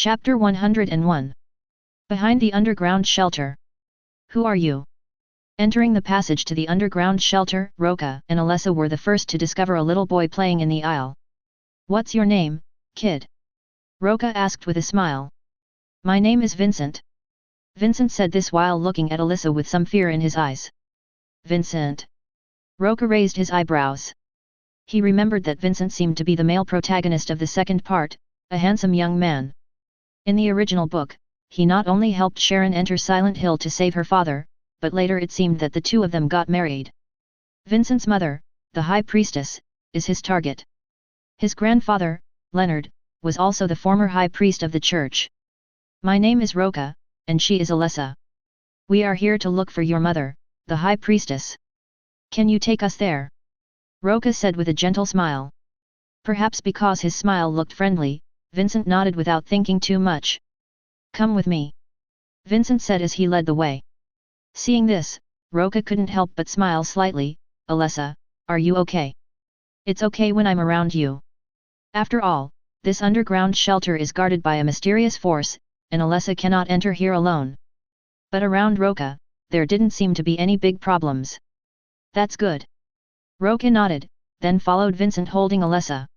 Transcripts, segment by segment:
Chapter 101. Behind the underground shelter. Who are you? Entering the passage to the underground shelter, Roca and Alessa were the first to discover a little boy playing in the aisle. "What's your name, kid?" Roca asked with a smile. "My name is Vincent." Vincent said this while looking at Alessa with some fear in his eyes. "Vincent?" Roca raised his eyebrows. He remembered that Vincent seemed to be the male protagonist of the second part, a handsome young man. In the original book, he not only helped Sharon enter Silent Hill to save her father, but later it seemed that the two of them got married. Vincent's mother, the High Priestess, is his target. His grandfather, Leonard, was also the former High Priest of the church. "My name is Roca, and she is Alessa. We are here to look for your mother, the High Priestess. Can you take us there?" Roca said with a gentle smile. Perhaps because his smile looked friendly, Vincent nodded without thinking too much. "Come with me," Vincent said as he led the way. Seeing this, Roca couldn't help but smile slightly. "Alessa, are you okay?" "It's okay when I'm around you. After all, this underground shelter is guarded by a mysterious force, and Alessa cannot enter here alone." But around Roca, there didn't seem to be any big problems. "That's good." Roca nodded, then followed Vincent holding Alessa.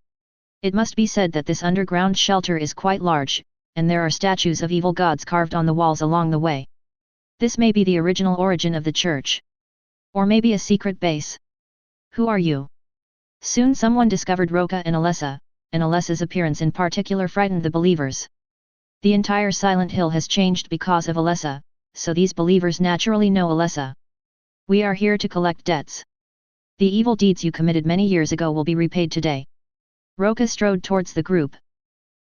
It must be said that this underground shelter is quite large, and there are statues of evil gods carved on the walls along the way. This may be the original origin of the church. Or maybe a secret base. "Who are you?" Soon someone discovered Roca and Alessa's appearance in particular frightened the believers. The entire Silent Hill has changed because of Alessa, so these believers naturally know Alessa. "We are here to collect debts. The evil deeds you committed many years ago will be repaid today." Roca strode towards the group.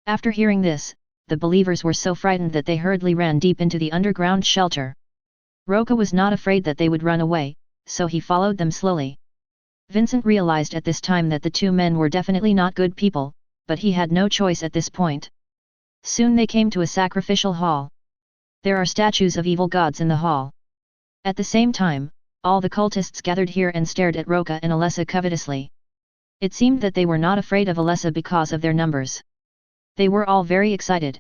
After hearing this, the believers were so frightened that they hurriedly ran deep into the underground shelter. Roca was not afraid that they would run away, so he followed them slowly. Vincent realized at this time that the two men were definitely not good people, but he had no choice at this point. Soon they came to a sacrificial hall. There are statues of evil gods in the hall. At the same time, all the cultists gathered here and stared at Roca and Alessa covetously. It seemed that they were not afraid of Alessa because of their numbers. They were all very excited.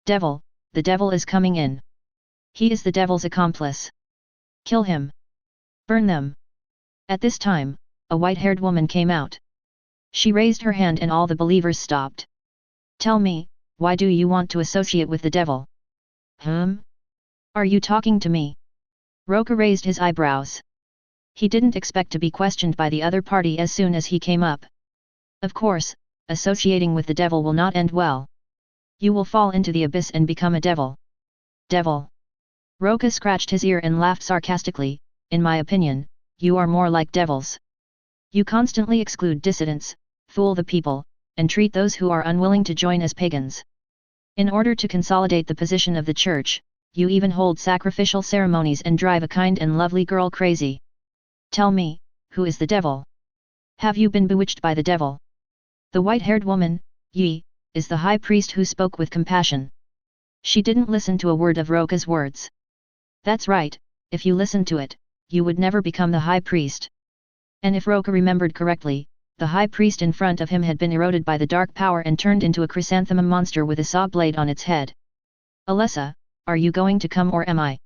"Devil, the devil is coming in. He is the devil's accomplice. Kill him. Burn them." At this time, a white-haired woman came out. She raised her hand and all the believers stopped. "Tell me, why do you want to associate with the devil?" Are you talking to me?" Roca raised his eyebrows. He didn't expect to be questioned by the other party as soon as he came up. "Of course, associating with the devil will not end well. You will fall into the abyss and become a devil." "Devil?" Roca scratched his ear and laughed sarcastically. "In my opinion, you are more like devils. You constantly exclude dissidents, fool the people, and treat those who are unwilling to join as pagans. In order to consolidate the position of the church, you even hold sacrificial ceremonies and drive a kind and lovely girl crazy. Tell me, who is the devil? Have you been bewitched by the devil?" The white-haired woman, Yi, is the high priest who spoke with compassion. She didn't listen to a word of Roca's words. "That's right, if you listened to it, you would never become the high priest." And if Roca remembered correctly, the high priest in front of him had been eroded by the dark power and turned into a chrysanthemum monster with a saw blade on its head. "Alessa, are you going to come or am I?"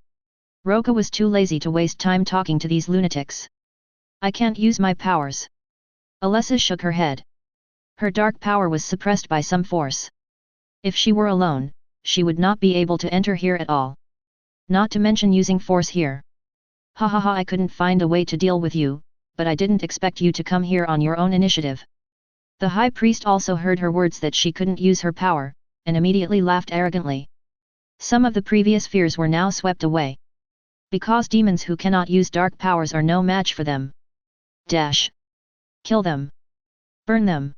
Roca was too lazy to waste time talking to these lunatics. "I can't use my powers." Alessa shook her head. Her dark power was suppressed by some force. If she were alone, she would not be able to enter here at all. Not to mention using force here. "Ha ha ha, I couldn't find a way to deal with you, but I didn't expect you to come here on your own initiative." The high priest also heard her words that she couldn't use her power, and immediately laughed arrogantly. Some of the previous fears were now swept away. Because demons who cannot use dark powers are no match for them. Kill them. Burn them.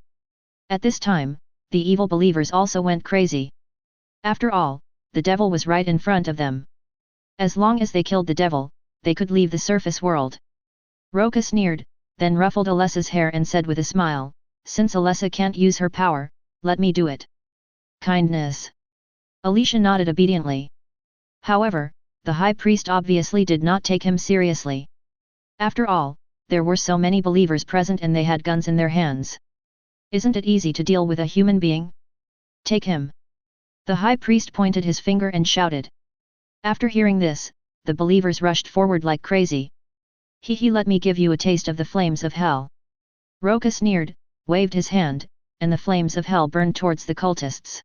At this time, the evil believers also went crazy. After all, the devil was right in front of them. As long as they killed the devil, they could leave the surface world. Roca sneered, then ruffled Alessa's hair and said with a smile, "Since Alessa can't use her power, let me do it." "Kindness." Alicia nodded obediently. However, the high priest obviously did not take him seriously. After all, there were so many believers present and they had guns in their hands. Isn't it easy to deal with a human being? Take him. The high priest pointed his finger and shouted. After hearing this, the believers rushed forward like crazy. He let me give you a taste of the flames of hell. Roca sneered, waved his hand, and the flames of hell burned towards the cultists.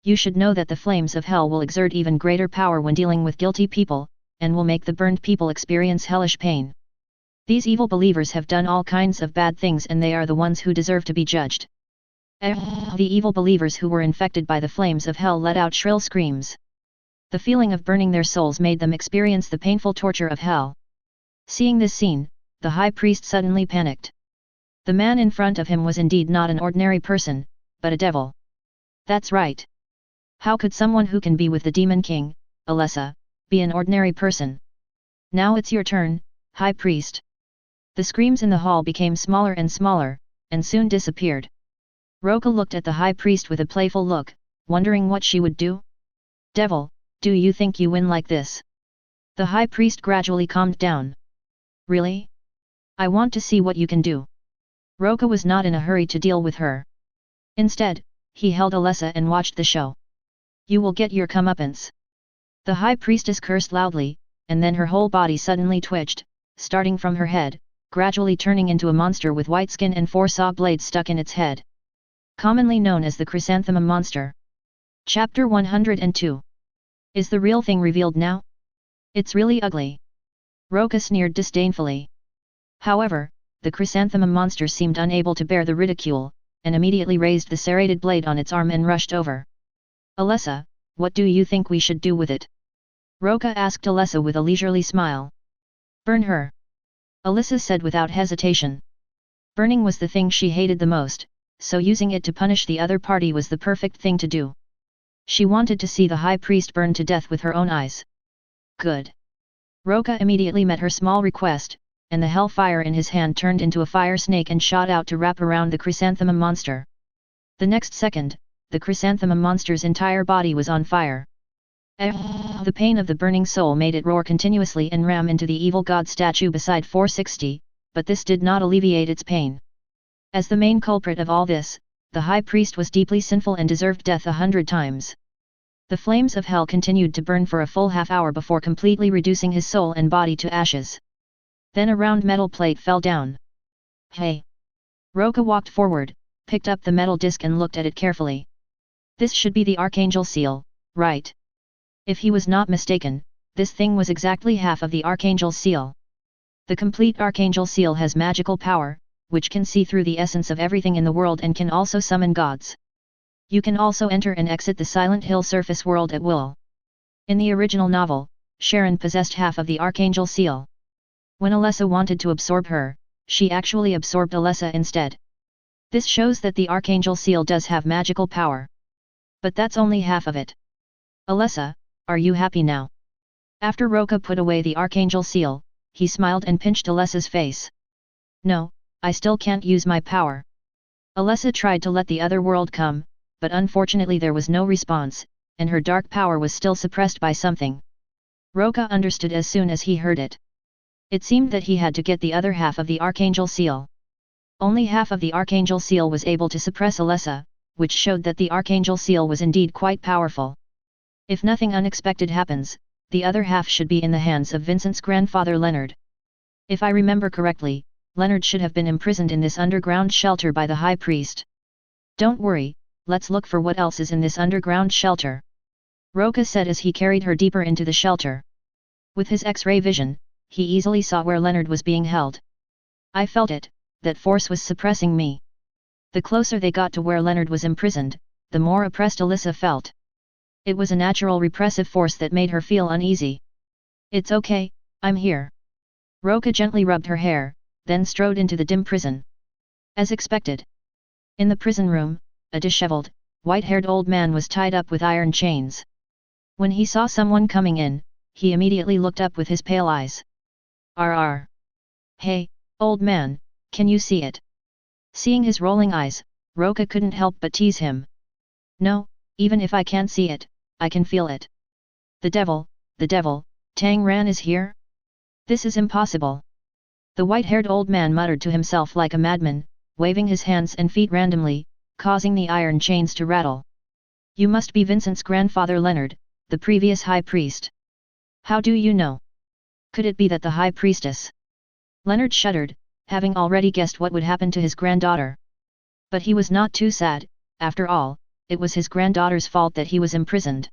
You should know that the flames of hell will exert even greater power when dealing with guilty people, and will make the burned people experience hellish pain. These evil believers have done all kinds of bad things and they are the ones who deserve to be judged. The evil believers who were infected by the flames of hell let out shrill screams. The feeling of burning their souls made them experience the painful torture of hell. Seeing this scene, the high priest suddenly panicked. The man in front of him was indeed not an ordinary person, but a devil. That's right. How could someone who can be with the Demon King, Alessa, be an ordinary person? Now it's your turn, High Priest. The screams in the hall became smaller, and soon disappeared. Roca looked at the High Priest with a playful look, wondering what she would do. Devil, do you think you win like this? The High Priest gradually calmed down. Really? I want to see what you can do. Roca was not in a hurry to deal with her. Instead, he held Alessa and watched the show. You will get your comeuppance. The High Priestess cursed loudly, and then her whole body suddenly twitched, starting from her head, gradually turning into a monster with white skin and 4 saw blades stuck in its head. Commonly known as the chrysanthemum monster. Chapter 102. Is the real thing revealed now? It's really ugly. Roca sneered disdainfully. However, the chrysanthemum monster seemed unable to bear the ridicule, and immediately raised the serrated blade on its arm and rushed over. Alessa, what do you think we should do with it? Roca asked Alessa with a leisurely smile. Burn her. Alessa said without hesitation. Burning was the thing she hated the most, so using it to punish the other party was the perfect thing to do. She wanted to see the high priest burned to death with her own eyes. Good. Roca immediately met her small request, and the hellfire in his hand turned into a fire snake and shot out to wrap around the chrysanthemum monster. The next second, the chrysanthemum monster's entire body was on fire. The pain of the burning soul made it roar continuously and ram into the evil god statue beside 460, but this did not alleviate its pain. As the main culprit of all this, the high priest was deeply sinful and deserved death 100 times. The flames of hell continued to burn for a full half-hour before completely reducing his soul and body to ashes. Then a round metal plate fell down. Hey! Roca walked forward, picked up the metal disc and looked at it carefully. This should be the Archangel Seal, right? If he was not mistaken, this thing was exactly half of the Archangel Seal. The complete Archangel Seal has magical power, which can see through the essence of everything in the world and can also summon gods. You can also enter and exit the Silent Hill surface world at will. In the original novel, Sharon possessed half of the Archangel Seal. When Alessa wanted to absorb her, she actually absorbed Alessa instead. This shows that the Archangel Seal does have magical power. But that's only half of it. Alessa, are you happy now? After Roca put away the Archangel Seal, he smiled and pinched Alessa's face. No, I still can't use my power. Alessa tried to let the other world come, but unfortunately there was no response, and her dark power was still suppressed by something. Roca understood as soon as he heard it. It seemed that he had to get the other half of the Archangel Seal. Only half of the Archangel Seal was able to suppress Alessa, which showed that the Archangel Seal was indeed quite powerful. If nothing unexpected happens, the other half should be in the hands of Vincent's grandfather Leonard. If I remember correctly, Leonard should have been imprisoned in this underground shelter by the high priest. Don't worry, let's look for what else is in this underground shelter. Roca said as he carried her deeper into the shelter. With his X-ray vision, he easily saw where Leonard was being held. I felt it, that force was suppressing me. The closer they got to where Leonard was imprisoned, the more oppressed Alessa felt. It was a natural repressive force that made her feel uneasy. It's okay, I'm here. Roca gently rubbed her hair, then strode into the dim prison. As expected. In the prison room, a disheveled, white-haired old man was tied up with iron chains. When he saw someone coming in, he immediately looked up with his pale eyes. "Arr! Hey, old man, can you see it?" Seeing his rolling eyes, Roca couldn't help but tease him. "No, even if I can't see it, I can feel it." The devil, Tang Ran is here? This is impossible." The white-haired old man muttered to himself like a madman, waving his hands and feet randomly, causing the iron chains to rattle. You must be Vincent's grandfather Leonard, the previous high priest. How do you know? Could it be that the high priestess? Leonard shuddered, having already guessed what would happen to his granddaughter. But he was not too sad. After all, it was his granddaughter's fault that he was imprisoned.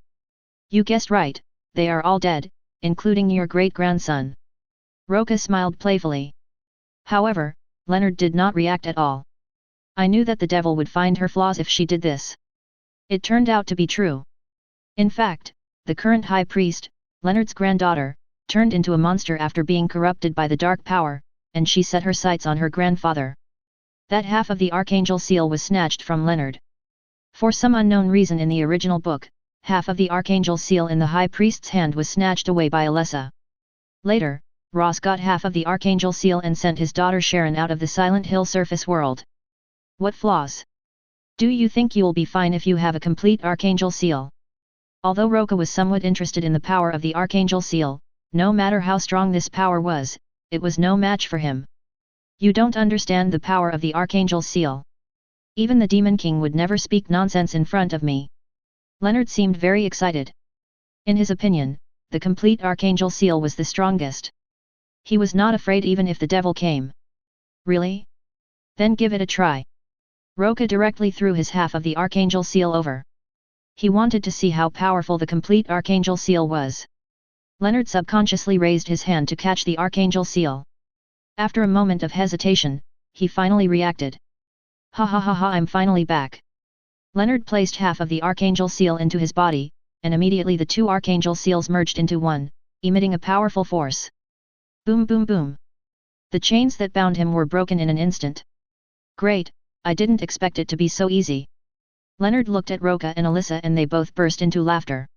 You guessed right, they are all dead, including your great-grandson. Roca smiled playfully. However, Leonard did not react at all. I knew that the devil would find her flaws if she did this. It turned out to be true. In fact, the current high priest, Leonard's granddaughter, turned into a monster after being corrupted by the dark power, and she set her sights on her grandfather. That half of the Archangel seal was snatched from Leonard. For some unknown reason in the original book, half of the Archangel seal in the high priest's hand was snatched away by Alessa. Later, Ross got half of the Archangel seal and sent his daughter Sharon out of the Silent Hill surface world. What flaws? Do you think you'll be fine if you have a complete Archangel seal? Although Roca was somewhat interested in the power of the Archangel seal, no matter how strong this power was, it was no match for him. You don't understand the power of the Archangel seal. Even the Demon King would never speak nonsense in front of me. Leonard seemed very excited. In his opinion, the complete Archangel seal was the strongest. He was not afraid even if the devil came. Really? Then give it a try. Roca directly threw his half of the Archangel seal over. He wanted to see how powerful the complete Archangel seal was. Leonard subconsciously raised his hand to catch the Archangel seal. After a moment of hesitation, he finally reacted. Ha ha ha ha, I'm finally back. Leonard placed half of the Archangel seal into his body, and immediately the two Archangel seals merged into one, emitting a powerful force. Boom boom boom. The chains that bound him were broken in an instant. Great, I didn't expect it to be so easy. Leonard looked at Roca and Alessa and they both burst into laughter.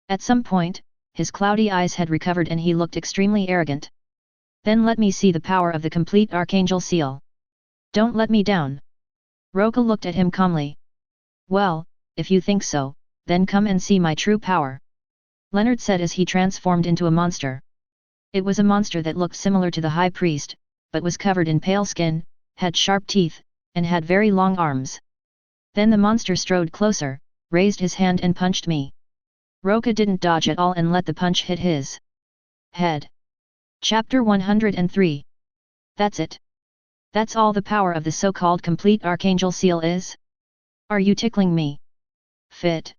At some point, his cloudy eyes had recovered and he looked extremely arrogant. Then let me see the power of the complete Archangel seal. Don't let me down. Roca looked at him calmly. Well, if you think so, then come and see my true power. Leonard said as he transformed into a monster. It was a monster that looked similar to the high priest, but was covered in pale skin, had sharp teeth, and had very long arms. Then the monster strode closer, raised his hand and punched me. Roca didn't dodge at all and let the punch hit his head. Chapter 103. That's it. That's all the power of the so-called complete Archangel seal is? Are you tickling me? Fit.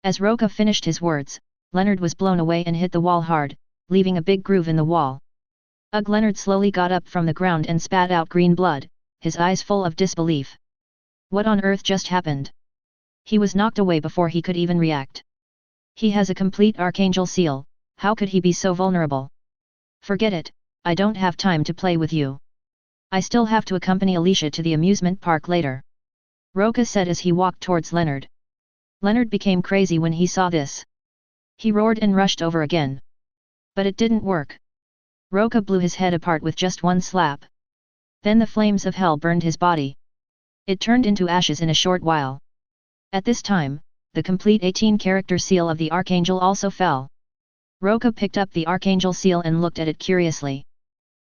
As Roca finished his words, Leonard was blown away and hit the wall hard, leaving a big groove in the wall. Ugh! Leonard slowly got up from the ground and spat out green blood, his eyes full of disbelief. What on earth just happened? He was knocked away before he could even react. He has a complete Archangel seal, how could he be so vulnerable? Forget it, I don't have time to play with you. I still have to accompany Alicia to the amusement park later. Roca said as he walked towards Leonard. Leonard became crazy when he saw this. He roared and rushed over again. But it didn't work. Roca blew his head apart with just one slap. Then the flames of hell burned his body. It turned into ashes in a short while. At this time, the complete 18-character seal of the Archangel also fell. Roca picked up the Archangel seal and looked at it curiously.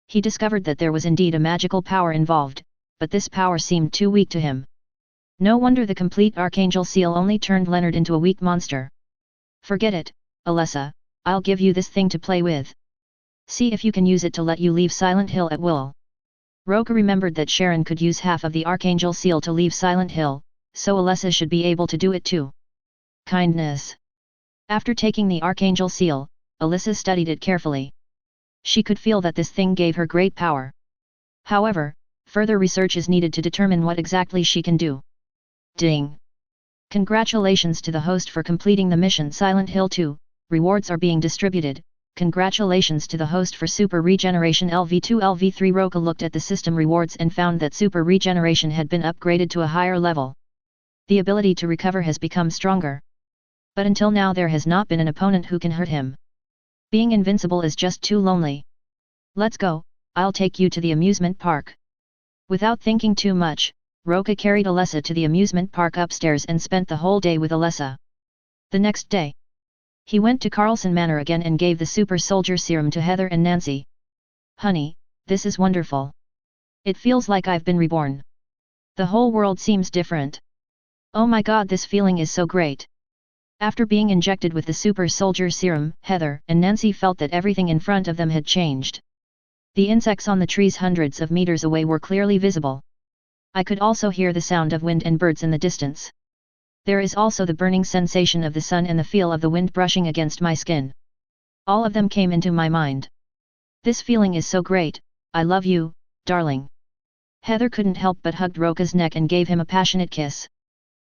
He discovered that there was indeed a magical power involved, but this power seemed too weak to him. No wonder the complete Archangel seal only turned Leonard into a weak monster. Forget it, Alessa, I'll give you this thing to play with. See if you can use it to let you leave Silent Hill at will. Roca remembered that Sharon could use half of the Archangel seal to leave Silent Hill, so Alessa should be able to do it too. Kindness. After taking the Archangel seal, Alessa studied it carefully. She could feel that this thing gave her great power. However, further research is needed to determine what exactly she can do. Ding! Congratulations to the host for completing the mission Silent Hill 2, rewards are being distributed. Congratulations to the host for Super Regeneration LV2 LV3. Roca looked at the system rewards and found that Super Regeneration had been upgraded to a higher level. The ability to recover has become stronger. But until now there has not been an opponent who can hurt him. Being invincible is just too lonely. Let's go, I'll take you to the amusement park. Without thinking too much, Roca carried Alessa to the amusement park upstairs and spent the whole day with Alessa. The next day, he went to Carlson Manor again and gave the super soldier serum to Heather and Nancy. Honey, this is wonderful. It feels like I've been reborn. The whole world seems different. Oh my god, this feeling is so great. After being injected with the super soldier serum, Heather and Nancy felt that everything in front of them had changed. The insects on the trees hundreds of meters away were clearly visible. I could also hear the sound of wind and birds in the distance. There is also the burning sensation of the sun and the feel of the wind brushing against my skin. All of them came into my mind. This feeling is so great, I love you, darling. Heather couldn't help but hugged Roca's neck and gave him a passionate kiss.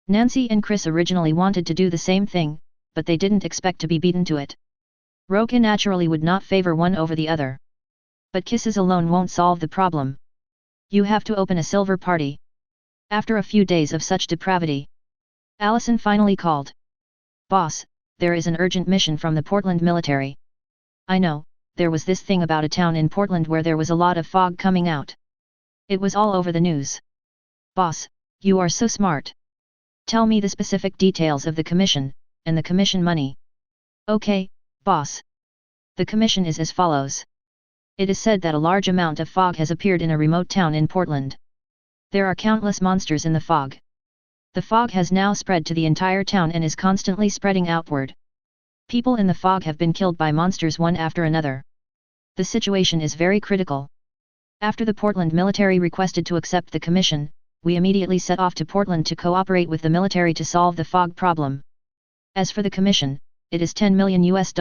Nancy and Chris originally wanted to do the same thing, but they didn't expect to be beaten to it. Roca naturally would not favor one over the other. But kisses alone won't solve the problem. You have to open a silver party. After a few days of such depravity, Allison finally called. Boss, there is an urgent mission from the Portland military. I know, there was this thing about a town in Portland where there was a lot of fog coming out. It was all over the news. Boss, you are so smart. Tell me the specific details of the commission, and the commission money. Okay, boss. The commission is as follows. It is said that a large amount of fog has appeared in a remote town in Portland. There are countless monsters in the fog. The fog has now spread to the entire town and is constantly spreading outward. People in the fog have been killed by monsters one after another. The situation is very critical. After the Portland military requested to accept the commission, we immediately set off to Portland to cooperate with the military to solve the fog problem. As for the commission, it is $10 million US.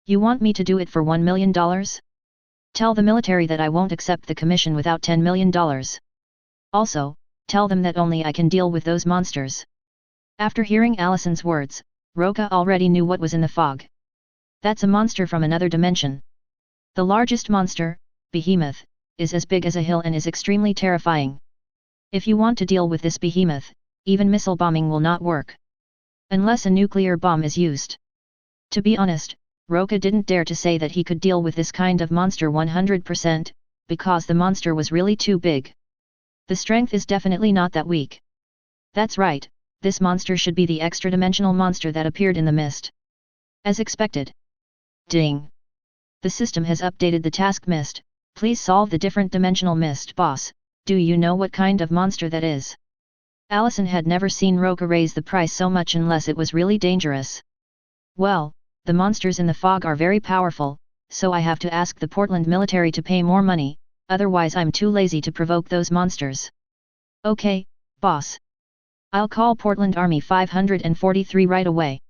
You want me to do it for $1 million? Tell the military that I won't accept the commission without $10 million. Also, tell them that only I can deal with those monsters. After hearing Allison's words, Roca already knew what was in the fog. That's a monster from another dimension. The largest monster, Behemoth, is as big as a hill and is extremely terrifying. If you want to deal with this behemoth, even missile bombing will not work. Unless a nuclear bomb is used. To be honest, Roca didn't dare to say that he could deal with this kind of monster 100%, because the monster was really too big. The strength is definitely not that weak. That's right, this monster should be the extra-dimensional monster that appeared in the mist. As expected. Ding! The system has updated the task mist, please solve the different dimensional mist boss. Do you know what kind of monster that is? Allison had never seen Roca raise the price so much unless it was really dangerous. Well, the monsters in the fog are very powerful, so I have to ask the Portland military to pay more money, otherwise I'm too lazy to provoke those monsters. Okay, boss. I'll call Portland Army 543 right away.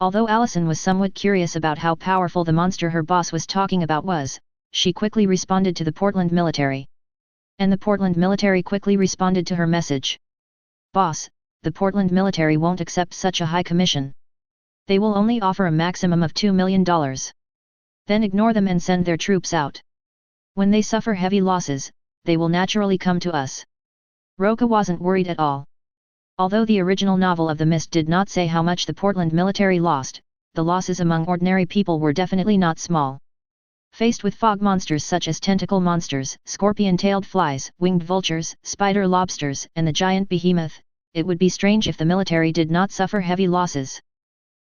Although Allison was somewhat curious about how powerful the monster her boss was talking about was, she quickly responded to the Portland military. And the Portland military quickly responded to her message. Boss, the Portland military won't accept such a high commission. They will only offer a maximum of $2 million. Then ignore them and send their troops out. When they suffer heavy losses, they will naturally come to us. Roca wasn't worried at all. Although the original novel of The Mist did not say how much the Portland military lost, the losses among ordinary people were definitely not small. Faced with fog monsters such as tentacle monsters, scorpion-tailed flies, winged vultures, spider lobsters, and the giant behemoth, it would be strange if the military did not suffer heavy losses.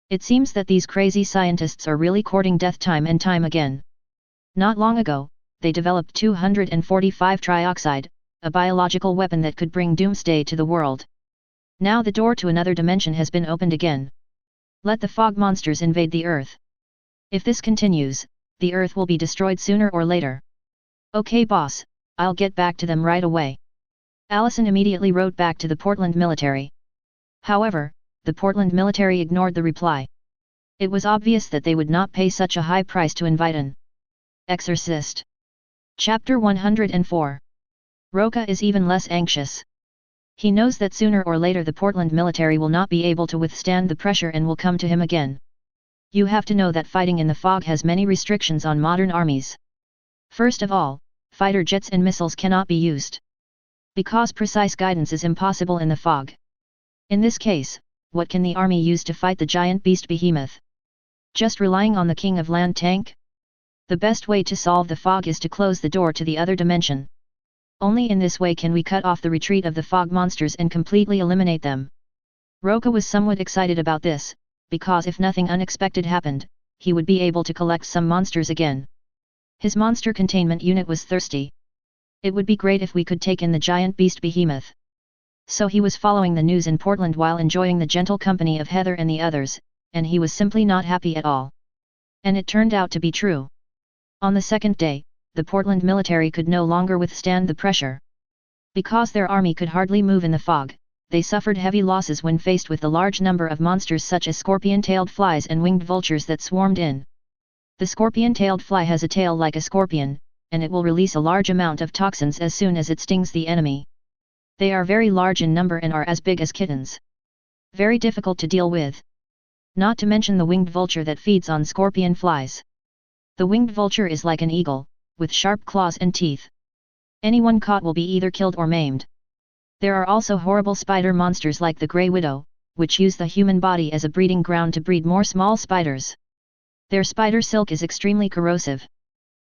It seems that these crazy scientists are really courting death time and time again. Not long ago, they developed 245 trioxide, a biological weapon that could bring doomsday to the world. Now the door to another dimension has been opened again. Let the fog monsters invade the Earth. If this continues, the Earth will be destroyed sooner or later. Okay boss, I'll get back to them right away. Allison immediately wrote back to the Portland military. However, the Portland military ignored the reply. It was obvious that they would not pay such a high price to invite an exorcist. Chapter 104. Roca is even less anxious. He knows that sooner or later the Portland military will not be able to withstand the pressure and will come to him again. You have to know that fighting in the fog has many restrictions on modern armies. First of all, fighter jets and missiles cannot be used. Because precise guidance is impossible in the fog. In this case, what can the army use to fight the giant beast behemoth? Just relying on the King of Land tank? The best way to solve the fog is to close the door to the other dimension. Only in this way can we cut off the retreat of the fog monsters and completely eliminate them. Roca was somewhat excited about this, because if nothing unexpected happened, he would be able to collect some monsters again. His monster containment unit was thirsty. It would be great if we could take in the giant beast behemoth. So he was following the news in Portland while enjoying the gentle company of Heather and the others, and he was simply not happy at all. And it turned out to be true. On the second day, the Portland military could no longer withstand the pressure. Because their army could hardly move in the fog, they suffered heavy losses when faced with the large number of monsters such as scorpion-tailed flies and winged vultures that swarmed in. The scorpion-tailed fly has a tail like a scorpion, and it will release a large amount of toxins as soon as it stings the enemy. They are very large in number and are as big as kittens. Very difficult to deal with. Not to mention the winged vulture that feeds on scorpion flies. The winged vulture is like an eagle, with sharp claws and teeth. Anyone caught will be either killed or maimed. There are also horrible spider monsters like the Grey Widow, which use the human body as a breeding ground to breed more small spiders. Their spider silk is extremely corrosive.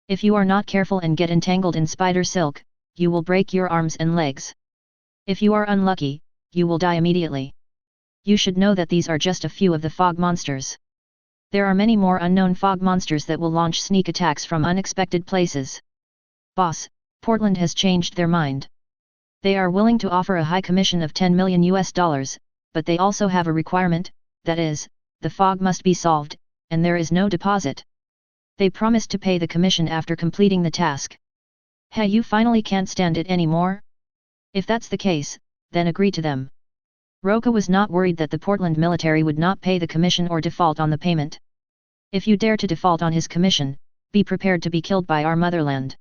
If you are not careful and get entangled in spider silk, you will break your arms and legs. If you are unlucky, you will die immediately. You should know that these are just a few of the fog monsters. There are many more unknown fog monsters that will launch sneak attacks from unexpected places. Boss, Portland has changed their mind. They are willing to offer a high commission of $10 million, but they also have a requirement, that is, the fog must be solved, and there is no deposit. They promised to pay the commission after completing the task. Hey, you finally can't stand it anymore? If that's the case, then agree to them. Roca was not worried that the Portland military would not pay the commission or default on the payment. If you dare to default on his commission, be prepared to be killed by our motherland.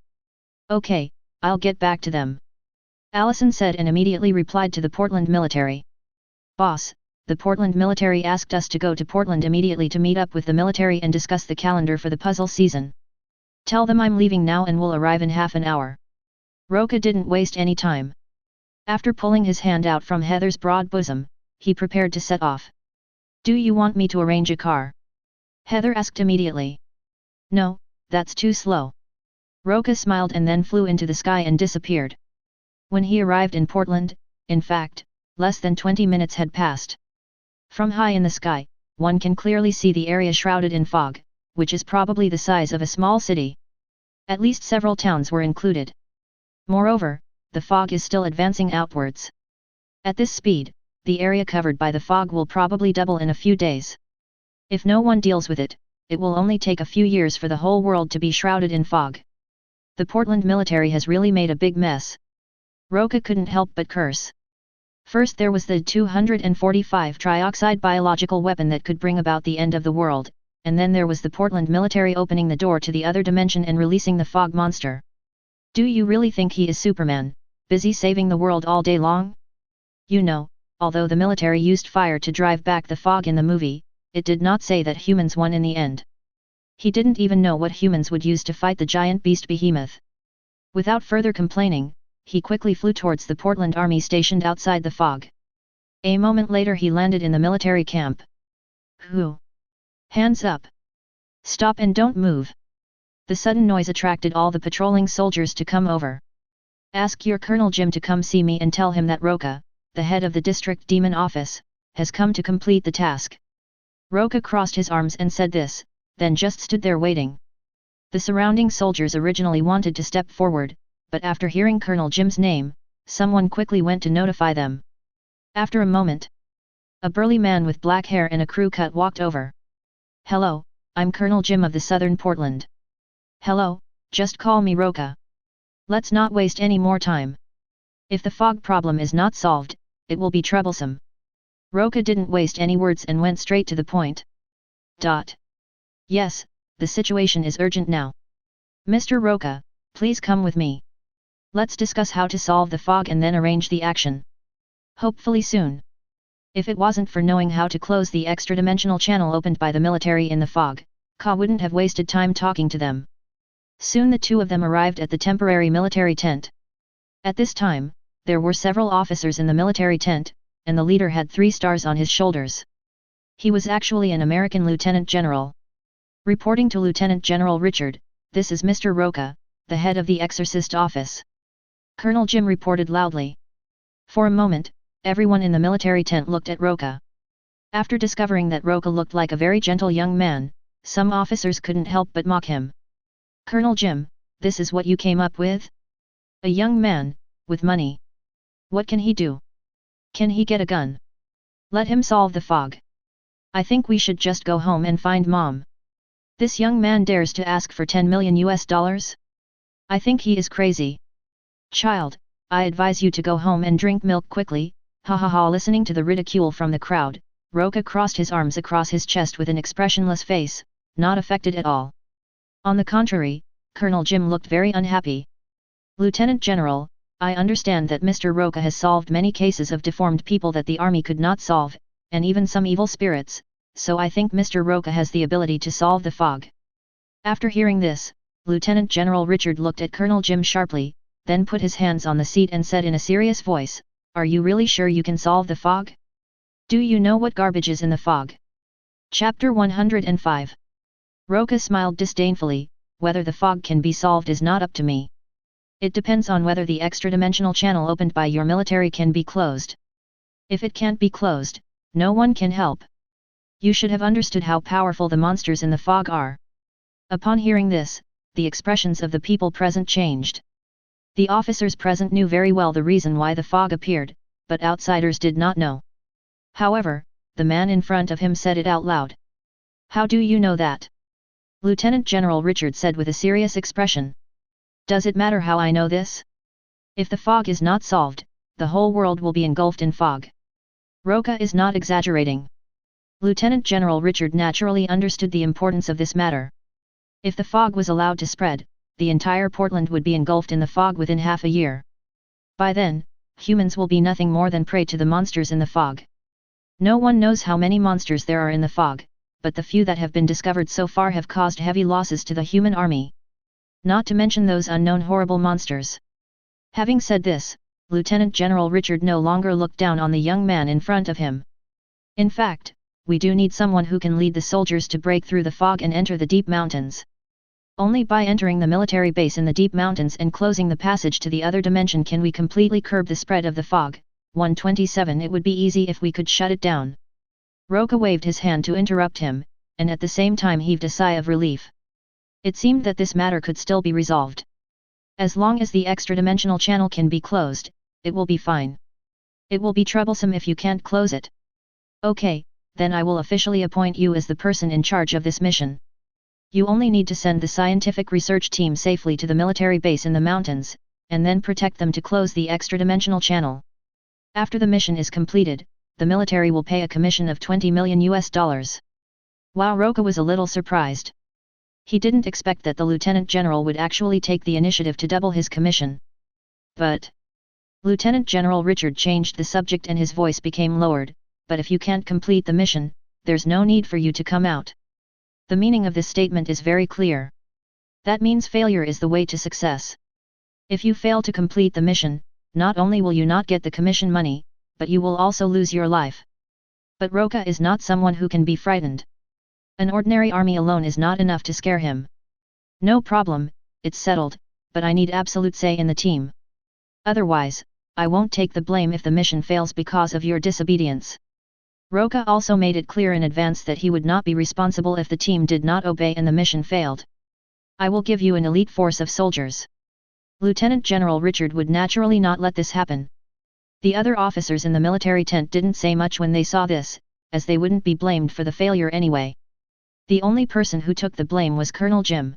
Okay, I'll get back to them. Allison said and immediately replied to the Portland military. Boss, the Portland military asked us to go to Portland immediately to meet up with the military and discuss the calendar for the puzzle season. Tell them I'm leaving now and will arrive in half an hour. Roca didn't waste any time. After pulling his hand out from Heather's broad bosom, he prepared to set off. Do you want me to arrange a car? Heather asked immediately. No, that's too slow. Roca smiled and then flew into the sky and disappeared. When he arrived in Portland, in fact, less than 20 minutes had passed. From high in the sky, one can clearly see the area shrouded in fog, which is probably the size of a small city. At least several towns were included. Moreover, the fog is still advancing outwards. At this speed, the area covered by the fog will probably double in a few days. If no one deals with it, it will only take a few years for the whole world to be shrouded in fog. The Portland military has really made a big mess. Roca couldn't help but curse. First there was the 245 trioxide biological weapon that could bring about the end of the world, and then there was the Portland military opening the door to the other dimension and releasing the fog monster. Do you really think he is Superman, busy saving the world all day long? You know, although the military used fire to drive back the fog in the movie, it did not say that humans won in the end. He didn't even know what humans would use to fight the giant beast behemoth. Without further complaining, he quickly flew towards the Portland army stationed outside the fog. A moment later he landed in the military camp. Who? Hands up! Stop and don't move! The sudden noise attracted all the patrolling soldiers to come over. Ask your Colonel Jim to come see me and tell him that Roca, the head of the district demon office, has come to complete the task. Roca crossed his arms and said this, then just stood there waiting. The surrounding soldiers originally wanted to step forward, but after hearing Colonel Jim's name, someone quickly went to notify them. After a moment, a burly man with black hair and a crew cut walked over. Hello, I'm Colonel Jim of the Southern Portland. Hello, just call me Roca. Let's not waste any more time. If the fog problem is not solved, it will be troublesome. Roca didn't waste any words and went straight to the point. Yes, the situation is urgent now. Mr. Roca, please come with me. Let's discuss how to solve the fog and then arrange the action. Hopefully soon. If it wasn't for knowing how to close the extra-dimensional channel opened by the military in the fog, Ka wouldn't have wasted time talking to them. Soon the two of them arrived at the temporary military tent. At this time, there were several officers in the military tent, and the leader had 3 stars on his shoulders. He was actually an American lieutenant general. Reporting to Lieutenant General Richard, this is Mr. Roca, the head of the Exorcist office. Colonel Jim reported loudly. For a moment, everyone in the military tent looked at Roca. After discovering that Roca looked like a very gentle young man, some officers couldn't help but mock him. Colonel Jim, this is what you came up with? A young man, with money. What can he do? Can he get a gun? Let him solve the fog. I think we should just go home and find Mom. This young man dares to ask for 10 million US dollars? I think he is crazy. Child, I advise you to go home and drink milk quickly, ha ha ha. Listening to the ridicule from the crowd, Roca crossed his arms across his chest with an expressionless face, not affected at all. On the contrary, Colonel Jim looked very unhappy. Lieutenant General, I understand that Mr. Roca has solved many cases of deformed people that the army could not solve, and even some evil spirits, so I think Mr. Roca has the ability to solve the fog. After hearing this, Lieutenant General Richard looked at Colonel Jim sharply, then put his hands on the seat and said in a serious voice, "Are you really sure you can solve the fog? Do you know what garbage is in the fog?" Chapter 105. Roca smiled disdainfully, "Whether the fog can be solved is not up to me. It depends on whether the extra-dimensional channel opened by your military can be closed. If it can't be closed, no one can help. You should have understood how powerful the monsters in the fog are." Upon hearing this, the expressions of the people present changed. The officers present knew very well the reason why the fog appeared, but outsiders did not know. However, the man in front of him said it out loud. "How do you know that?" Lieutenant General Richard said with a serious expression. "Does it matter how I know this? If the fog is not solved, the whole world will be engulfed in fog." Roca is not exaggerating. Lieutenant General Richard naturally understood the importance of this matter. If the fog was allowed to spread, the entire Portland would be engulfed in the fog within half a year. By then, humans will be nothing more than prey to the monsters in the fog. No one knows how many monsters there are in the fog, but the few that have been discovered so far have caused heavy losses to the human army. Not to mention those unknown horrible monsters. Having said this, Lieutenant General Richard no longer looked down on the young man in front of him. "In fact, we do need someone who can lead the soldiers to break through the fog and enter the deep mountains. Only by entering the military base in the deep mountains and closing the passage to the other dimension can we completely curb the spread of the fog." 127. It would be easy if we could shut it down. Roca waved his hand to interrupt him, and at the same time heaved a sigh of relief. It seemed that this matter could still be resolved. As long as the extra-dimensional channel can be closed, it will be fine. It will be troublesome if you can't close it. Okay, then I will officially appoint you as the person in charge of this mission. You only need to send the scientific research team safely to the military base in the mountains, and then protect them to close the extra-dimensional channel. After the mission is completed, the military will pay a commission of 20 million US dollars. Wow, Roca was a little surprised. He didn't expect that the Lieutenant General would actually take the initiative to double his commission. But Lieutenant General Richard changed the subject and his voice became lowered, "But if you can't complete the mission, there's no need for you to come out." The meaning of this statement is very clear. That means failure is the way to success. If you fail to complete the mission, not only will you not get the commission money, but you will also lose your life. But Roca is not someone who can be frightened. An ordinary army alone is not enough to scare him. "No problem, it's settled, but I need absolute say in the team. Otherwise, I won't take the blame if the mission fails because of your disobedience." Roca also made it clear in advance that he would not be responsible if the team did not obey and the mission failed. "I will give you an elite force of soldiers." Lieutenant General Richard would naturally not let this happen. The other officers in the military tent didn't say much when they saw this, as they wouldn't be blamed for the failure anyway. The only person who took the blame was Colonel Jim.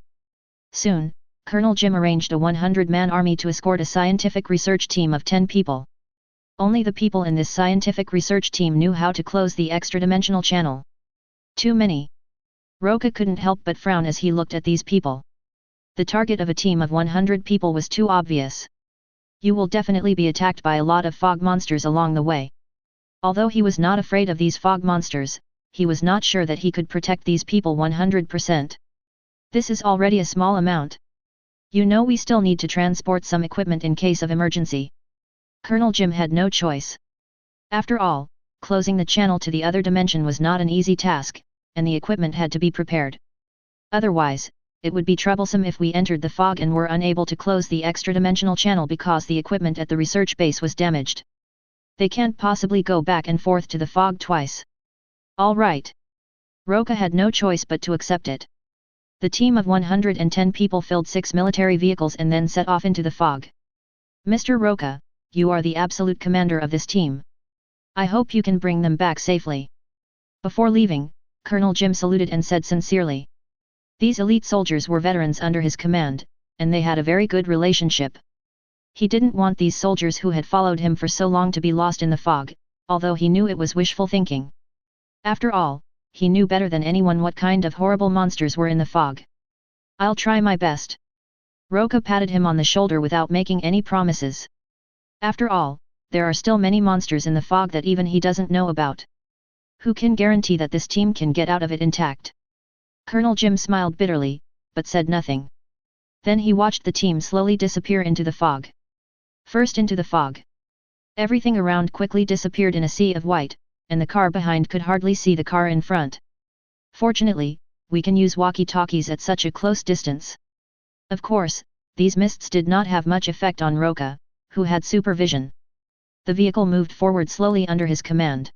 Soon, Colonel Jim arranged a 100-man army to escort a scientific research team of 10 people. Only the people in this scientific research team knew how to close the extra-dimensional channel. Too many. Roca couldn't help but frown as he looked at these people. The target of a team of 100 people was too obvious. You will definitely be attacked by a lot of fog monsters along the way. Although he was not afraid of these fog monsters, he was not sure that he could protect these people 100%. This is already a small amount. You know, we still need to transport some equipment in case of emergency. Colonel Jim had no choice. After all, closing the channel to the other dimension was not an easy task, and the equipment had to be prepared. Otherwise, it would be troublesome if we entered the fog and were unable to close the extra-dimensional channel because the equipment at the research base was damaged. They can't possibly go back and forth to the fog twice. All right. Roca had no choice but to accept it. The team of 110 people filled 6 military vehicles and then set off into the fog. "Mr. Roca, you are the absolute commander of this team. I hope you can bring them back safely. Before leaving, Colonel Jim saluted and said sincerely. These elite soldiers were veterans under his command, and they had a very good relationship. He didn't want these soldiers who had followed him for so long to be lost in the fog, although he knew it was wishful thinking. After all, he knew better than anyone what kind of horrible monsters were in the fog. I'll try my best. Roca patted him on the shoulder without making any promises. After all, there are still many monsters in the fog that even he doesn't know about. Who can guarantee that this team can get out of it intact? Colonel Jim smiled bitterly, but said nothing. Then he watched the team slowly disappear into the fog. First into the fog. Everything around quickly disappeared in a sea of white, and the car behind could hardly see the car in front. Fortunately, we can use walkie-talkies at such a close distance. Of course, these mists did not have much effect on Roca, who had supervision. The vehicle moved forward slowly under his command.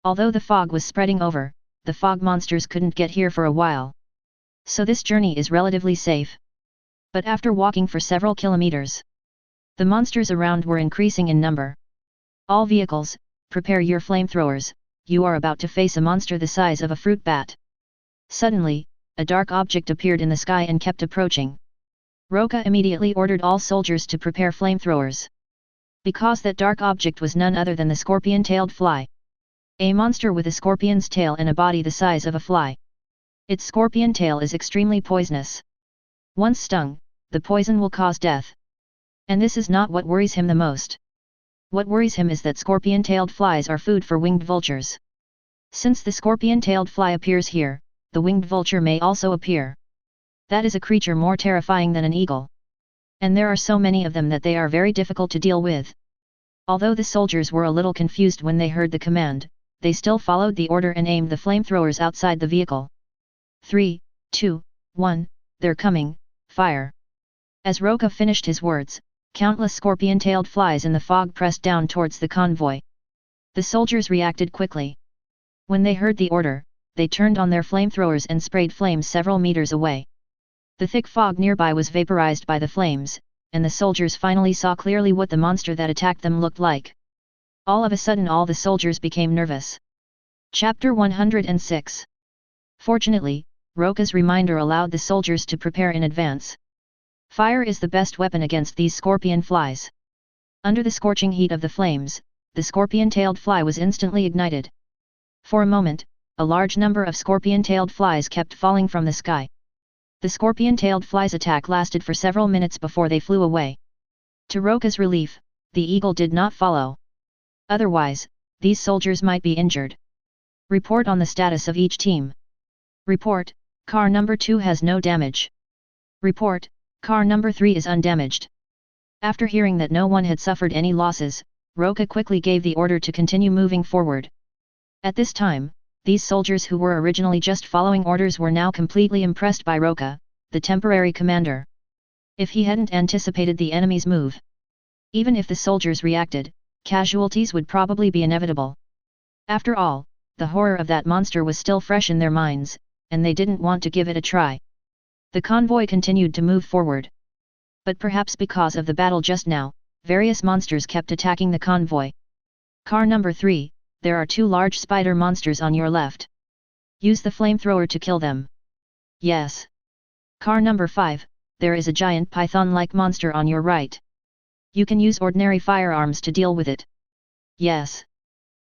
Although the fog was spreading over, the fog monsters couldn't get here for a while. So this journey is relatively safe. But after walking for several kilometers, the monsters around were increasing in number. All vehicles, prepare your flamethrowers, you are about to face a monster the size of a fruit bat. Suddenly, a dark object appeared in the sky and kept approaching. Roca immediately ordered all soldiers to prepare flamethrowers. Because that dark object was none other than the scorpion-tailed fly. A monster with a scorpion's tail and a body the size of a fly. Its scorpion tail is extremely poisonous. Once stung, the poison will cause death. And this is not what worries him the most. What worries him is that scorpion-tailed flies are food for winged vultures. Since the scorpion-tailed fly appears here, the winged vulture may also appear. That is a creature more terrifying than an eagle. And there are so many of them that they are very difficult to deal with. Although the soldiers were a little confused when they heard the command, they still followed the order and aimed the flamethrowers outside the vehicle. 3, 2, 1, they're coming, fire. As Roca finished his words, countless scorpion-tailed flies in the fog pressed down towards the convoy. The soldiers reacted quickly. When they heard the order, they turned on their flamethrowers and sprayed flames several meters away. The thick fog nearby was vaporized by the flames, and the soldiers finally saw clearly what the monster that attacked them looked like. All of a sudden all the soldiers became nervous. Chapter 106. Fortunately, Roca's reminder allowed the soldiers to prepare in advance. Fire is the best weapon against these scorpion flies. Under the scorching heat of the flames, the scorpion-tailed fly was instantly ignited. For a moment, a large number of scorpion-tailed flies kept falling from the sky. The scorpion-tailed fly's attack lasted for several minutes before they flew away. To Roca's relief, the eagle did not follow. Otherwise, these soldiers might be injured. Report on the status of each team. Report, car number 2 has no damage. Report, car number 3 is undamaged. After hearing that no one had suffered any losses, Roca quickly gave the order to continue moving forward. At this time, these soldiers who were originally just following orders were now completely impressed by Roca, the temporary commander. If he hadn't anticipated the enemy's move, even if the soldiers reacted, casualties would probably be inevitable. After all, the horror of that monster was still fresh in their minds, and they didn't want to give it a try. The convoy continued to move forward. But perhaps because of the battle just now, various monsters kept attacking the convoy. Car number 3, there are 2 large spider monsters on your left. Use the flamethrower to kill them. Yes. Car number 5, there is a giant python-like monster on your right. You can use ordinary firearms to deal with it. Yes.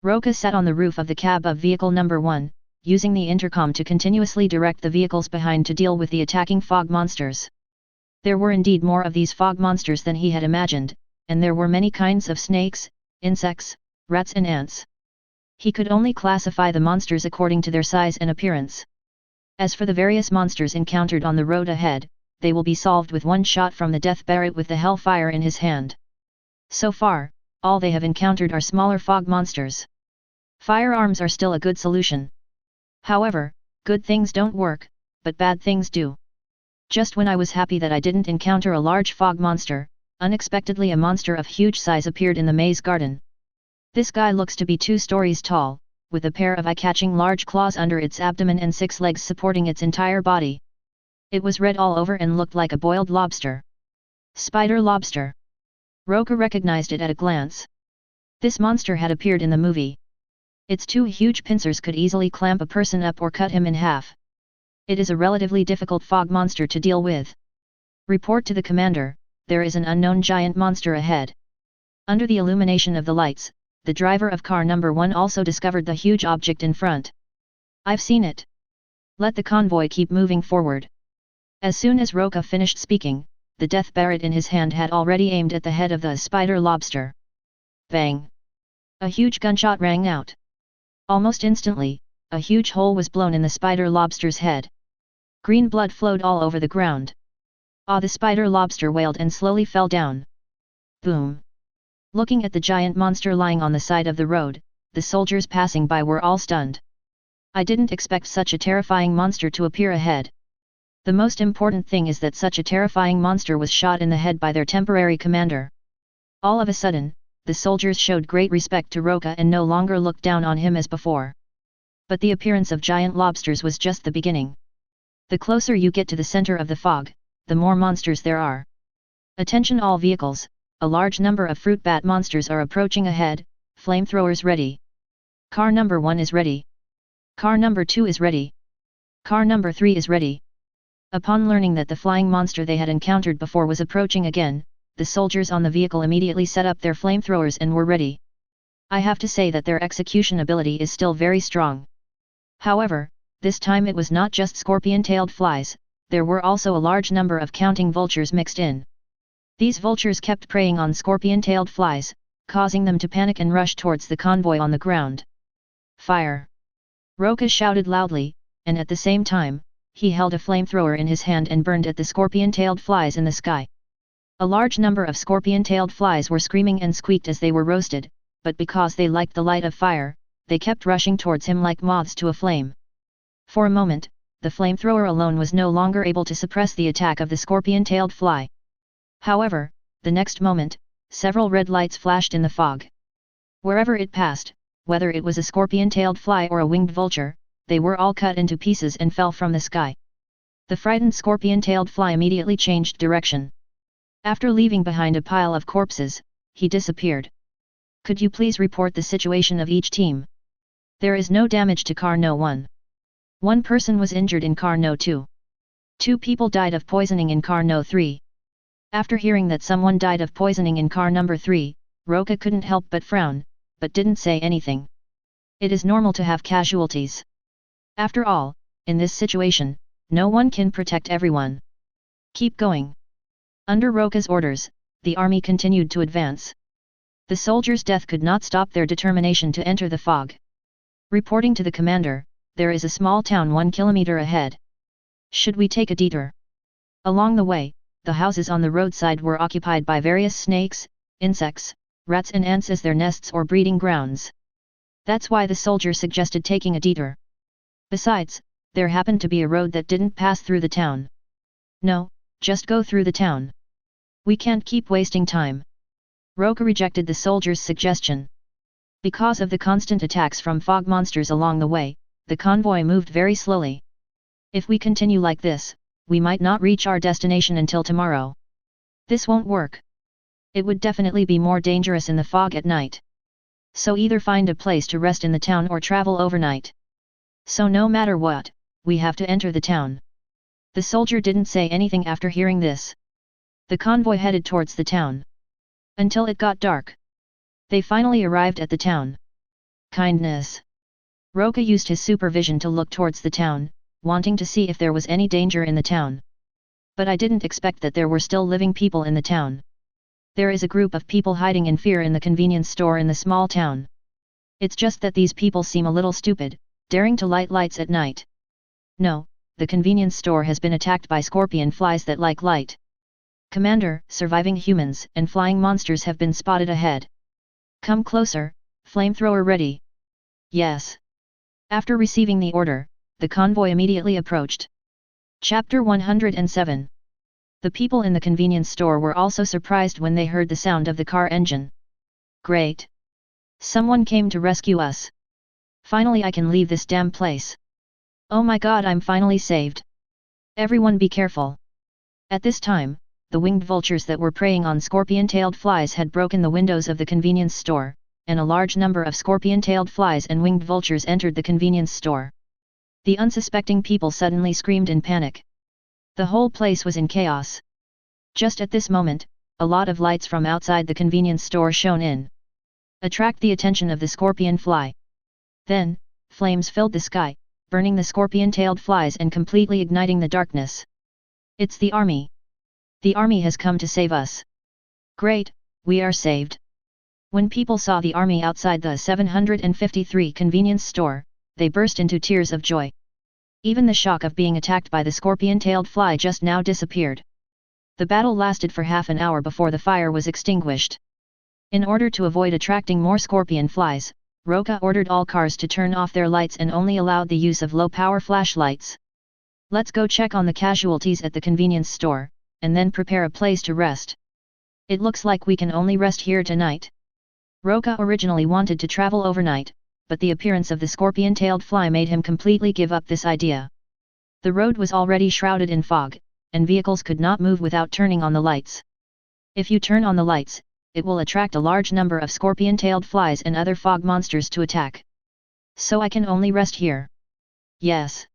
Roca sat on the roof of the cab of vehicle number 1, using the intercom to continuously direct the vehicles behind to deal with the attacking fog monsters. There were indeed more of these fog monsters than he had imagined, and there were many kinds of snakes, insects, rats and ants. He could only classify the monsters according to their size and appearance. As for the various monsters encountered on the road ahead, they will be solved with one shot from the Death Barret with the Hellfire in his hand. So far, all they have encountered are smaller fog monsters. Firearms are still a good solution. However, good things don't work, but bad things do. Just when I was happy that I didn't encounter a large fog monster, unexpectedly a monster of huge size appeared in the maze garden. This guy looks to be 2 stories tall, with a pair of eye-catching large claws under its abdomen and 6 legs supporting its entire body. It was red all over and looked like a boiled lobster. Spider lobster. Roca recognized it at a glance. This monster had appeared in the movie. Its two huge pincers could easily clamp a person up or cut him in half. It is a relatively difficult fog monster to deal with. Report to the commander, there is an unknown giant monster ahead. Under the illumination of the lights, the driver of car number 1 also discovered the huge object in front. I've seen it. Let the convoy keep moving forward. As soon as Roca finished speaking, the death barret in his hand had already aimed at the head of the spider lobster. Bang! A huge gunshot rang out. Almost instantly, a huge hole was blown in the spider lobster's head. Green blood flowed all over the ground. Ah! The spider lobster wailed and slowly fell down. Boom! Looking at the giant monster lying on the side of the road, the soldiers passing by were all stunned. I didn't expect such a terrifying monster to appear ahead. The most important thing is that such a terrifying monster was shot in the head by their temporary commander. All of a sudden, the soldiers showed great respect to Roca and no longer looked down on him as before. But the appearance of giant lobsters was just the beginning. The closer you get to the center of the fog, the more monsters there are. Attention all vehicles, a large number of fruit bat monsters are approaching ahead, flamethrowers ready. Car number 1 is ready. Car number 2 is ready. Car number 3 is ready. Upon learning that the flying monster they had encountered before was approaching again, the soldiers on the vehicle immediately set up their flamethrowers and were ready. I have to say that their execution ability is still very strong. However, this time it was not just scorpion-tailed flies, there were also a large number of counting vultures mixed in. These vultures kept preying on scorpion-tailed flies, causing them to panic and rush towards the convoy on the ground. Fire! Roca shouted loudly, and at the same time, he held a flamethrower in his hand and burned at the scorpion-tailed flies in the sky. A large number of scorpion-tailed flies were screaming and squeaked as they were roasted, but because they liked the light of fire, they kept rushing towards him like moths to a flame. For a moment, the flamethrower alone was no longer able to suppress the attack of the scorpion-tailed fly. However, the next moment, several red lights flashed in the fog. Wherever it passed, whether it was a scorpion-tailed fly or a winged vulture, they were all cut into pieces and fell from the sky. The frightened scorpion-tailed fly immediately changed direction. After leaving behind a pile of corpses, he disappeared. Could you please report the situation of each team? There is no damage to car no 1. One person was injured in car no 2. 2 people died of poisoning in car no 3. After hearing that someone died of poisoning in car number 3, Roca couldn't help but frown, but didn't say anything. It is normal to have casualties. After all, in this situation, no one can protect everyone. Keep going. Under Roca's orders, the army continued to advance. The soldiers' death could not stop their determination to enter the fog. Reporting to the commander, there is a small town 1 kilometer ahead. Should we take a detour? Along the way, the houses on the roadside were occupied by various snakes, insects, rats and ants as their nests or breeding grounds. That's why the soldier suggested taking a detour. Besides, there happened to be a road that didn't pass through the town. No, just go through the town. We can't keep wasting time. Roca rejected the soldier's suggestion. Because of the constant attacks from fog monsters along the way, the convoy moved very slowly. If we continue like this, we might not reach our destination until tomorrow. This won't work. It would definitely be more dangerous in the fog at night. So either find a place to rest in the town or travel overnight. So no matter what, we have to enter the town. The soldier didn't say anything after hearing this. The convoy headed towards the town. Until it got dark. They finally arrived at the town. Kindness. Roca used his supervision to look towards the town, wanting to see if there was any danger in the town. But I didn't expect that there were still living people in the town. There is a group of people hiding in fear in the convenience store in the small town. It's just that these people seem a little stupid, daring to light lights at night. No, the convenience store has been attacked by scorpion flies that like light. Commander, surviving humans and flying monsters have been spotted ahead. Come closer, flamethrower ready. Yes. After receiving the order, the convoy immediately approached. Chapter 107. The people in the convenience store were also surprised when they heard the sound of the car engine. Great! Someone came to rescue us. Finally I can leave this damn place. Oh my god, I'm finally saved. Everyone be careful. At this time, the winged vultures that were preying on scorpion-tailed flies had broken the windows of the convenience store, and a large number of scorpion-tailed flies and winged vultures entered the convenience store. The unsuspecting people suddenly screamed in panic. The whole place was in chaos. Just at this moment, a lot of lights from outside the convenience store shone in. Attract the attention of the scorpion fly. Then, flames filled the sky, burning the scorpion-tailed flies and completely igniting the darkness. It's the army. The army has come to save us. Great, we are saved. When people saw the army outside the 753 convenience store, they burst into tears of joy. Even the shock of being attacked by the scorpion-tailed fly just now disappeared. The battle lasted for half an hour before the fire was extinguished. In order to avoid attracting more scorpion flies, Roca ordered all cars to turn off their lights and only allowed the use of low-power flashlights. Let's go check on the casualties at the convenience store, and then prepare a place to rest. It looks like we can only rest here tonight. Roca originally wanted to travel overnight, but the appearance of the scorpion-tailed fly made him completely give up this idea. The road was already shrouded in fog, and vehicles could not move without turning on the lights. If you turn on the lights, it will attract a large number of scorpion-tailed flies and other fog monsters to attack. So I can only rest here. Yes.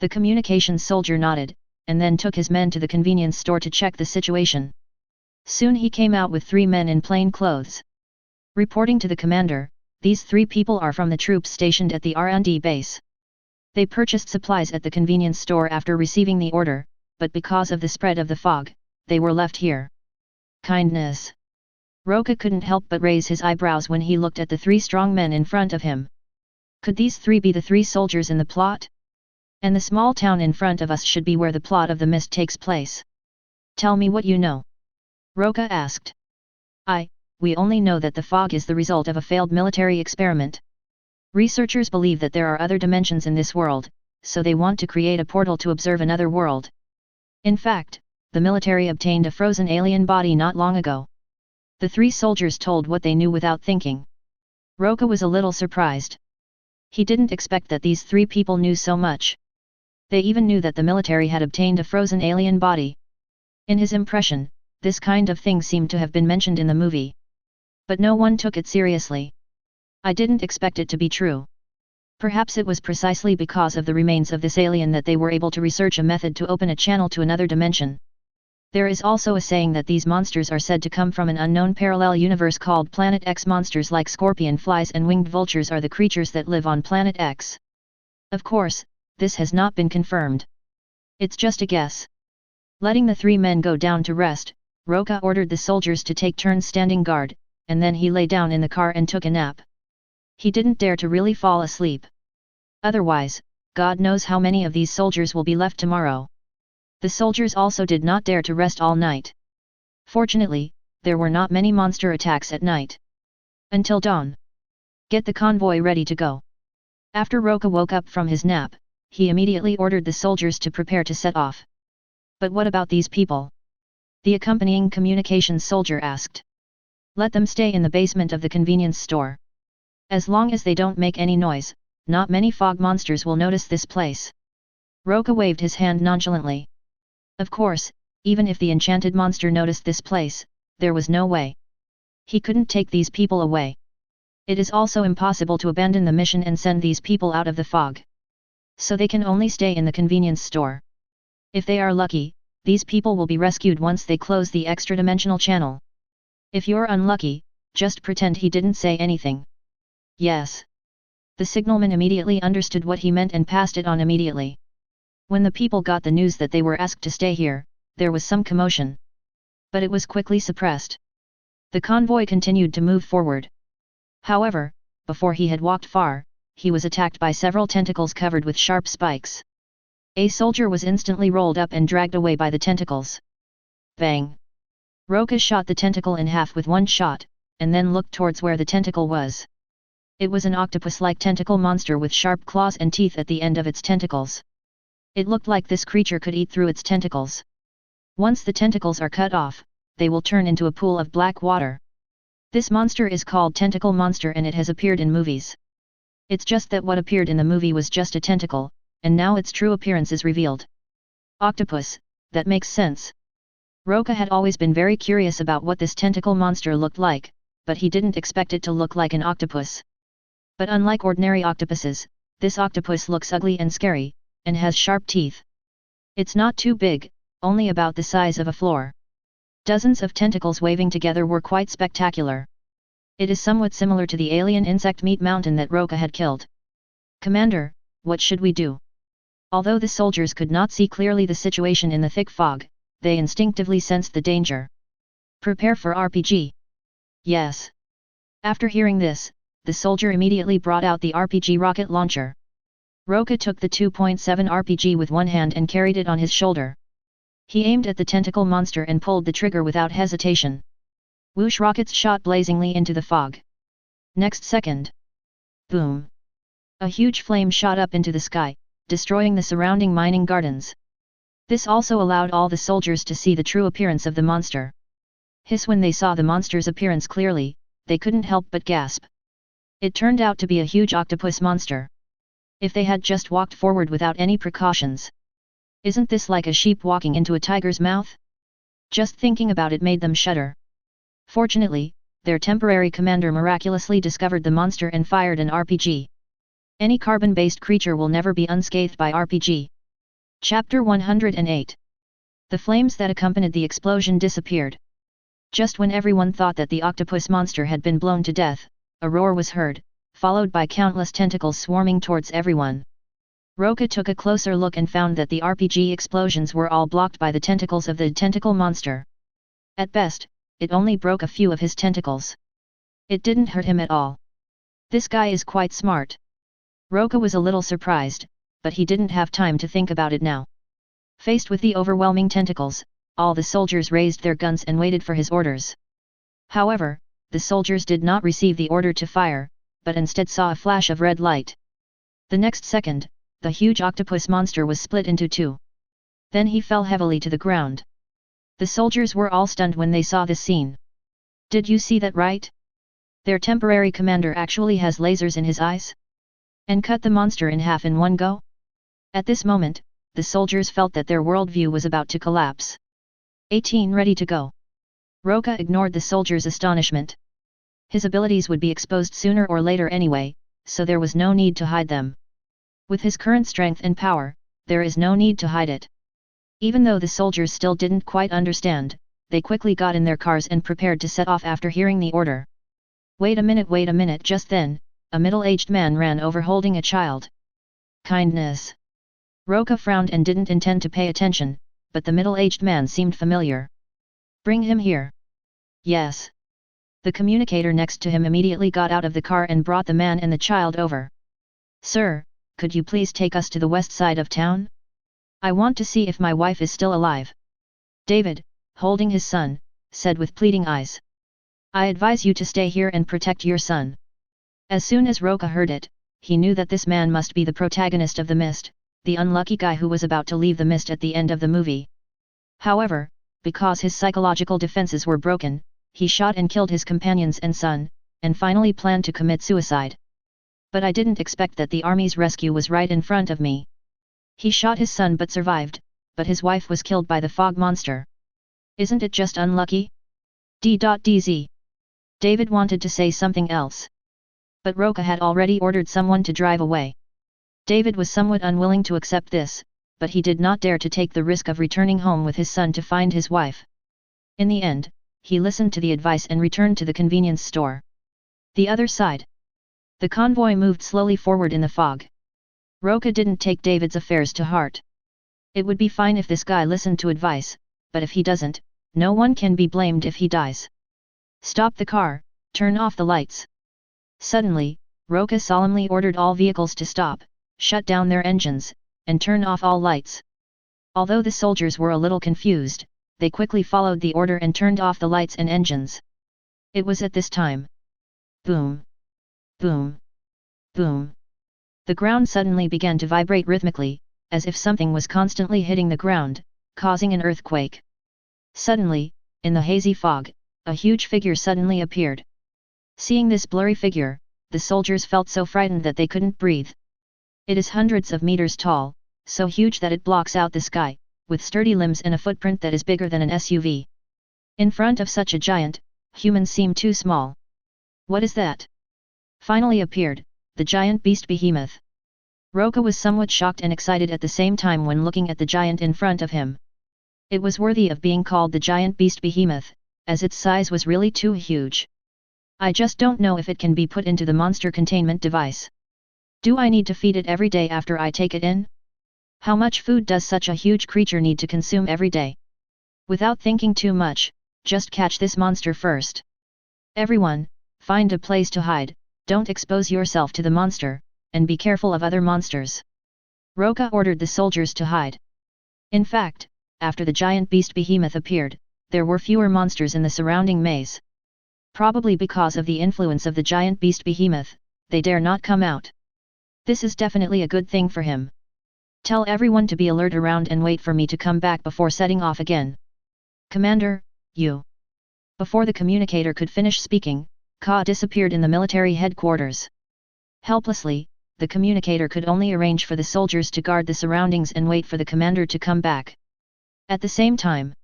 The communications soldier nodded, and then took his men to the convenience store to check the situation. Soon he came out with 3 men in plain clothes. Reporting to the commander, these 3 people are from the troops stationed at the R&D base. They purchased supplies at the convenience store after receiving the order, but because of the spread of the fog, they were left here. Kindness. Roca couldn't help but raise his eyebrows when he looked at the 3 strong men in front of him. Could these 3 be the 3 soldiers in the plot? And the small town in front of us should be where the plot of the mist takes place. Tell me what you know. Roca asked. We only know that the fog is the result of a failed military experiment. Researchers believe that there are other dimensions in this world, so they want to create a portal to observe another world. In fact, the military obtained a frozen alien body not long ago. The 3 soldiers told what they knew without thinking. Roca was a little surprised. He didn't expect that these 3 people knew so much. They even knew that the military had obtained a frozen alien body. In his impression, this kind of thing seemed to have been mentioned in the movie. But no one took it seriously. I didn't expect it to be true. Perhaps it was precisely because of the remains of this alien that they were able to research a method to open a channel to another dimension. There is also a saying that these monsters are said to come from an unknown parallel universe called Planet X. Monsters like scorpion flies and winged vultures are the creatures that live on Planet X. Of course, this has not been confirmed. It's just a guess. Letting the 3 men go down to rest, Roca ordered the soldiers to take turns standing guard, and then he lay down in the car and took a nap. He didn't dare to really fall asleep. Otherwise, God knows how many of these soldiers will be left tomorrow. The soldiers also did not dare to rest all night. Fortunately, there were not many monster attacks at night. Until dawn. Get the convoy ready to go. After Roca woke up from his nap, he immediately ordered the soldiers to prepare to set off. But what about these people? The accompanying communications soldier asked. Let them stay in the basement of the convenience store. As long as they don't make any noise, not many fog monsters will notice this place. Roca waved his hand nonchalantly. Of course, even if the enchanted monster noticed this place, there was no way. He couldn't take these people away. It is also impossible to abandon the mission and send these people out of the fog. So they can only stay in the convenience store. If they are lucky, these people will be rescued once they close the extra-dimensional channel. If you're unlucky, just pretend he didn't say anything. Yes. The signalman immediately understood what he meant and passed it on immediately. When the people got the news that they were asked to stay here, there was some commotion. But it was quickly suppressed. The convoy continued to move forward. However, before he had walked far, he was attacked by several tentacles covered with sharp spikes. A soldier was instantly rolled up and dragged away by the tentacles. Bang! Roca shot the tentacle in half with one shot, and then looked towards where the tentacle was. It was an octopus-like tentacle monster with sharp claws and teeth at the end of its tentacles. It looked like this creature could eat through its tentacles. Once the tentacles are cut off, they will turn into a pool of black water. This monster is called Tentacle Monster and it has appeared in movies. It's just that what appeared in the movie was just a tentacle, and now its true appearance is revealed. Octopus, that makes sense. Roca had always been very curious about what this tentacle monster looked like, but he didn't expect it to look like an octopus. But unlike ordinary octopuses, this octopus looks ugly and scary, and has sharp teeth. It's not too big, only about the size of a floor. Dozens of tentacles waving together were quite spectacular. It is somewhat similar to the alien insect meat mountain that Roca had killed. "Commander, what should we do?" Although the soldiers could not see clearly the situation in the thick fog, they instinctively sensed the danger. "Prepare for RPG." "Yes." After hearing this, the soldier immediately brought out the RPG rocket launcher. Roca took the 2.7 RPG with one hand and carried it on his shoulder. He aimed at the tentacle monster and pulled the trigger without hesitation. Whoosh! Rockets shot blazingly into the fog. Next second. Boom! A huge flame shot up into the sky, destroying the surrounding mining gardens. This also allowed all the soldiers to see the true appearance of the monster. Hiss! When they saw the monster's appearance clearly, they couldn't help but gasp. It turned out to be a huge octopus monster. If they had just walked forward without any precautions. Isn't this like a sheep walking into a tiger's mouth? Just thinking about it made them shudder. Fortunately, their temporary commander miraculously discovered the monster and fired an RPG. Any carbon-based creature will never be unscathed by RPG. Chapter 108. The flames that accompanied the explosion disappeared. Just when everyone thought that the octopus monster had been blown to death, a roar was heard, followed by countless tentacles swarming towards everyone. Roca took a closer look and found that the RPG explosions were all blocked by the tentacles of the tentacle monster. At best, it only broke a few of his tentacles. It didn't hurt him at all. This guy is quite smart. Roca was a little surprised, but he didn't have time to think about it now. Faced with the overwhelming tentacles, all the soldiers raised their guns and waited for his orders. However, the soldiers did not receive the order to fire, but instead saw a flash of red light. The next second, the huge octopus monster was split into two. Then he fell heavily to the ground. The soldiers were all stunned when they saw this scene. "Did you see that right? Their temporary commander actually has lasers in his eyes? And cut the monster in half in one go?" At this moment, the soldiers felt that their worldview was about to collapse. 18 Ready to go. Roca ignored the soldiers' astonishment. His abilities would be exposed sooner or later anyway, so there was no need to hide them. With his current strength and power, there is no need to hide it. Even though the soldiers still didn't quite understand, they quickly got in their cars and prepared to set off after hearing the order. Wait a minute! Just then, a middle-aged man ran over holding a child. "Kindness." Roca frowned and didn't intend to pay attention, but the middle-aged man seemed familiar. "Bring him here." "Yes." The communicator next to him immediately got out of the car and brought the man and the child over. "Sir, could you please take us to the west side of town? I want to see if my wife is still alive." David, holding his son, said with pleading eyes. "I advise you to stay here and protect your son." As soon as Roca heard it, he knew that this man must be the protagonist of The Mist, the unlucky guy who was about to leave the mist at the end of the movie. However, because his psychological defenses were broken, he shot and killed his companions and son, and finally planned to commit suicide. "But I didn't expect that the army's rescue was right in front of me." He shot his son but survived, but his wife was killed by the fog monster. "Isn't it just unlucky?" D.DZ. David wanted to say something else. But Roca had already ordered someone to drive away. David was somewhat unwilling to accept this, but he did not dare to take the risk of returning home with his son to find his wife. In the end, he listened to the advice and returned to the convenience store. The other side. The convoy moved slowly forward in the fog. Roca didn't take David's affairs to heart. It would be fine if this guy listened to advice, but if he doesn't, no one can be blamed if he dies. "Stop the car, turn off the lights." Suddenly, Roca solemnly ordered all vehicles to stop, shut down their engines, and turn off all lights. Although the soldiers were a little confused, they quickly followed the order and turned off the lights and engines. It was at this time. Boom! Boom! Boom! The ground suddenly began to vibrate rhythmically, as if something was constantly hitting the ground, causing an earthquake. Suddenly, in the hazy fog, a huge figure suddenly appeared. Seeing this blurry figure, the soldiers felt so frightened that they couldn't breathe. It is hundreds of meters tall, so huge that it blocks out the sky, with sturdy limbs and a footprint that is bigger than an SUV. In front of such a giant, humans seem too small. What is that? Finally appeared, the giant beast behemoth. Roca was somewhat shocked and excited at the same time when looking at the giant in front of him. It was worthy of being called the giant beast behemoth, as its size was really too huge. I just don't know if it can be put into the monster containment device. Do I need to feed it every day after I take it in? How much food does such a huge creature need to consume every day? Without thinking too much, just catch this monster first. Everyone, find a place to hide, don't expose yourself to the monster, and be careful of other monsters. Roca ordered the soldiers to hide. In fact, after the giant beast behemoth appeared, there were fewer monsters in the surrounding maze. Probably because of the influence of the giant beast behemoth, they dare not come out. This is definitely a good thing for him. Tell everyone to be alert around and wait for me to come back before setting off again. Commander, you. Before the communicator could finish speaking, Ka disappeared in the military headquarters. Helplessly, the communicator could only arrange for the soldiers to guard the surroundings and wait for the commander to come back. At the same time,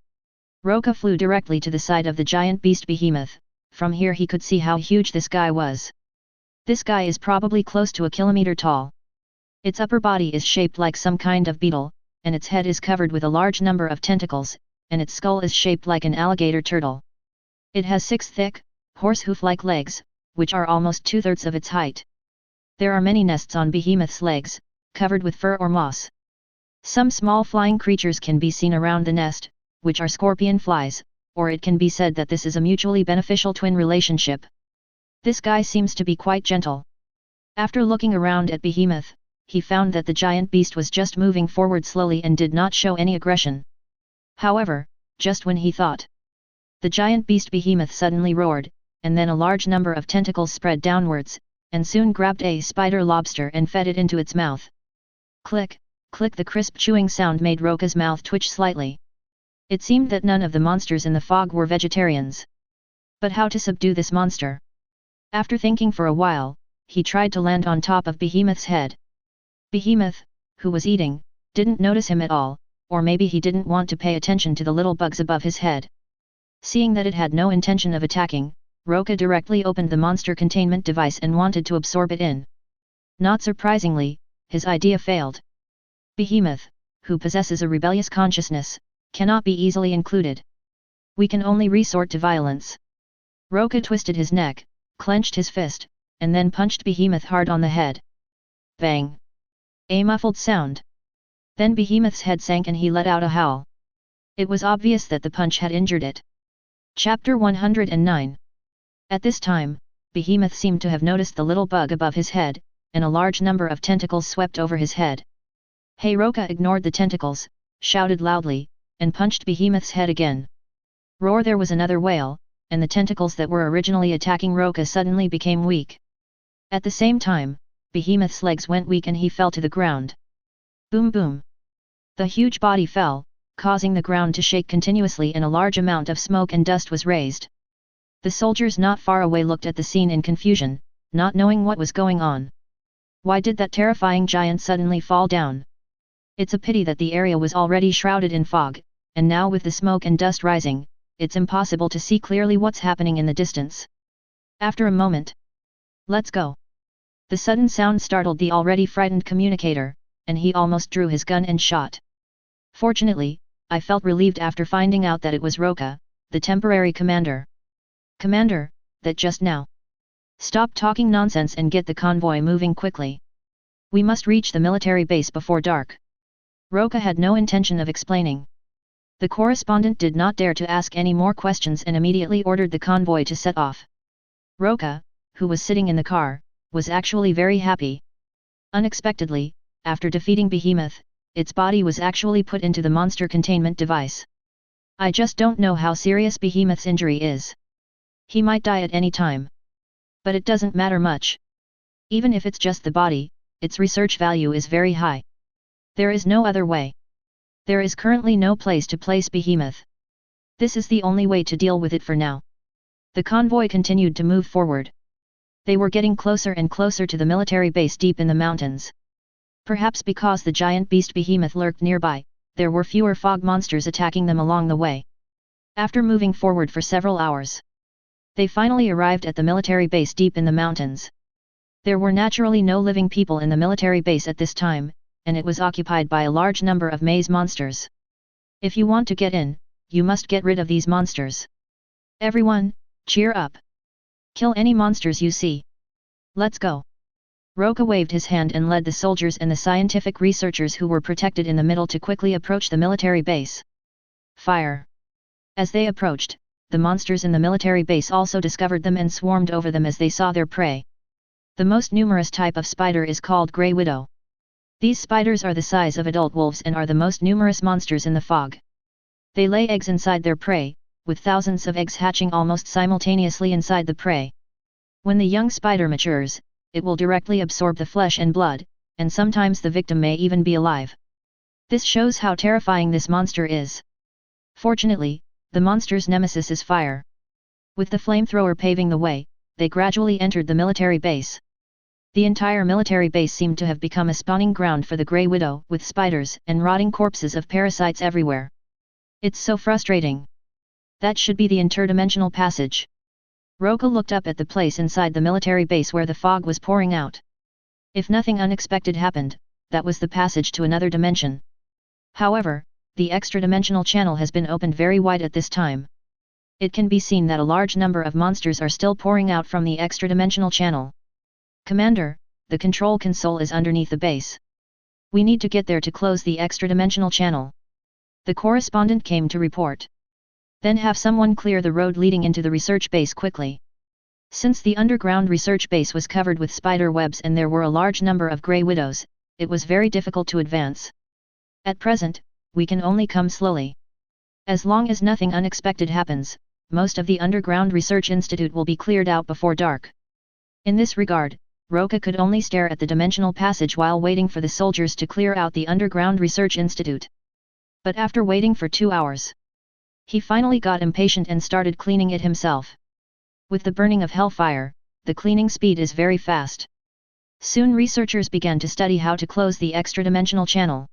Roca flew directly to the side of the giant beast behemoth. From here he could see how huge this guy was. This guy is probably close to a kilometer tall. Its upper body is shaped like some kind of beetle, and its head is covered with a large number of tentacles, and its skull is shaped like an alligator turtle. It has 6 thick, horse-hoof-like legs, which are almost 2/3 of its height. There are many nests on behemoth's legs, covered with fur or moss. Some small flying creatures can be seen around the nest, which are scorpion flies, or it can be said that this is a mutually beneficial twin relationship. This guy seems to be quite gentle. After looking around at behemoth, he found that the giant beast was just moving forward slowly and did not show any aggression. However, just when he thought, the giant beast behemoth suddenly roared, and then a large number of tentacles spread downwards, and soon grabbed a spider lobster and fed it into its mouth. Click, click, the crisp chewing sound made Roca's mouth twitch slightly. It seemed that none of the monsters in the fog were vegetarians. But how to subdue this monster? After thinking for a while, he tried to land on top of Behemoth's head. Behemoth, who was eating, didn't notice him at all, or maybe he didn't want to pay attention to the little bugs above his head. Seeing that it had no intention of attacking, Roca directly opened the monster containment device and wanted to absorb it in. Not surprisingly, his idea failed. Behemoth, who possesses a rebellious consciousness, cannot be easily included. We can only resort to violence. Roca twisted his neck, clenched his fist, and then punched Behemoth hard on the head. Bang! A muffled sound. Then Behemoth's head sank and he let out a howl. It was obvious that the punch had injured it. Chapter 109. At this time, Behemoth seemed to have noticed the little bug above his head, and a large number of tentacles swept over his head. Hey! Roca ignored the tentacles, shouted loudly, and punched Behemoth's head again. Roar! There was another wail, and the tentacles that were originally attacking Roca suddenly became weak. At the same time, Behemoth's legs went weak and he fell to the ground. Boom boom! The huge body fell, causing the ground to shake continuously and a large amount of smoke and dust was raised. The soldiers not far away looked at the scene in confusion, not knowing what was going on. Why did that terrifying giant suddenly fall down? It's a pity that the area was already shrouded in fog, and now with the smoke and dust rising, it's impossible to see clearly what's happening in the distance. After a moment, let's go! The sudden sound startled the already frightened communicator, and he almost drew his gun and shot. Fortunately, I felt relieved after finding out that it was Roca, the temporary commander. Commander, that just now. Stop talking nonsense and get the convoy moving quickly. We must reach the military base before dark. Roca had no intention of explaining. The correspondent did not dare to ask any more questions and immediately ordered the convoy to set off. Roca, who was sitting in the car, was actually very happy. Unexpectedly, after defeating Behemoth, its body was actually put into the monster containment device. I just don't know how serious Behemoth's injury is. He might die at any time. But it doesn't matter much. Even if it's just the body, its research value is very high. There is no other way. There is currently no place to place Behemoth. This is the only way to deal with it for now. The convoy continued to move forward. They were getting closer and closer to the military base deep in the mountains. Perhaps because the giant beast Behemoth lurked nearby, there were fewer fog monsters attacking them along the way. After moving forward for several hours, They finally arrived at the military base deep in the mountains. There were naturally no living people in the military base at this time, and it was occupied by a large number of maze monsters. If you want to get in, you must get rid of these monsters. Everyone, cheer up! Kill any monsters you see. Let's go! Roca waved his hand and led the soldiers and the scientific researchers who were protected in the middle to quickly approach the military base. Fire! As they approached, the monsters in the military base also discovered them and swarmed over them as they saw their prey. The most numerous type of spider is called Grey Widow. These spiders are the size of adult wolves and are the most numerous monsters in the fog. They lay eggs inside their prey, with thousands of eggs hatching almost simultaneously inside the prey. When the young spider matures, it will directly absorb the flesh and blood, and sometimes the victim may even be alive. This shows how terrifying this monster is. Fortunately, the monster's nemesis is fire. With the flamethrower paving the way, they gradually entered the military base. The entire military base seemed to have become a spawning ground for the Grey Widow, with spiders and rotting corpses of parasites everywhere. It's so frustrating. That should be the interdimensional passage. Roca looked up at the place inside the military base where the fog was pouring out. If nothing unexpected happened, that was the passage to another dimension. However, the extra-dimensional channel has been opened very wide at this time. It can be seen that a large number of monsters are still pouring out from the extra-dimensional channel. Commander, the control console is underneath the base. We need to get there to close the extra-dimensional channel. The correspondent came to report. Then have someone clear the road leading into the research base quickly. Since the underground research base was covered with spider webs and there were a large number of Grey Widows, it was very difficult to advance. At present, we can only come slowly. As long as nothing unexpected happens, most of the underground research institute will be cleared out before dark. In this regard, Roca could only stare at the dimensional passage while waiting for the soldiers to clear out the underground research institute. But after waiting for 2 hours, he finally got impatient and started cleaning it himself. With the burning of hellfire, the cleaning speed is very fast. Soon researchers began to study how to close the extra-dimensional channel.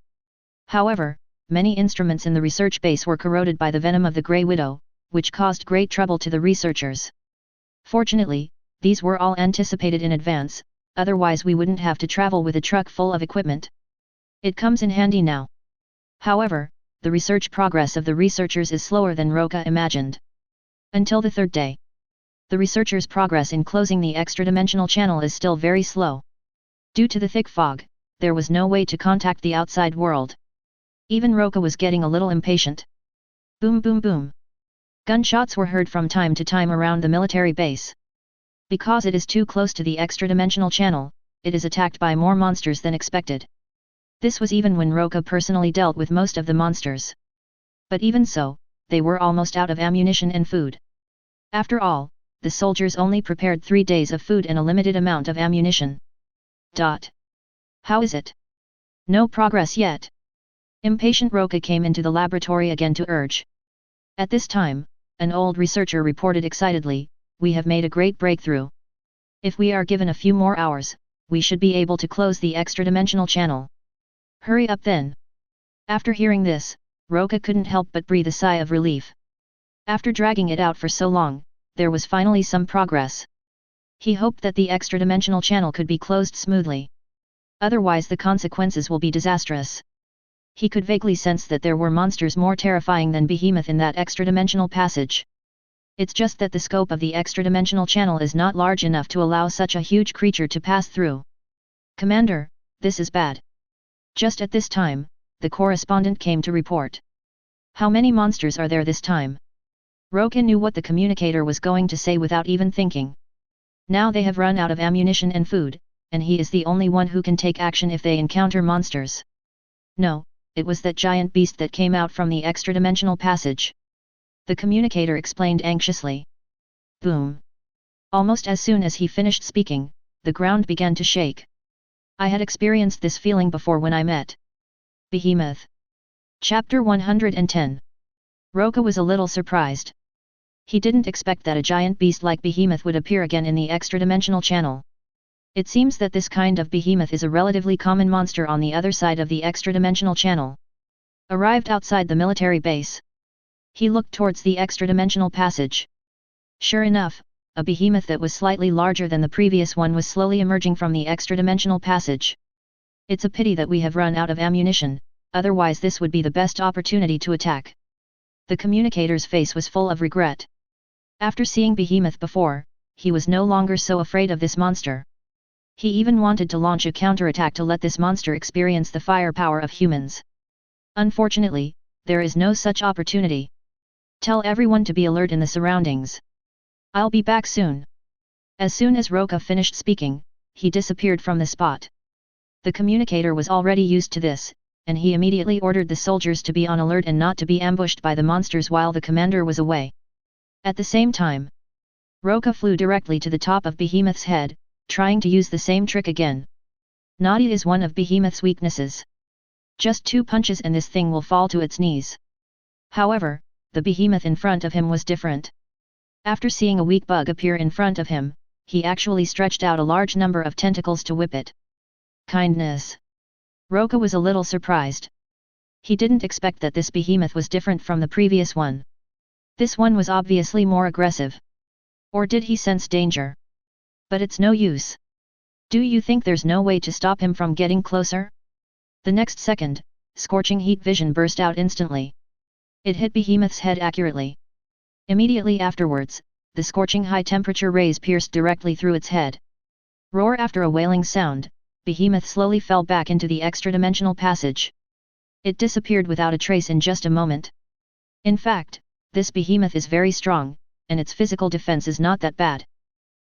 However, many instruments in the research base were corroded by the venom of the Grey Widow, which caused great trouble to the researchers. Fortunately, these were all anticipated in advance, otherwise we wouldn't have to travel with a truck full of equipment. It comes in handy now. However, the research progress of the researchers is slower than Roca imagined. Until the third day, the researchers' progress in closing the extra-dimensional channel is still very slow. Due to the thick fog, there was no way to contact the outside world. Even Roca was getting a little impatient. Boom boom boom. Gunshots were heard from time to time around the military base. Because it is too close to the extra-dimensional channel, it is attacked by more monsters than expected. This was even when Roca personally dealt with most of the monsters. But even so, they were almost out of ammunition and food. After all, the soldiers only prepared 3 days of food and a limited amount of ammunition. How is it? No progress yet. Impatient Roca came into the laboratory again to urge. At this time, an old researcher reported excitedly, "We have made a great breakthrough. If we are given a few more hours, we should be able to close the extra-dimensional channel. Hurry up then." After hearing this, Roca couldn't help but breathe a sigh of relief. After dragging it out for so long, there was finally some progress. He hoped that the extra-dimensional channel could be closed smoothly. Otherwise the consequences will be disastrous. He could vaguely sense that there were monsters more terrifying than Behemoth in that extra-dimensional passage. It's just that the scope of the extra-dimensional channel is not large enough to allow such a huge creature to pass through. "Commander, this is bad." Just at this time, the correspondent came to report. "How many monsters are there this time?" Roca knew what the communicator was going to say without even thinking. Now they have run out of ammunition and food, and he is the only one who can take action if they encounter monsters. "No, it was that giant beast that came out from the extra-dimensional passage," the communicator explained anxiously. Boom! Almost as soon as he finished speaking, the ground began to shake. I had experienced this feeling before when I met Behemoth. Chapter 110. Roca was a little surprised. He didn't expect that a giant beast like Behemoth would appear again in the extra-dimensional channel. It seems that this kind of behemoth is a relatively common monster on the other side of the extra-dimensional channel. Arrived outside the military base, he looked towards the extra-dimensional passage. Sure enough, a behemoth that was slightly larger than the previous one was slowly emerging from the extra-dimensional passage. It's a pity that we have run out of ammunition, otherwise this would be the best opportunity to attack. The communicator's face was full of regret. After seeing Behemoth before, he was no longer so afraid of this monster. He even wanted to launch a counterattack to let this monster experience the firepower of humans. Unfortunately, there is no such opportunity. Tell everyone to be alert in the surroundings. I'll be back soon. As soon as Roca finished speaking, he disappeared from the spot. The communicator was already used to this, and he immediately ordered the soldiers to be on alert and not to be ambushed by the monsters while the commander was away. At the same time, Roca flew directly to the top of Behemoth's head, trying to use the same trick again. Naughty is one of Behemoth's weaknesses. Just 2 punches and this thing will fall to its knees. However, the Behemoth in front of him was different. After seeing a weak bug appear in front of him, he actually stretched out a large number of tentacles to whip it. Kindness. Roca was a little surprised. He didn't expect that this Behemoth was different from the previous one. This one was obviously more aggressive. Or did he sense danger? But it's no use. Do you think there's no way to stop him from getting closer? The next second, scorching heat vision burst out instantly. It hit Behemoth's head accurately. Immediately afterwards, the scorching high-temperature rays pierced directly through its head. Roar after a wailing sound, Behemoth slowly fell back into the extra-dimensional passage. It disappeared without a trace in just a moment. In fact, this Behemoth is very strong, and its physical defense is not that bad.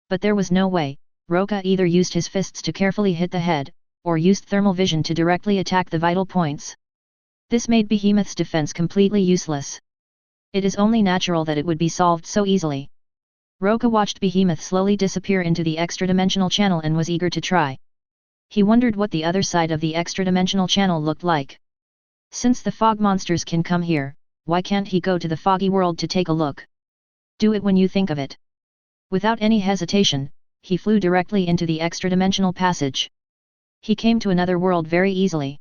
But there was no way. Roca either used his fists to carefully hit the head, or used thermal vision to directly attack the vital points. This made Behemoth's defense completely useless. It is only natural that it would be solved so easily. Roca watched Behemoth slowly disappear into the extra-dimensional channel and was eager to try. He wondered what the other side of the extra-dimensional channel looked like. Since the fog monsters can come here, why can't he go to the foggy world to take a look? Do it when you think of it. Without any hesitation, he flew directly into the extra-dimensional passage. He came to another world very easily.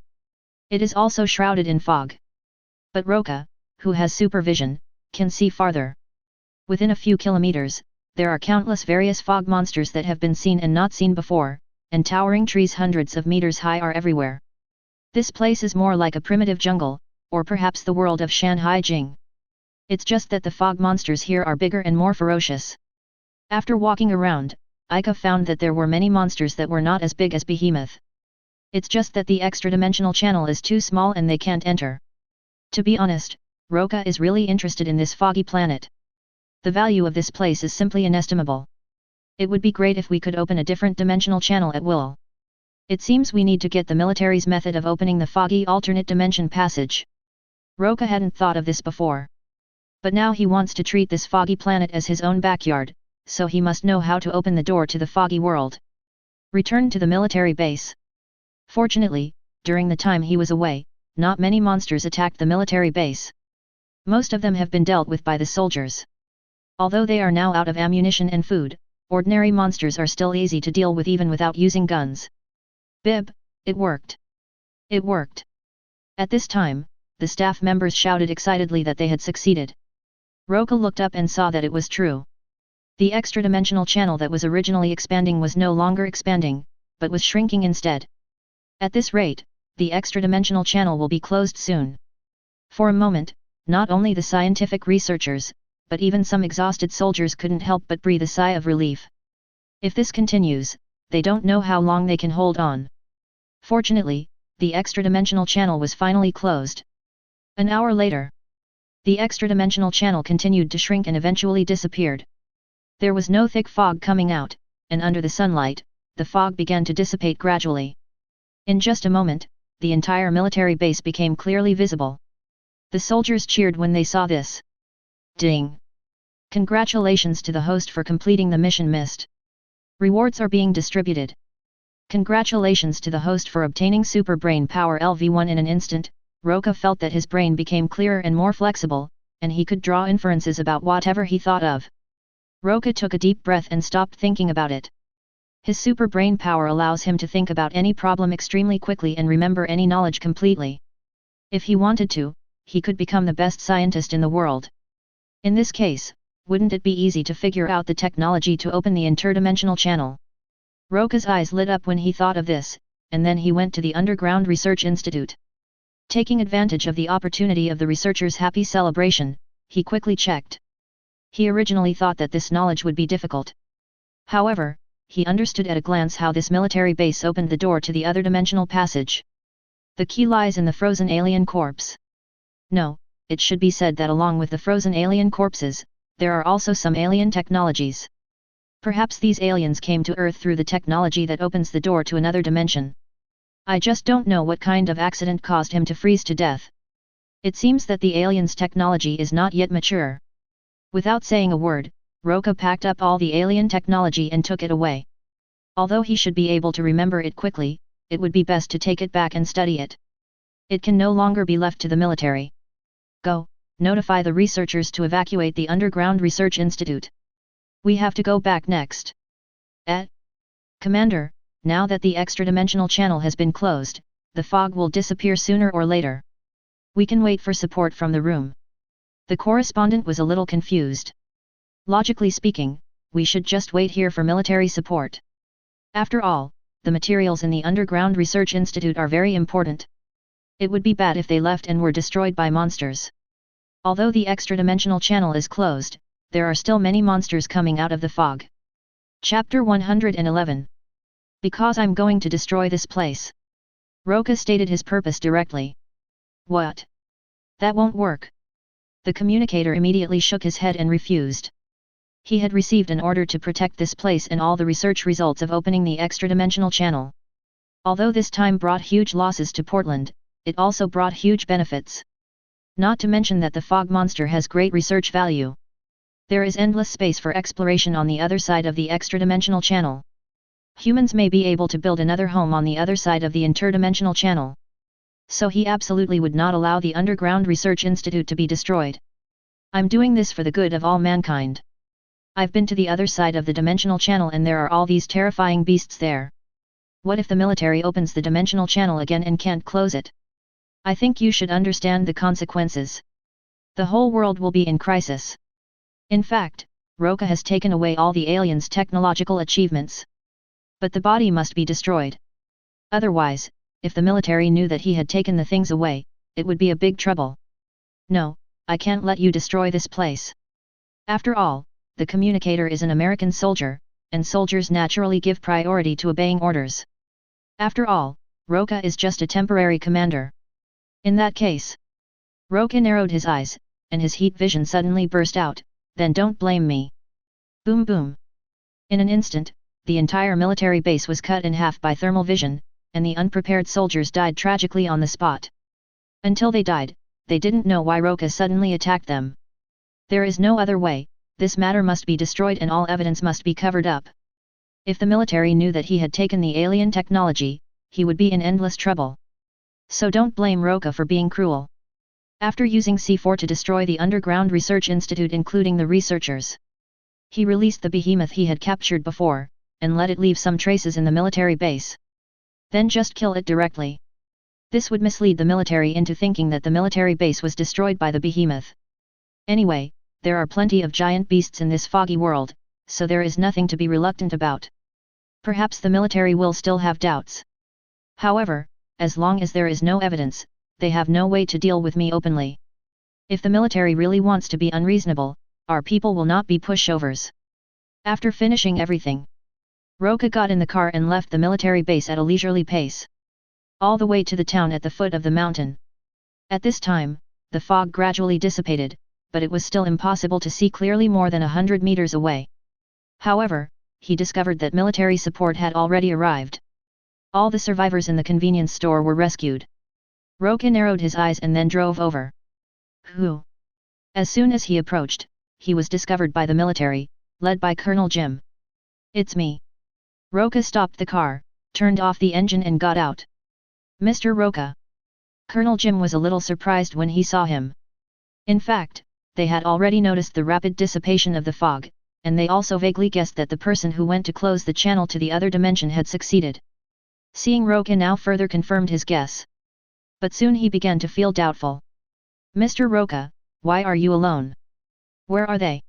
It is also shrouded in fog. But Roca, who has supervision, can see farther. Within a few kilometers, there are countless various fog monsters that have been seen and not seen before, and towering trees hundreds of meters high are everywhere. This place is more like a primitive jungle, or perhaps the world of Shanhai Jing. It's just that the fog monsters here are bigger and more ferocious. After walking around, Ika found that there were many monsters that were not as big as Behemoth. It's just that the extra-dimensional channel is too small and they can't enter. To be honest, Roca is really interested in this foggy planet. The value of this place is simply inestimable. It would be great if we could open a different dimensional channel at will. It seems we need to get the military's method of opening the foggy alternate dimension passage. Roca hadn't thought of this before. But now he wants to treat this foggy planet as his own backyard, so he must know how to open the door to the foggy world. Return to the military base. Fortunately, during the time he was away, not many monsters attacked the military base. Most of them have been dealt with by the soldiers. Although they are now out of ammunition and food, ordinary monsters are still easy to deal with even without using guns. Bib, it worked. It worked. At this time, the staff members shouted excitedly that they had succeeded. Roca looked up and saw that it was true. The extra-dimensional channel that was originally expanding was no longer expanding, but was shrinking instead. At this rate, the extra-dimensional channel will be closed soon. For a moment, not only the scientific researchers, but even some exhausted soldiers couldn't help but breathe a sigh of relief. If this continues, they don't know how long they can hold on. Fortunately, the extra-dimensional channel was finally closed. An hour later, the extra-dimensional channel continued to shrink and eventually disappeared. There was no thick fog coming out, and under the sunlight, the fog began to dissipate gradually. In just a moment, the entire military base became clearly visible. The soldiers cheered when they saw this. Ding! Congratulations to the host for completing the mission missed. Rewards are being distributed. Congratulations to the host for obtaining Super Brain Power LV1 in an instant. Roca felt that his brain became clearer and more flexible, and he could draw inferences about whatever he thought of. Roca took a deep breath and stopped thinking about it. His super brain power allows him to think about any problem extremely quickly and remember any knowledge completely. If he wanted to, he could become the best scientist in the world. In this case, wouldn't it be easy to figure out the technology to open the interdimensional channel? Roca's eyes lit up when he thought of this, and then he went to the Underground Research Institute. Taking advantage of the opportunity of the researchers' happy celebration, he quickly checked. He originally thought that this knowledge would be difficult. However, he understood at a glance how this military base opened the door to the other dimensional passage. The key lies in the frozen alien corpse. No, it should be said that along with the frozen alien corpses, there are also some alien technologies. Perhaps these aliens came to Earth through the technology that opens the door to another dimension. I just don't know what kind of accident caused him to freeze to death. It seems that the aliens' technology is not yet mature. Without saying a word, Roca packed up all the alien technology and took it away. Although he should be able to remember it quickly, it would be best to take it back and study it. It can no longer be left to the military. Go, notify the researchers to evacuate the Underground Research Institute. We have to go back next. Commander, now that the extra-dimensional channel has been closed, the fog will disappear sooner or later. We can wait for support from the room. The correspondent was a little confused. Logically speaking, we should just wait here for military support. After all, the materials in the Underground Research Institute are very important. It would be bad if they left and were destroyed by monsters. Although the extra-dimensional channel is closed, there are still many monsters coming out of the fog. Chapter 111. Because I'm going to destroy this place. Roca stated his purpose directly. What? That won't work. The communicator immediately shook his head and refused. He had received an order to protect this place and all the research results of opening the extra-dimensional channel. Although this time brought huge losses to Portland, it also brought huge benefits. Not to mention that the fog monster has great research value. There is endless space for exploration on the other side of the extra-dimensional channel. Humans may be able to build another home on the other side of the interdimensional channel. So he absolutely would not allow the Underground Research Institute to be destroyed. I'm doing this for the good of all mankind. I've been to the other side of the dimensional channel and there are all these terrifying beasts there. What if the military opens the dimensional channel again and can't close it? I think you should understand the consequences. The whole world will be in crisis. In fact, Roca has taken away all the aliens' technological achievements. But the body must be destroyed. Otherwise, if the military knew that he had taken the things away, it would be a big trouble. No, I can't let you destroy this place. After all, the communicator is an American soldier, and soldiers naturally give priority to obeying orders. After all, Roca is just a temporary commander. In that case, Roca narrowed his eyes, and his heat vision suddenly burst out, then don't blame me. Boom boom. In an instant, the entire military base was cut in half by thermal vision, and the unprepared soldiers died tragically on the spot. Until they died, they didn't know why Roca suddenly attacked them. There is no other way, this matter must be destroyed and all evidence must be covered up. If the military knew that he had taken the alien technology, he would be in endless trouble. So don't blame Roca for being cruel. After using C4 to destroy the Underground Research Institute including the researchers, he released the behemoth he had captured before, and let it leave some traces in the military base. Then just kill it directly. This would mislead the military into thinking that the military base was destroyed by the behemoth. Anyway, there are plenty of giant beasts in this foggy world, so there is nothing to be reluctant about. Perhaps the military will still have doubts. However, as long as there is no evidence, they have no way to deal with me openly. If the military really wants to be unreasonable, our people will not be pushovers. After finishing everything, Roca got in the car and left the military base at a leisurely pace. All the way to the town at the foot of the mountain. At this time, the fog gradually dissipated, but it was still impossible to see clearly more than 100 meters away. However, he discovered that military support had already arrived. All the survivors in the convenience store were rescued. Roca narrowed his eyes and then drove over. Who? As soon as he approached, he was discovered by the military, led by Colonel Jim. It's me. Roca stopped the car, turned off the engine and got out. Mr. Roca. Colonel Jim was a little surprised when he saw him. In fact, they had already noticed the rapid dissipation of the fog, and they also vaguely guessed that the person who went to close the channel to the other dimension had succeeded. Seeing Roca now further confirmed his guess. But soon he began to feel doubtful. Mr. Roca, why are you alone? Where are they?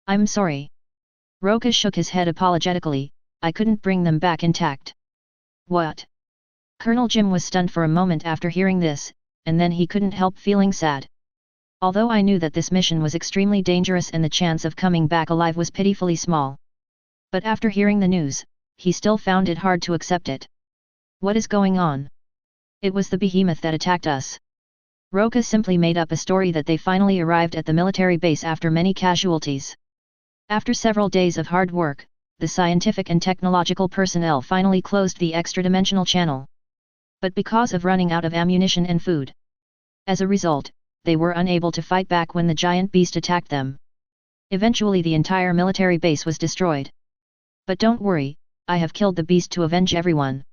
I'm sorry. Roca shook his head apologetically, I couldn't bring them back intact. What? Colonel Jim was stunned for a moment after hearing this, and then he couldn't help feeling sad. Although I knew that this mission was extremely dangerous and the chance of coming back alive was pitifully small. But after hearing the news, he still found it hard to accept it. What is going on? It was the behemoth that attacked us. Roca simply made up a story that they finally arrived at the military base after many casualties. After several days of hard work, the scientific and technological personnel finally closed the extra-dimensional channel. But because of running out of ammunition and food. As a result, they were unable to fight back when the giant beast attacked them. Eventually the entire military base was destroyed. But don't worry, I have killed the beast to avenge everyone.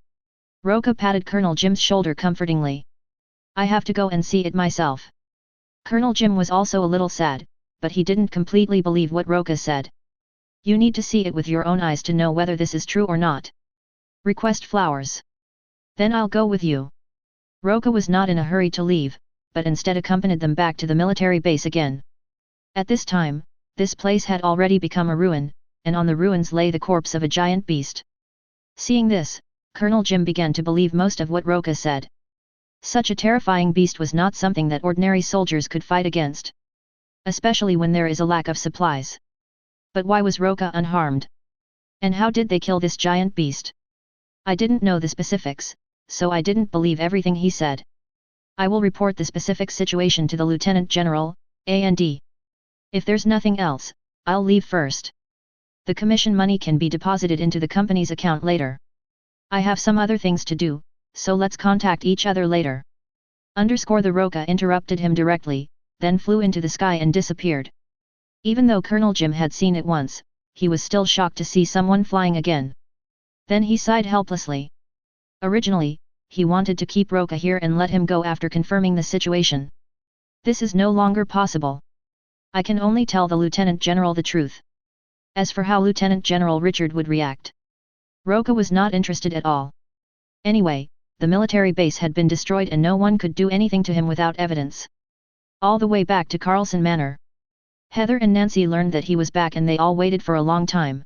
Roca patted Colonel Jim's shoulder comfortingly. I have to go and see it myself. Colonel Jim was also a little sad, but he didn't completely believe what Roca said. You need to see it with your own eyes to know whether this is true or not. Request flowers. Then I'll go with you. Roca was not in a hurry to leave, but instead accompanied them back to the military base again. At this time, this place had already become a ruin, and on the ruins lay the corpse of a giant beast. Seeing this, Colonel Jim began to believe most of what Roca said. Such a terrifying beast was not something that ordinary soldiers could fight against. Especially when there is a lack of supplies. But why was Roca unharmed? And how did they kill this giant beast? I didn't know the specifics, so I didn't believe everything he said. I will report the specific situation to the Lieutenant General, A&D. If there's nothing else, I'll leave first. The commission money can be deposited into the company's account later. I have some other things to do, so let's contact each other later. The Roca interrupted him directly, then flew into the sky and disappeared. Even though Colonel Jim had seen it once, he was still shocked to see someone flying again. Then he sighed helplessly. Originally, he wanted to keep Roca here and let him go after confirming the situation. This is no longer possible. I can only tell the Lieutenant General the truth. As for how Lieutenant General Richard would react, Roca was not interested at all. Anyway, the military base had been destroyed and no one could do anything to him without evidence. All the way back to Carlson Manor. Heather and Nancy learned that he was back and they all waited for a long time.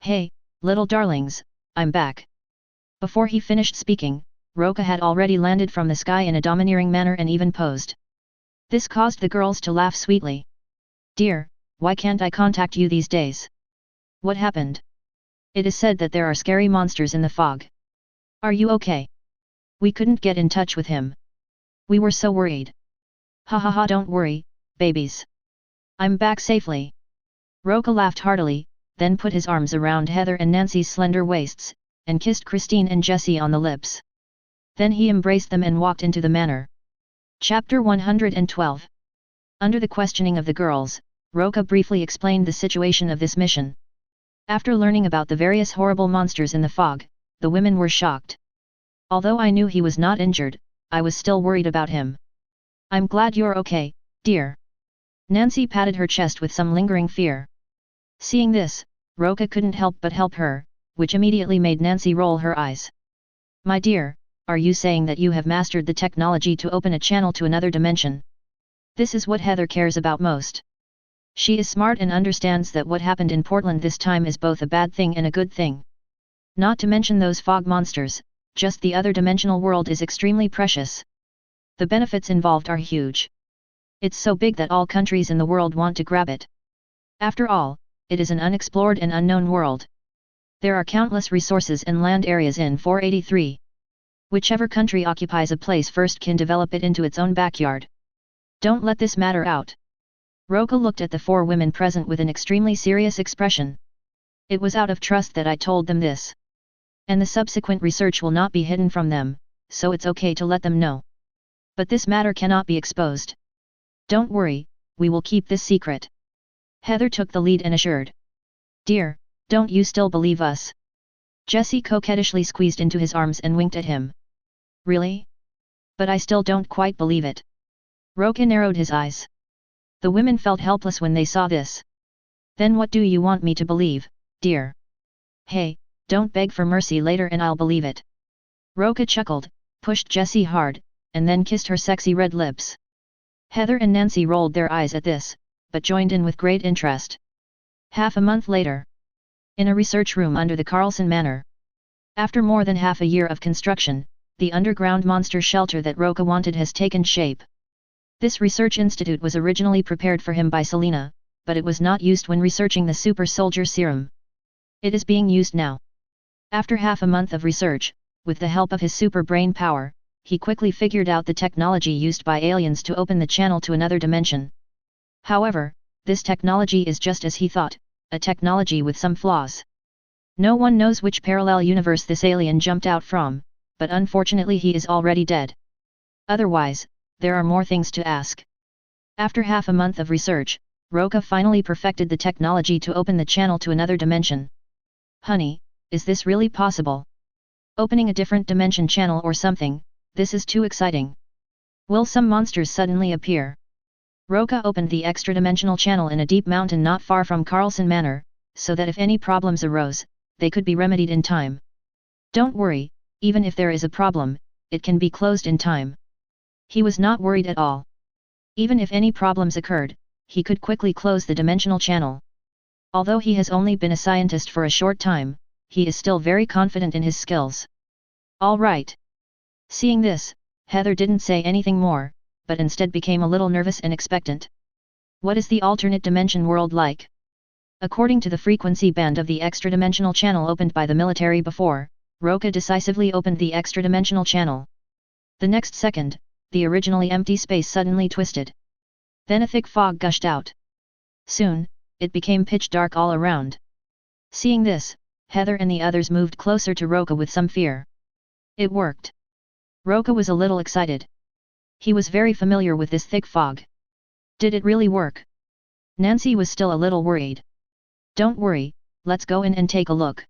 Hey, little darlings, I'm back. Before he finished speaking, Roca had already landed from the sky in a domineering manner and even posed. This caused the girls to laugh sweetly. Dear, why can't I contact you these days? What happened? It is said that there are scary monsters in the fog. Are you okay? We couldn't get in touch with him. We were so worried. Ha ha ha, don't worry, babies. I'm back safely. Roca laughed heartily, then put his arms around Heather and Nancy's slender waists, and kissed Christine and Jessie on the lips. Then he embraced them and walked into the manor. Chapter 112. Under the questioning of the girls, Roca briefly explained the situation of this mission. After learning about the various horrible monsters in the fog, the women were shocked. Although I knew he was not injured, I was still worried about him. I'm glad you're okay, dear. Nancy patted her chest with some lingering fear. Seeing this, Roca couldn't help but help her, which immediately made Nancy roll her eyes. My dear, are you saying that you have mastered the technology to open a channel to another dimension? This is what Heather cares about most. She is smart and understands that what happened in Portland this time is both a bad thing and a good thing. Not to mention those fog monsters, just the other dimensional world is extremely precious. The benefits involved are huge. It's so big that all countries in the world want to grab it. After all, it is an unexplored and unknown world. There are countless resources and land areas in 483. Whichever country occupies a place first can develop it into its own backyard. Don't let this matter out. Roca looked at the four women present with an extremely serious expression. It was out of trust that I told them this. And the subsequent research will not be hidden from them, so it's okay to let them know. But this matter cannot be exposed. Don't worry, we will keep this secret. Heather took the lead and assured. Dear, don't you still believe us? Jessie coquettishly squeezed into his arms and winked at him. Really? But I still don't quite believe it. Roca narrowed his eyes. The women felt helpless when they saw this. Then what do you want me to believe, dear? Hey, don't beg for mercy later and I'll believe it. Roca chuckled, pushed Jessie hard, and then kissed her sexy red lips. Heather and Nancy rolled their eyes at this, but joined in with great interest. Half a month later. In a research room under the Carlson Manor. After more than half a year of construction, the underground monster shelter that Roca wanted has taken shape. This research institute was originally prepared for him by Selena, but it was not used when researching the super soldier serum. It is being used now. After half a month of research, with the help of his super brain power, he quickly figured out the technology used by aliens to open the channel to another dimension. However, this technology is just as he thought, a technology with some flaws. No one knows which parallel universe this alien jumped out from, but unfortunately he is already dead. Otherwise, there are more things to ask. After half a month of research, Roca finally perfected the technology to open the channel to another dimension. Honey, is this really possible? Opening a different dimension channel or something, this is too exciting. Will some monsters suddenly appear? Roca opened the extra-dimensional channel in a deep mountain not far from Carlson Manor, so that if any problems arose, they could be remedied in time. Don't worry, even if there is a problem, it can be closed in time. He was not worried at all. Even if any problems occurred, he could quickly close the dimensional channel. Although he has only been a scientist for a short time, he is still very confident in his skills. All right. Seeing this, Heather didn't say anything more, but instead became a little nervous and expectant. What is the alternate dimension world like? According to the frequency band of the extra-dimensional channel opened by the military before, Roca decisively opened the extra-dimensional channel. The next second, the originally empty space suddenly twisted. Then a thick fog gushed out. Soon, it became pitch dark all around. Seeing this, Heather and the others moved closer to Roca with some fear. It worked. Roca was a little excited. He was very familiar with this thick fog. Did it really work? Nancy was still a little worried. Don't worry, let's go in and take a look.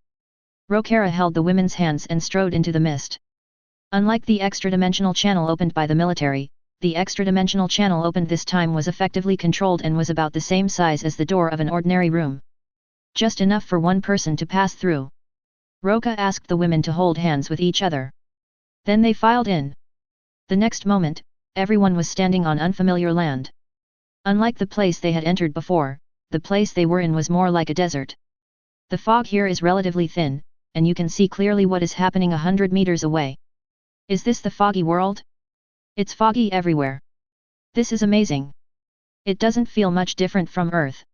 Roca held the women's hands and strode into the mist. Unlike the extra-dimensional channel opened by the military, the extra-dimensional channel opened this time was effectively controlled and was about the same size as the door of an ordinary room. Just enough for one person to pass through. Roca asked the women to hold hands with each other. Then they filed in. The next moment, everyone was standing on unfamiliar land. Unlike the place they had entered before, the place they were in was more like a desert. The fog here is relatively thin, and you can see clearly what is happening 100 meters away. Is this the foggy world? It's foggy everywhere. This is amazing. It doesn't feel much different from Earth.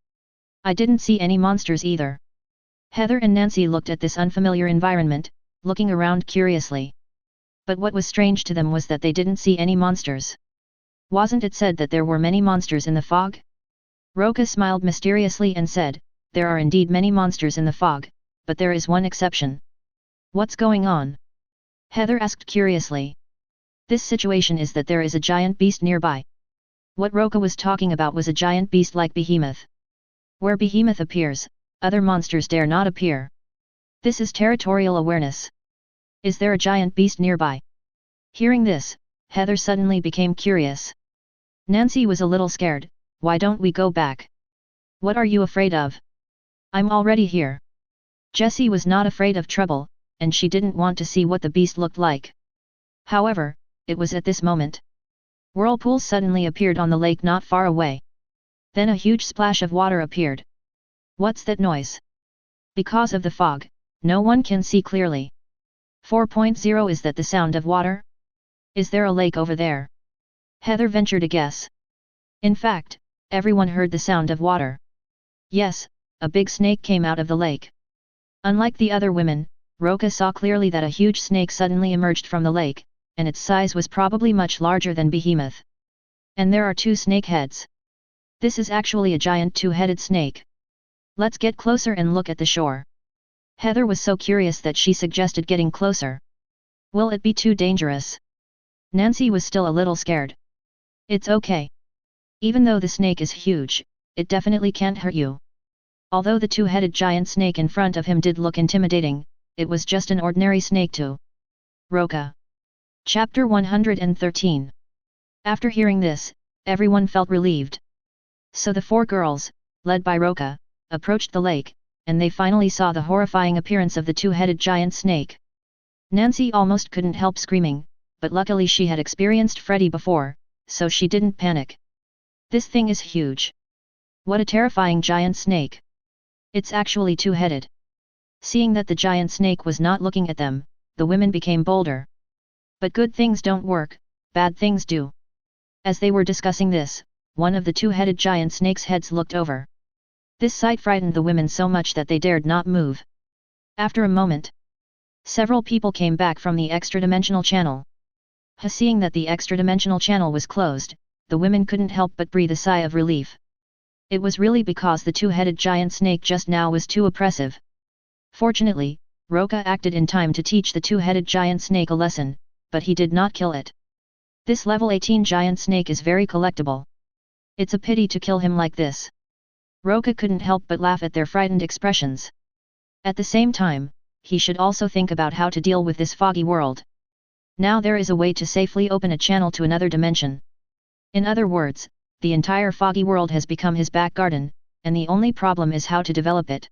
I didn't see any monsters either. Heather and Nancy looked at this unfamiliar environment, looking around curiously. But what was strange to them was that they didn't see any monsters. Wasn't it said that there were many monsters in the fog? Roca smiled mysteriously and said, there are indeed many monsters in the fog, but there is one exception. What's going on? Heather asked curiously. This situation is that there is a giant beast nearby. What Roca was talking about was a giant beast like Behemoth. Where Behemoth appears, other monsters dare not appear. This is territorial awareness. Is there a giant beast nearby? Hearing this, Heather suddenly became curious. Nancy was a little scared. Why don't we go back? What are you afraid of? I'm already here. Jessie was not afraid of trouble, and she didn't want to see what the beast looked like. However, it was at this moment. Whirlpools suddenly appeared on the lake not far away. Then a huge splash of water appeared. What's that noise? Because of the fog, no one can see clearly. 4.0 Is that the sound of water? Is there a lake over there? Heather ventured a guess. In fact, everyone heard the sound of water. Yes, a big snake came out of the lake. Unlike the other women, Roca saw clearly that a huge snake suddenly emerged from the lake, and its size was probably much larger than Behemoth. And there are two snake heads. This is actually a giant two-headed snake. Let's get closer and look at the shore. Heather was so curious that she suggested getting closer. Will it be too dangerous? Nancy was still a little scared. It's okay. Even though the snake is huge, it definitely can't hurt you. Although the two-headed giant snake in front of him did look intimidating, it was just an ordinary snake too. Roca. Chapter 113. After hearing this, everyone felt relieved. So the four girls, led by Roca, approached the lake, and they finally saw the horrifying appearance of the two-headed giant snake. Nancy almost couldn't help screaming, but luckily she had experienced Freddy before, so she didn't panic. This thing is huge. What a terrifying giant snake. It's actually two-headed. Seeing that the giant snake was not looking at them, the women became bolder. But good things don't work, bad things do. As they were discussing this, one of the two-headed giant snake's heads looked over. This sight frightened the women so much that they dared not move. After a moment, several people came back from the extra-dimensional channel. Seeing that the extra-dimensional channel was closed, the women couldn't help but breathe a sigh of relief. It was really because the two-headed giant snake just now was too oppressive. Fortunately, Roca acted in time to teach the two-headed giant snake a lesson, but he did not kill it. This level 18 giant snake is very collectible. It's a pity to kill him like this. Roca couldn't help but laugh at their frightened expressions. At the same time, he should also think about how to deal with this foggy world. Now there is a way to safely open a channel to another dimension. In other words, the entire foggy world has become his back garden, and the only problem is how to develop it.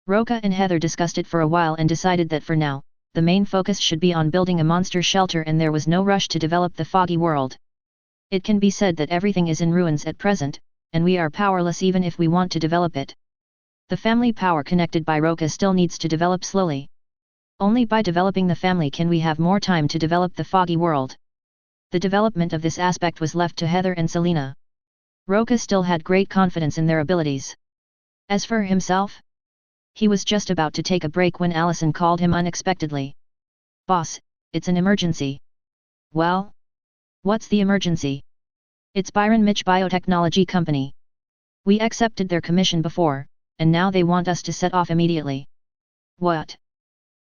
Roca and Heather discussed it for a while and decided that for now, the main focus should be on building a monster shelter, and there was no rush to develop the foggy world. It can be said that everything is in ruins at present, and we are powerless even if we want to develop it. The family power connected by Roca still needs to develop slowly. Only by developing the family can we have more time to develop the foggy world. The development of this aspect was left to Heather and Selena. Roca still had great confidence in their abilities. As for himself, he was just about to take a break when Allison called him unexpectedly. "Boss, it's an emergency." "Well? What's the emergency?" "It's Byron Mitch Biotechnology Company. We accepted their commission before, and now they want us to set off immediately." "What?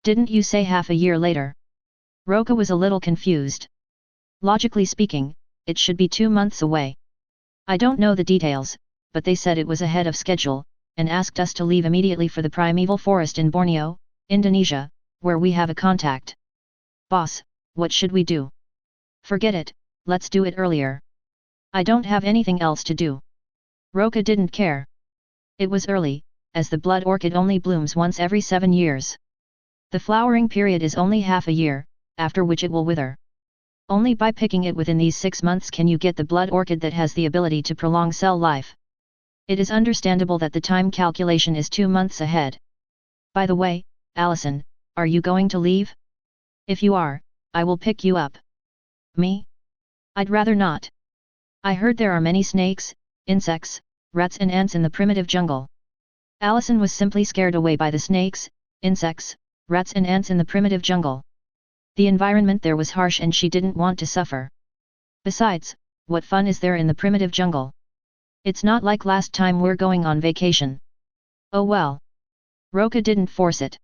Didn't you say half a year later?" Roca was a little confused. Logically speaking, it should be 2 months away. "I don't know the details, but they said it was ahead of schedule, and asked us to leave immediately for the primeval forest in Borneo, Indonesia, where we have a contact." "Boss, what should we do?" "Forget it, let's do it earlier." "I don't have anything else to do." Roca didn't care. It was early, as the blood orchid only blooms once every 7 years. The flowering period is only half a year, after which it will wither. Only by picking it within these 6 months can you get the blood orchid that has the ability to prolong cell life. It is understandable that the time calculation is 2 months ahead. "By the way, Allison, are you going to leave?" "If you are, I will pick you up." "Me? I'd rather not. I heard there are many snakes, insects, rats and ants in the primitive jungle." Allison was simply scared away by the snakes, insects, rats and ants in the primitive jungle. The environment there was harsh and she didn't want to suffer. Besides, what fun is there in the primitive jungle? It's not like last time we're going on vacation. Oh well. Roca didn't force it.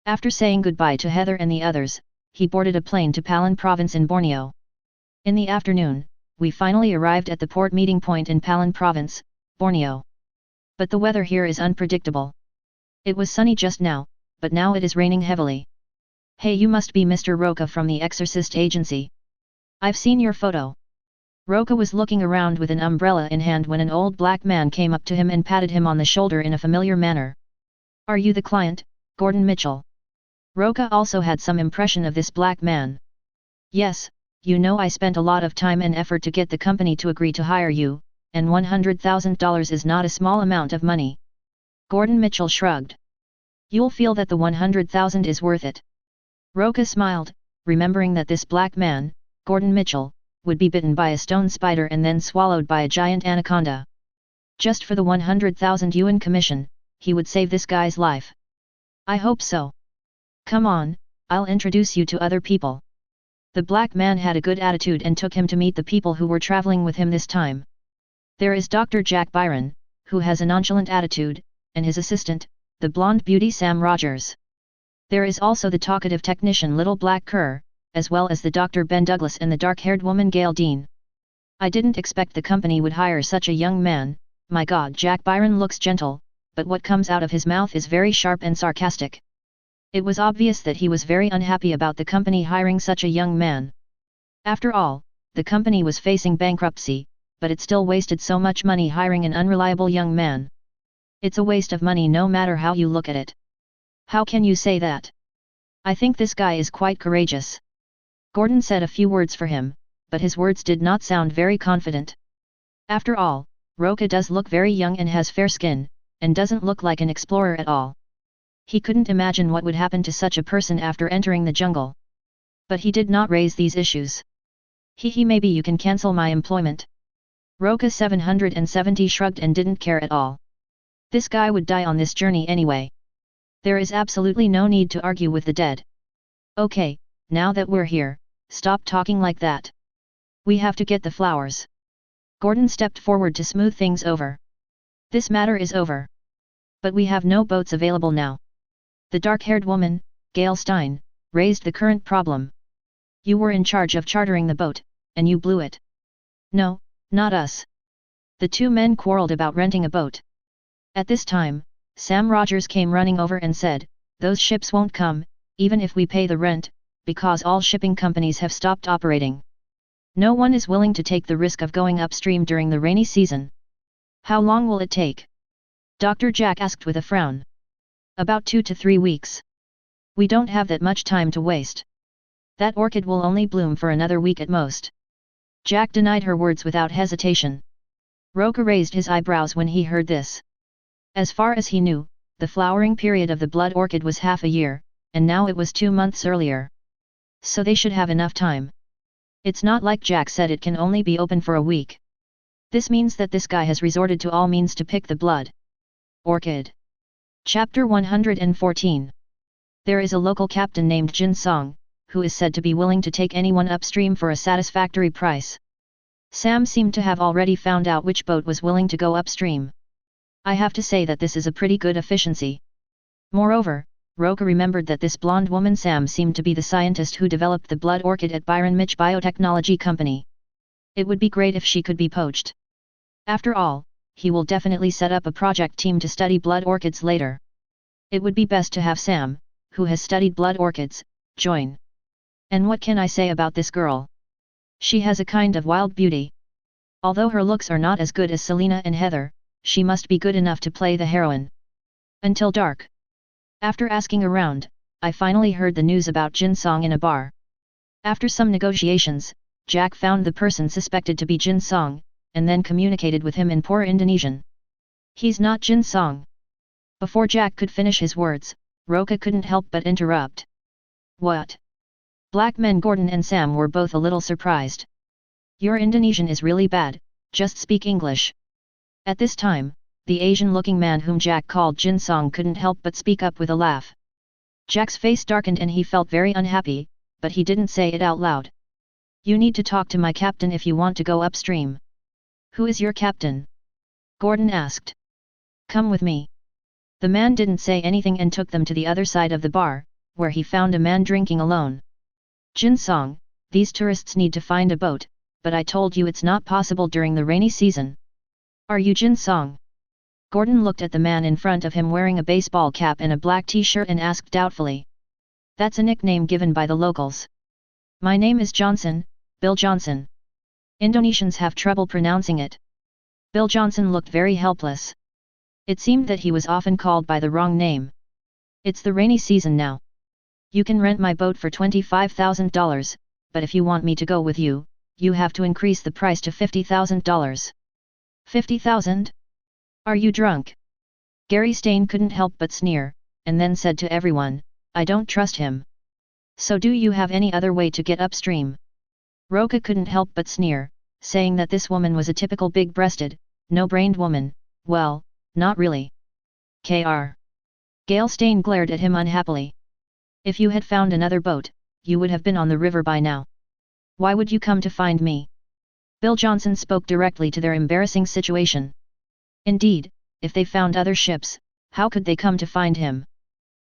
After saying goodbye to Heather and the others, he boarded a plane to Palan province in Borneo. In the afternoon, we finally arrived at the port meeting point in Palan province, Borneo. But the weather here is unpredictable. It was sunny just now, but now it is raining heavily. "Hey, you must be Mr. Roca from the Exorcist Agency. I've seen your photo." Roca was looking around with an umbrella in hand when an old black man came up to him and patted him on the shoulder in a familiar manner. "Are you the client, Gordon Mitchell?" Roca also had some impression of this black man. "Yes, you know I spent a lot of time and effort to get the company to agree to hire you, and $100,000 is not a small amount of money." Gordon Mitchell shrugged. "You'll feel that the $100,000 is worth it." Roca smiled, remembering that this black man, Gordon Mitchell, would be bitten by a stone spider and then swallowed by a giant anaconda. Just for the 100,000 yuan commission, he would save this guy's life. "I hope so. Come on, I'll introduce you to other people." The black man had a good attitude and took him to meet the people who were traveling with him this time. There is Dr. Jack Byron, who has a nonchalant attitude, and his assistant, the blonde beauty Sam Rogers. There is also the talkative technician Little Black Cur, as well as the Dr. Ben Douglas and the dark-haired woman Gail Dean. "I didn't expect the company would hire such a young man. My God." Jack Byron looks gentle, but what comes out of his mouth is very sharp and sarcastic. It was obvious that he was very unhappy about the company hiring such a young man. After all, the company was facing bankruptcy, but it still wasted so much money hiring an unreliable young man. It's a waste of money no matter how you look at it. "How can you say that?" "I think this guy is quite courageous." Gordon said a few words for him, but his words did not sound very confident. After all, Roca does look very young and has fair skin, and doesn't look like an explorer at all. He couldn't imagine what would happen to such a person after entering the jungle. But he did not raise these issues. Maybe you can cancel my employment. Roca 770 shrugged and didn't care at all. This guy would die on this journey anyway. There is absolutely no need to argue with the dead. Okay, now that we're here, stop talking like that. We have to get the flowers. Gordon stepped forward to smooth things over. This matter is over. But we have no boats available now. The dark-haired woman, Gail Stein, raised the current problem. You were in charge of chartering the boat, and you blew it. No, not us. The two men quarreled about renting a boat. At this time, Sam Rogers came running over and said, "Those ships won't come, even if we pay the rent, because all shipping companies have stopped operating. No one is willing to take the risk of going upstream during the rainy season." "How long will it take?" Dr. Jack asked with a frown. "About 2 to 3 weeks. We don't have that much time to waste. That orchid will only bloom for another week at most." Jack denied her words without hesitation. Roca raised his eyebrows when he heard this. As far as he knew, the flowering period of the blood orchid was half a year, and now it was 2 months earlier. So they should have enough time. It's not like Jack said it can only be open for a week. This means that this guy has resorted to all means to pick the blood orchid. Chapter 114. There is a local captain named Jin Song, who is said to be willing to take anyone upstream for a satisfactory price. Sam seemed to have already found out which boat was willing to go upstream. I have to say that this is a pretty good efficiency. Moreover, Roca remembered that this blonde woman Sam seemed to be the scientist who developed the blood orchid at Byron Mitch Biotechnology Company. It would be great if she could be poached. After all, he will definitely set up a project team to study blood orchids later. It would be best to have Sam, who has studied blood orchids, join. And what can I say about this girl? She has a kind of wild beauty. Although her looks are not as good as Selena and Heather, she must be good enough to play the heroine. Until dark. After asking around, I finally heard the news about Jin Song in a bar. After some negotiations, Jack found the person suspected to be Jin Song, and then communicated with him in poor Indonesian. He's not Jin Song. Before Jack could finish his words, Roca couldn't help but interrupt. What? Black men Gordon and Sam were both a little surprised. Your Indonesian is really bad, just speak English. At this time, the Asian-looking man whom Jack called Jin Song couldn't help but speak up with a laugh. Jack's face darkened and he felt very unhappy, but he didn't say it out loud. You need to talk to my captain if you want to go upstream. Who is your captain? Gordon asked. Come with me. The man didn't say anything and took them to the other side of the bar, where he found a man drinking alone. Jin Song, these tourists need to find a boat, but I told you it's not possible during the rainy season. Are you Jin Song? Gordon looked at the man in front of him wearing a baseball cap and a black t-shirt and asked doubtfully. That's a nickname given by the locals. My name is Johnson, Bill Johnson. Indonesians have trouble pronouncing it. Bill Johnson looked very helpless. It seemed that he was often called by the wrong name. It's the rainy season now. You can rent my boat for $25,000, but if you want me to go with you, you have to increase the price to $50,000. $50,000? Are you drunk? Gary Stain couldn't help but sneer, and then said to everyone, I don't trust him. So do you have any other way to get upstream? Roca couldn't help but sneer, saying that this woman was a typical big-breasted, no-brained woman. Well, not really. Kr. Gail Stain glared at him unhappily. If you had found another boat, you would have been on the river by now. Why would you come to find me? Bill Johnson spoke directly to their embarrassing situation. Indeed, if they found other ships, how could they come to find him?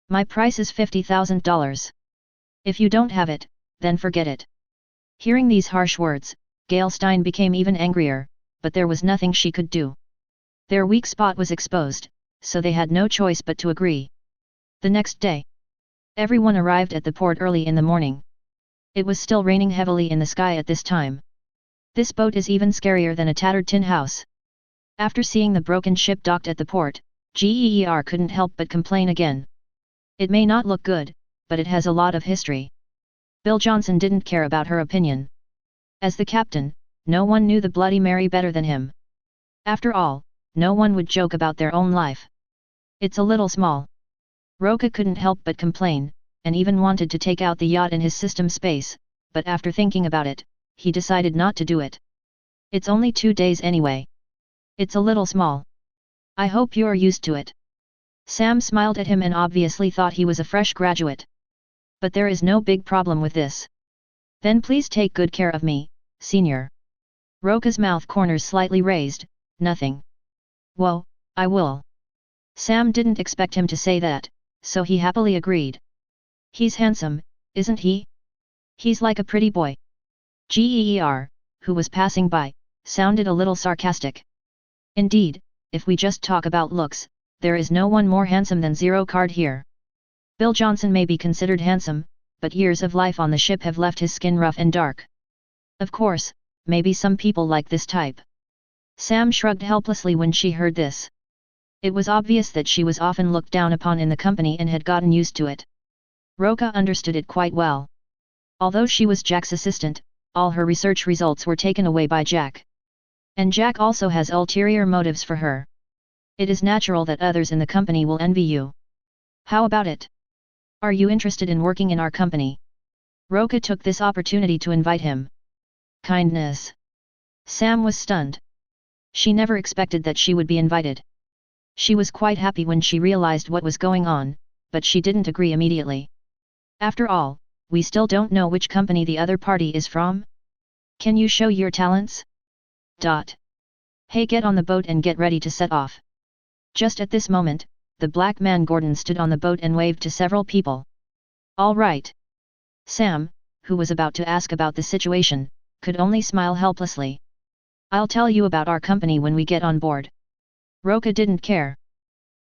My price is $50,000. If you don't have it, then forget it. Hearing these harsh words, Gail Stein became even angrier, but there was nothing she could do. Their weak spot was exposed, so they had no choice but to agree. The next day, everyone arrived at the port early in the morning. It was still raining heavily in the sky at this time. This boat is even scarier than a tattered tin house. After seeing the broken ship docked at the port, GEER couldn't help but complain again. It may not look good, but it has a lot of history. Bill Johnson didn't care about her opinion. As the captain, no one knew the Bloody Mary better than him. After all, no one would joke about their own life. It's a little small. Roca couldn't help but complain, and even wanted to take out the yacht in his system space, but after thinking about it, he decided not to do it. It's only 2 days anyway. It's a little small. I hope you're used to it. Sam smiled at him and obviously thought he was a fresh graduate. But there is no big problem with this. Then please take good care of me, senior. Roca's mouth corners slightly raised, nothing. Whoa, I will. Sam didn't expect him to say that, so he happily agreed. He's handsome, isn't he? He's like a pretty boy. Geer, who was passing by, sounded a little sarcastic. Indeed, if we just talk about looks, there is no one more handsome than Zero Card here. Bill Johnson may be considered handsome, but years of life on the ship have left his skin rough and dark. Of course, maybe some people like this type. Sam shrugged helplessly when she heard this. It was obvious that she was often looked down upon in the company and had gotten used to it. Roca understood it quite well. Although she was Jack's assistant, all her research results were taken away by Jack. And Jack also has ulterior motives for her. It is natural that others in the company will envy you. How about it? Are you interested in working in our company? Roca took this opportunity to invite him. Kindness. Sam was stunned. She never expected that she would be invited. She was quite happy when she realized what was going on, but she didn't agree immediately. After all, we still don't know which company the other party is from. Can you show your talents? Hey, get on the boat and get ready to set off. Just at this moment, the black man Gordon stood on the boat and waved to several people. All right. Sam, who was about to ask about the situation, could only smile helplessly. I'll tell you about our company when we get on board. Roca didn't care.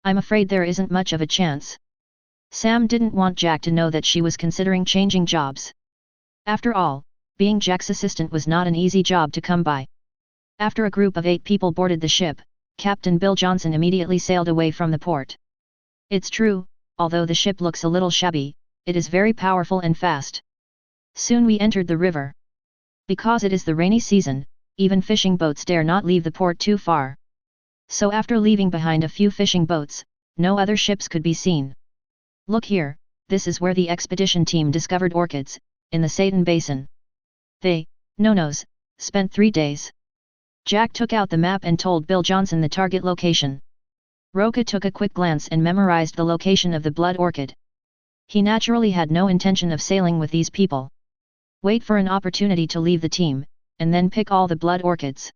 I'm afraid there isn't much of a chance. Sam didn't want Jack to know that she was considering changing jobs. After all, being Jack's assistant was not an easy job to come by. After a group of 8 people boarded the ship, Captain Bill Johnson immediately sailed away from the port. It's true, although the ship looks a little shabby, it is very powerful and fast. Soon we entered the river. Because it is the rainy season, even fishing boats dare not leave the port too far. So after leaving behind a few fishing boats, no other ships could be seen. Look here, this is where the expedition team discovered orchids, in the Satan Basin. They, no-nos, spent 3 days. Jack took out the map and told Bill Johnson the target location. Roca took a quick glance and memorized the location of the blood orchid. He naturally had no intention of sailing with these people. Wait for an opportunity to leave the team, and then pick all the blood orchids.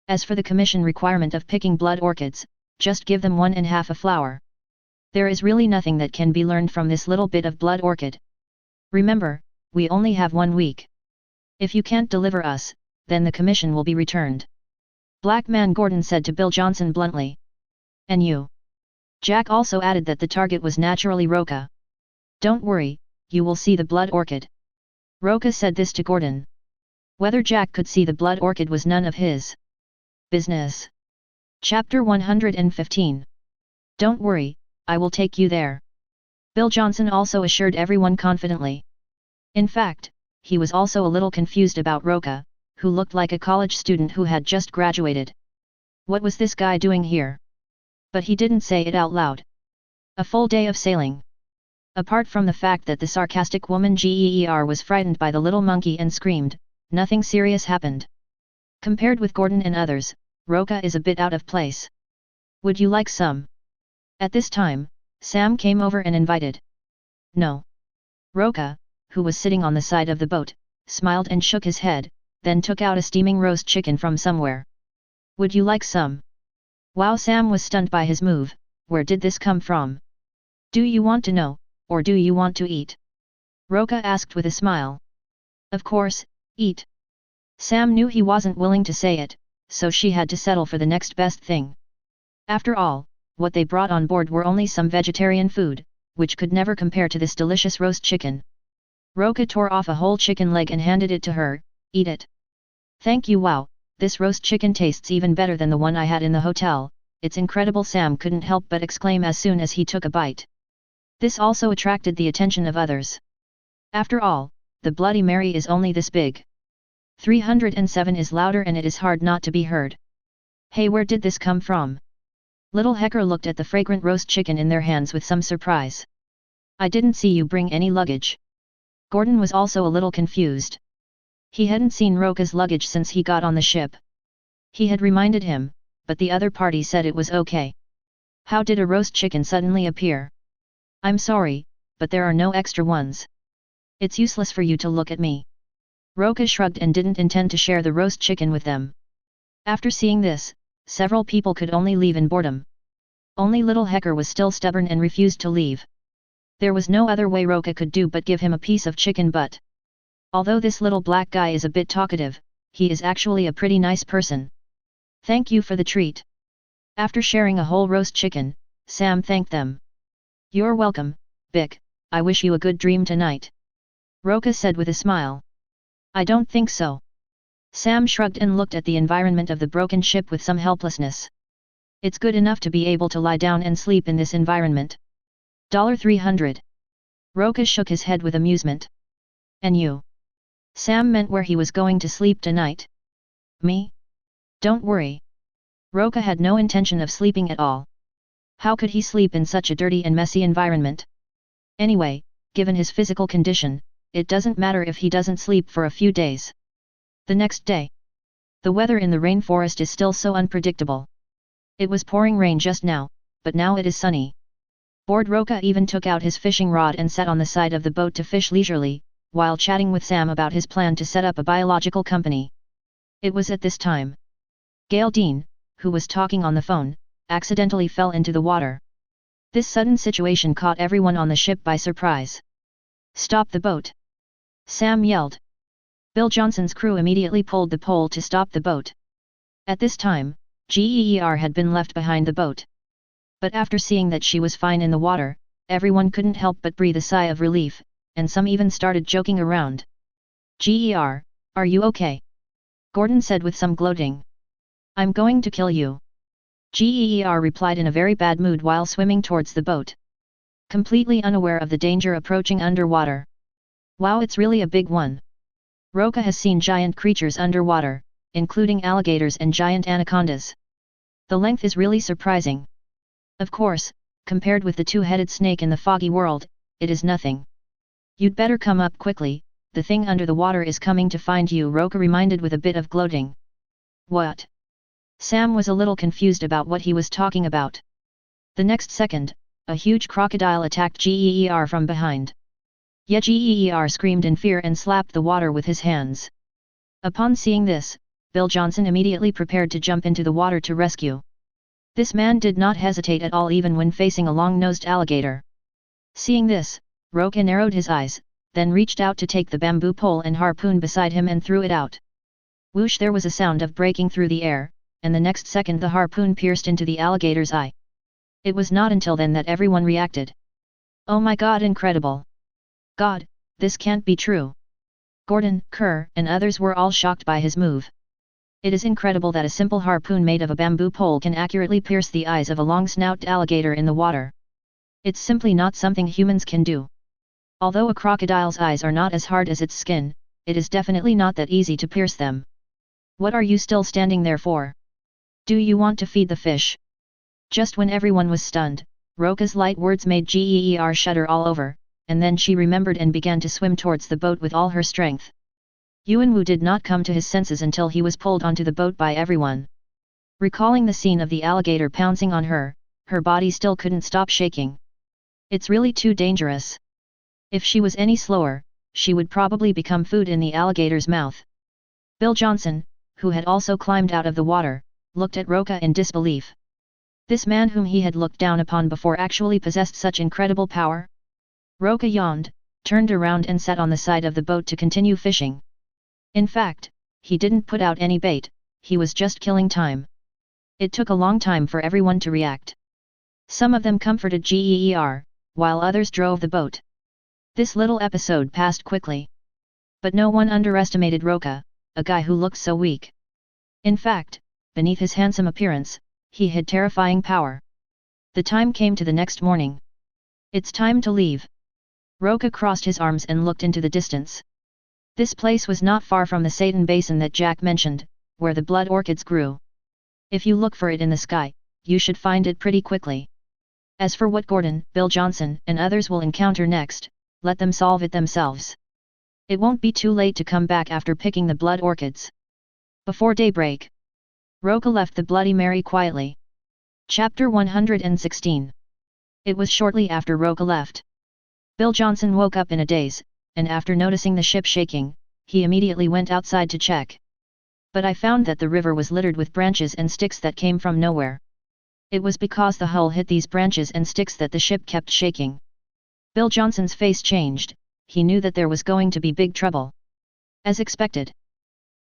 As for the commission requirement of picking blood orchids, just give them 1½ a flower. There is really nothing that can be learned from this little bit of blood orchid. Remember, we only have 1 week. If you can't deliver us, then the commission will be returned. Black man Gordon said to Bill Johnson bluntly. And you? Jack also added that the target was naturally Roca. Don't worry, you will see the blood orchid. Roca said this to Gordon. Whether Jack could see the blood orchid was none of his business. Chapter 115. Don't worry, I will take you there. Bill Johnson also assured everyone confidently. In fact, he was also a little confused about Roca, who looked like a college student who had just graduated. What was this guy doing here? But he didn't say it out loud. A full day of sailing. Apart from the fact that the sarcastic woman Geer was frightened by the little monkey and screamed, nothing serious happened. Compared with Gordon and others, Roca is a bit out of place. Would you like some? At this time, Sam came over and invited. No. Roca, who was sitting on the side of the boat, smiled and shook his head, then took out a steaming roast chicken from somewhere. Would you like some? Wow, Sam was stunned by his move. Where did this come from? Do you want to know, or do you want to eat? Roca asked with a smile. Of course, eat. Sam knew he wasn't willing to say it, so she had to settle for the next best thing. After all, what they brought on board were only some vegetarian food, which could never compare to this delicious roast chicken. Roca tore off a whole chicken leg and handed it to her. Eat it. Thank you. Wow, this roast chicken tastes even better than the one I had in the hotel. It's incredible, Sam couldn't help but exclaim as soon as he took a bite. This also attracted the attention of others. After all, the Bloody Mary is only this big. 307 is louder and it is hard not to be heard. Hey, where did this come from? Little Hecker looked at the fragrant roast chicken in their hands with some surprise. I didn't see you bring any luggage. Gordon was also a little confused. He hadn't seen Roca's luggage since he got on the ship. He had reminded him, but the other party said it was okay. How did a roast chicken suddenly appear? I'm sorry, but there are no extra ones. It's useless for you to look at me. Roca shrugged and didn't intend to share the roast chicken with them. After seeing this, several people could only leave in boredom. Only little Hecker was still stubborn and refused to leave. There was no other way Roca could do but give him a piece of chicken butt. Although this little black guy is a bit talkative, he is actually a pretty nice person. Thank you for the treat. After sharing a whole roast chicken, Sam thanked them. You're welcome, Bick, I wish you a good dream tonight. Roca said with a smile. I don't think so. Sam shrugged and looked at the environment of the broken ship with some helplessness. It's good enough to be able to lie down and sleep in this environment. $300. Roca shook his head with amusement. And you? Sam meant where he was going to sleep tonight. Me? Don't worry. Roca had no intention of sleeping at all. How could he sleep in such a dirty and messy environment? Anyway, given his physical condition, it doesn't matter if he doesn't sleep for a few days. The next day. The weather in the rainforest is still so unpredictable. It was pouring rain just now, but now it is sunny. Bored Roca even took out his fishing rod and sat on the side of the boat to fish leisurely, while chatting with Sam about his plan to set up a biological company. It was at this time. Gail Dean, who was talking on the phone, accidentally fell into the water. This sudden situation caught everyone on the ship by surprise. Stop the boat! Sam yelled. Bill Johnson's crew immediately pulled the pole to stop the boat. At this time, Geer had been left behind the boat. But after seeing that she was fine in the water, everyone couldn't help but breathe a sigh of relief, and some even started joking around. Geer, are you okay? Gordon said with some gloating. I'm going to kill you. Geer replied in a very bad mood while swimming towards the boat. Completely unaware of the danger approaching underwater. Wow, it's really a big one. Roca has seen giant creatures underwater, including alligators and giant anacondas. The length is really surprising. Of course, compared with the two-headed snake in the foggy world, it is nothing. You'd better come up quickly, the thing under the water is coming to find you, Roca reminded with a bit of gloating. What? Sam was a little confused about what he was talking about. The next second, a huge crocodile attacked Geer from behind. Geer screamed in fear and slapped the water with his hands. Upon seeing this, Bill Johnson immediately prepared to jump into the water to rescue. This man did not hesitate at all even when facing a long-nosed alligator. Seeing this, Roca narrowed his eyes, then reached out to take the bamboo pole and harpoon beside him and threw it out. Whoosh, there was a sound of breaking through the air, and the next second the harpoon pierced into the alligator's eye. It was not until then that everyone reacted. Oh my god, incredible! God, this can't be true. Gordon, Kerr, and others were all shocked by his move. It is incredible that a simple harpoon made of a bamboo pole can accurately pierce the eyes of a long-snouted alligator in the water. It's simply not something humans can do. Although a crocodile's eyes are not as hard as its skin, it is definitely not that easy to pierce them. What are you still standing there for? Do you want to feed the fish? Just when everyone was stunned, Roca's light words made Geer shudder all over, and then she remembered and began to swim towards the boat with all her strength. Yuanwu did not come to his senses until he was pulled onto the boat by everyone. Recalling the scene of the alligator pouncing on her, her body still couldn't stop shaking. It's really too dangerous. If she was any slower, she would probably become food in the alligator's mouth. Bill Johnson, who had also climbed out of the water, looked at Roca in disbelief. This man whom he had looked down upon before actually possessed such incredible power? Roca yawned, turned around and sat on the side of the boat to continue fishing. In fact, he didn't put out any bait, he was just killing time. It took a long time for everyone to react. Some of them comforted Geer, while others drove the boat. This little episode passed quickly. But no one underestimated Roca, a guy who looked so weak. In fact, beneath his handsome appearance, he had terrifying power. The time came to the next morning. It's time to leave. Roca crossed his arms and looked into the distance. This place was not far from the Satan Basin that Jack mentioned, where the blood orchids grew. If you look for it in the sky, you should find it pretty quickly. As for what Gordon, Bill Johnson, and others will encounter next, let them solve it themselves. It won't be too late to come back after picking the blood orchids. Before daybreak, Roca left the Bloody Mary quietly. Chapter 116. It was shortly after Roca left. Bill Johnson woke up in a daze, and after noticing the ship shaking, he immediately went outside to check. But I found that the river was littered with branches and sticks that came from nowhere. It was because the hull hit these branches and sticks that the ship kept shaking. Bill Johnson's face changed, he knew that there was going to be big trouble. As expected,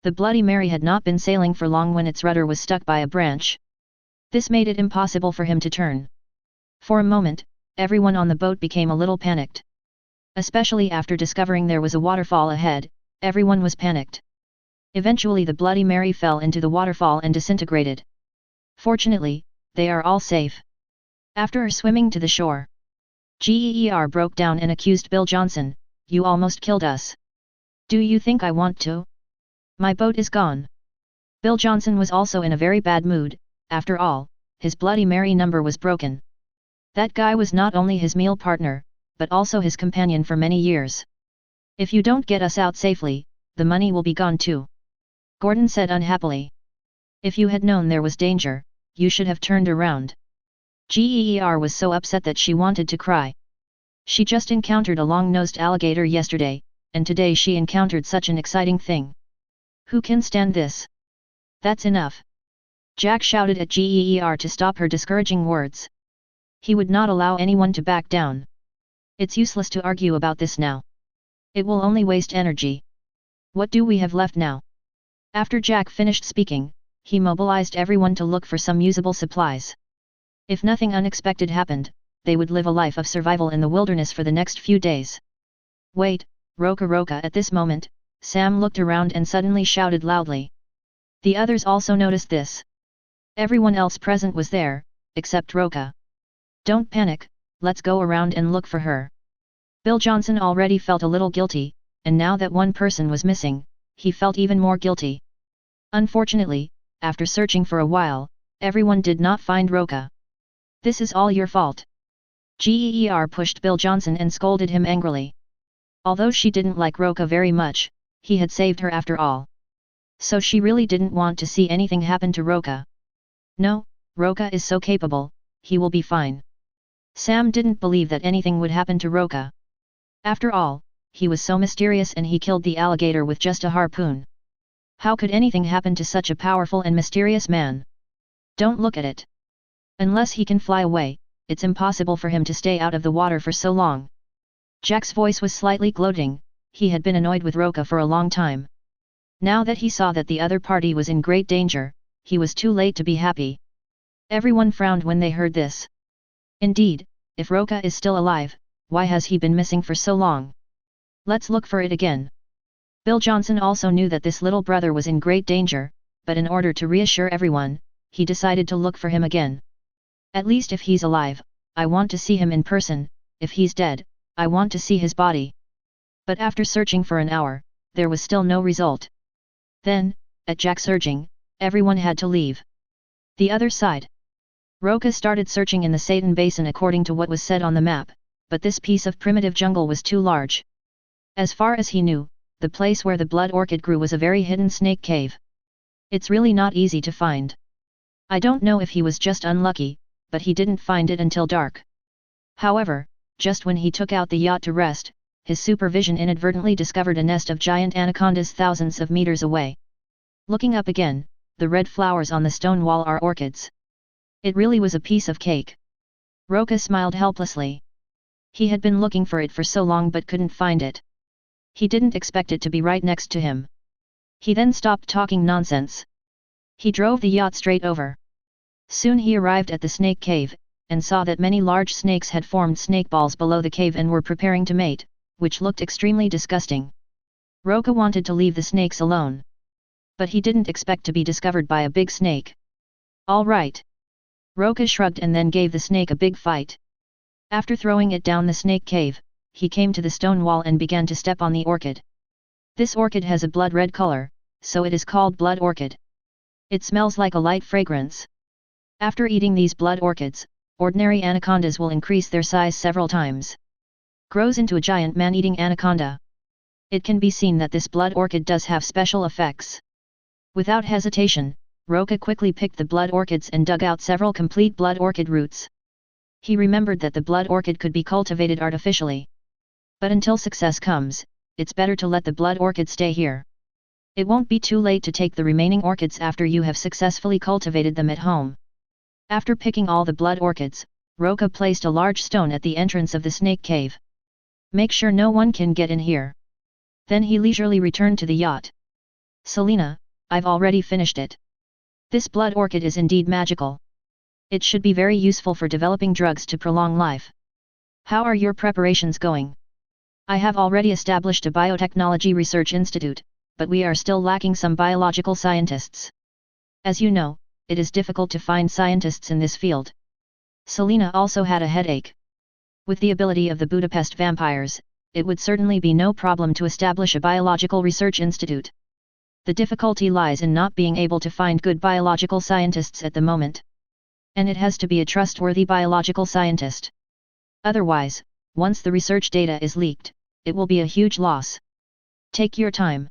the Bloody Mary had not been sailing for long when its rudder was stuck by a branch. This made it impossible for him to turn. For a moment, everyone on the boat became a little panicked. Especially after discovering there was a waterfall ahead, everyone was panicked. Eventually the Bloody Mary fell into the waterfall and disintegrated. Fortunately, they are all safe. After swimming to the shore, Geer broke down and accused Bill Johnson, "You almost killed us. Do you think I want to? My boat is gone." Bill Johnson was also in a very bad mood. After all, his Bloody Mary number was broken. That guy was not only his meal partner, but also his companion for many years. "If you don't get us out safely, the money will be gone too," Gordon said unhappily. "If you had known there was danger, you should have turned around." Geer was so upset that she wanted to cry. She just encountered a long-nosed alligator yesterday, and today she encountered such an exciting thing. Who can stand this? That's enough. Jack shouted at Geer to stop her discouraging words. He would not allow anyone to back down. It's useless to argue about this now. It will only waste energy. What do we have left now? After Jack finished speaking, he mobilized everyone to look for some usable supplies. If nothing unexpected happened, they would live a life of survival in the wilderness for the next few days. "Wait, Roca!" At this moment, Sam looked around and suddenly shouted loudly. The others also noticed this. Everyone else present was there, except Roca. "Don't panic, let's go around and look for her." Bill Johnson already felt a little guilty, and now that one person was missing, he felt even more guilty. Unfortunately, after searching for a while, everyone did not find Roca. "This is all your fault." Geer pushed Bill Johnson and scolded him angrily. Although she didn't like Roca very much, he had saved her after all. So she really didn't want to see anything happen to Roca. "No, Roca is so capable, he will be fine." Sam didn't believe that anything would happen to Roca. After all, he was so mysterious and he killed the alligator with just a harpoon. How could anything happen to such a powerful and mysterious man? Don't look at it. Unless he can fly away, it's impossible for him to stay out of the water for so long. Jack's voice was slightly gloating, he had been annoyed with Roca for a long time. Now that he saw that the other party was in great danger, he was too late to be happy. Everyone frowned when they heard this. Indeed, if Roca is still alive, why has he been missing for so long? Let's look for it again. Bill Johnson also knew that this little brother was in great danger, but in order to reassure everyone, he decided to look for him again. At least if he's alive, I want to see him in person, if he's dead, I want to see his body. But after searching for an hour, there was still no result. Then, at Jack's urging, everyone had to leave. The other side. Roca started searching in the Satan Basin according to what was said on the map, but this piece of primitive jungle was too large. As far as he knew, the place where the blood orchid grew was a very hidden snake cave. It's really not easy to find. I don't know if he was just unlucky, but he didn't find it until dark. However, just when he took out the yacht to rest, his supervision inadvertently discovered a nest of giant anacondas thousands of meters away. Looking up again, the red flowers on the stone wall are orchids. It really was a piece of cake. Roca smiled helplessly. He had been looking for it for so long but couldn't find it. He didn't expect it to be right next to him. He then stopped talking nonsense. He drove the yacht straight over. Soon he arrived at the snake cave, and saw that many large snakes had formed snake balls below the cave and were preparing to mate, which looked extremely disgusting. Roca wanted to leave the snakes alone. But he didn't expect to be discovered by a big snake. "All right." Roca shrugged and then gave the snake a big fight. After throwing it down the snake cave, he came to the stone wall and began to step on the orchid. This orchid has a blood red color, so it is called blood orchid. It smells like a light fragrance. After eating these blood orchids, ordinary anacondas will increase their size several times. Grows into a giant man-eating anaconda. It can be seen that this blood orchid does have special effects. Without hesitation, Roca quickly picked the blood orchids and dug out several complete blood orchid roots. He remembered that the blood orchid could be cultivated artificially. But until success comes, it's better to let the blood orchid stay here. It won't be too late to take the remaining orchids after you have successfully cultivated them at home. After picking all the blood orchids, Roca placed a large stone at the entrance of the snake cave. Make sure no one can get in here. Then he leisurely returned to the yacht. Selina, I've already finished it. This blood orchid is indeed magical. It should be very useful for developing drugs to prolong life. How are your preparations going? I have already established a biotechnology research institute, but we are still lacking some biological scientists. As you know, it is difficult to find scientists in this field. Selina also had a headache. With the ability of the Budapest vampires, it would certainly be no problem to establish a biological research institute. The difficulty lies in not being able to find good biological scientists at the moment. And it has to be a trustworthy biological scientist. Otherwise, once the research data is leaked, it will be a huge loss. Take your time.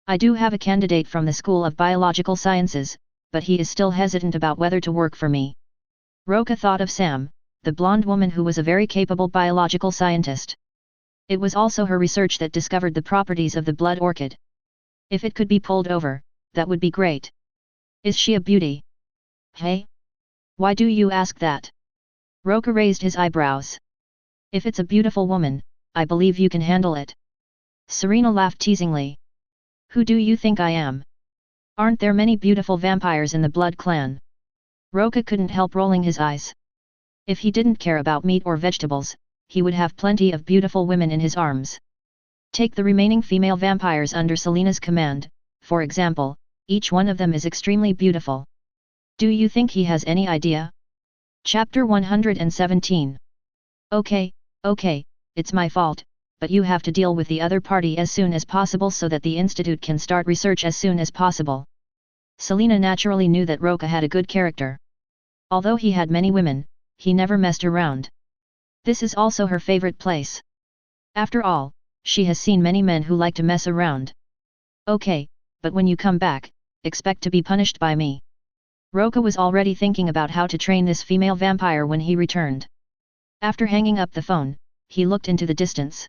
I do have a candidate from the School of Biological Sciences, but he is still hesitant about whether to work for me. Roca thought of Sam, the blonde woman who was a very capable biological scientist. It was also her research that discovered the properties of the blood orchid. If it could be pulled over, that would be great. Is she a beauty? Hey? Why do you ask that? Roca raised his eyebrows. If it's a beautiful woman, I believe you can handle it. Serena laughed teasingly. Who do you think I am? Aren't there many beautiful vampires in the blood clan? Roca couldn't help rolling his eyes. If he didn't care about meat or vegetables, he would have plenty of beautiful women in his arms. Take the remaining female vampires under Selina's command, for example, each one of them is extremely beautiful. Do you think he has any idea? Chapter 117. Okay, it's my fault, but you have to deal with the other party as soon as possible so that the institute can start research as soon as possible. Selina naturally knew that Roca had a good character. Although he had many women, he never messed around. This is also her favorite place. After all, she has seen many men who like to mess around. Okay, but when you come back, expect to be punished by me. Roca was already thinking about how to train this female vampire when he returned. After hanging up the phone, he looked into the distance.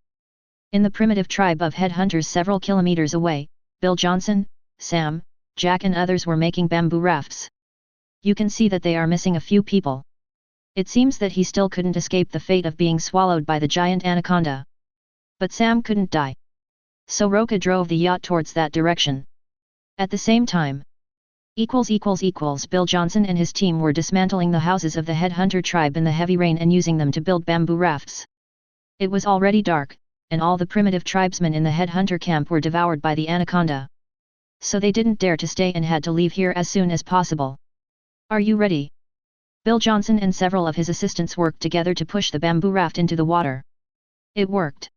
In the primitive tribe of headhunters several kilometers away, Bill Johnson, Sam, Jack and others were making bamboo rafts. You can see that they are missing a few people. It seems that he still couldn't escape the fate of being swallowed by the giant anaconda. But Sam couldn't die. So Roca drove the yacht towards that direction. At the same time, Bill Johnson and his team were dismantling the houses of the headhunter tribe in the heavy rain and using them to build bamboo rafts. It was already dark, and all the primitive tribesmen in the headhunter camp were devoured by the anaconda. So they didn't dare to stay and had to leave here as soon as possible. Are you ready? Bill Johnson and several of his assistants worked together to push the bamboo raft into the water. It worked.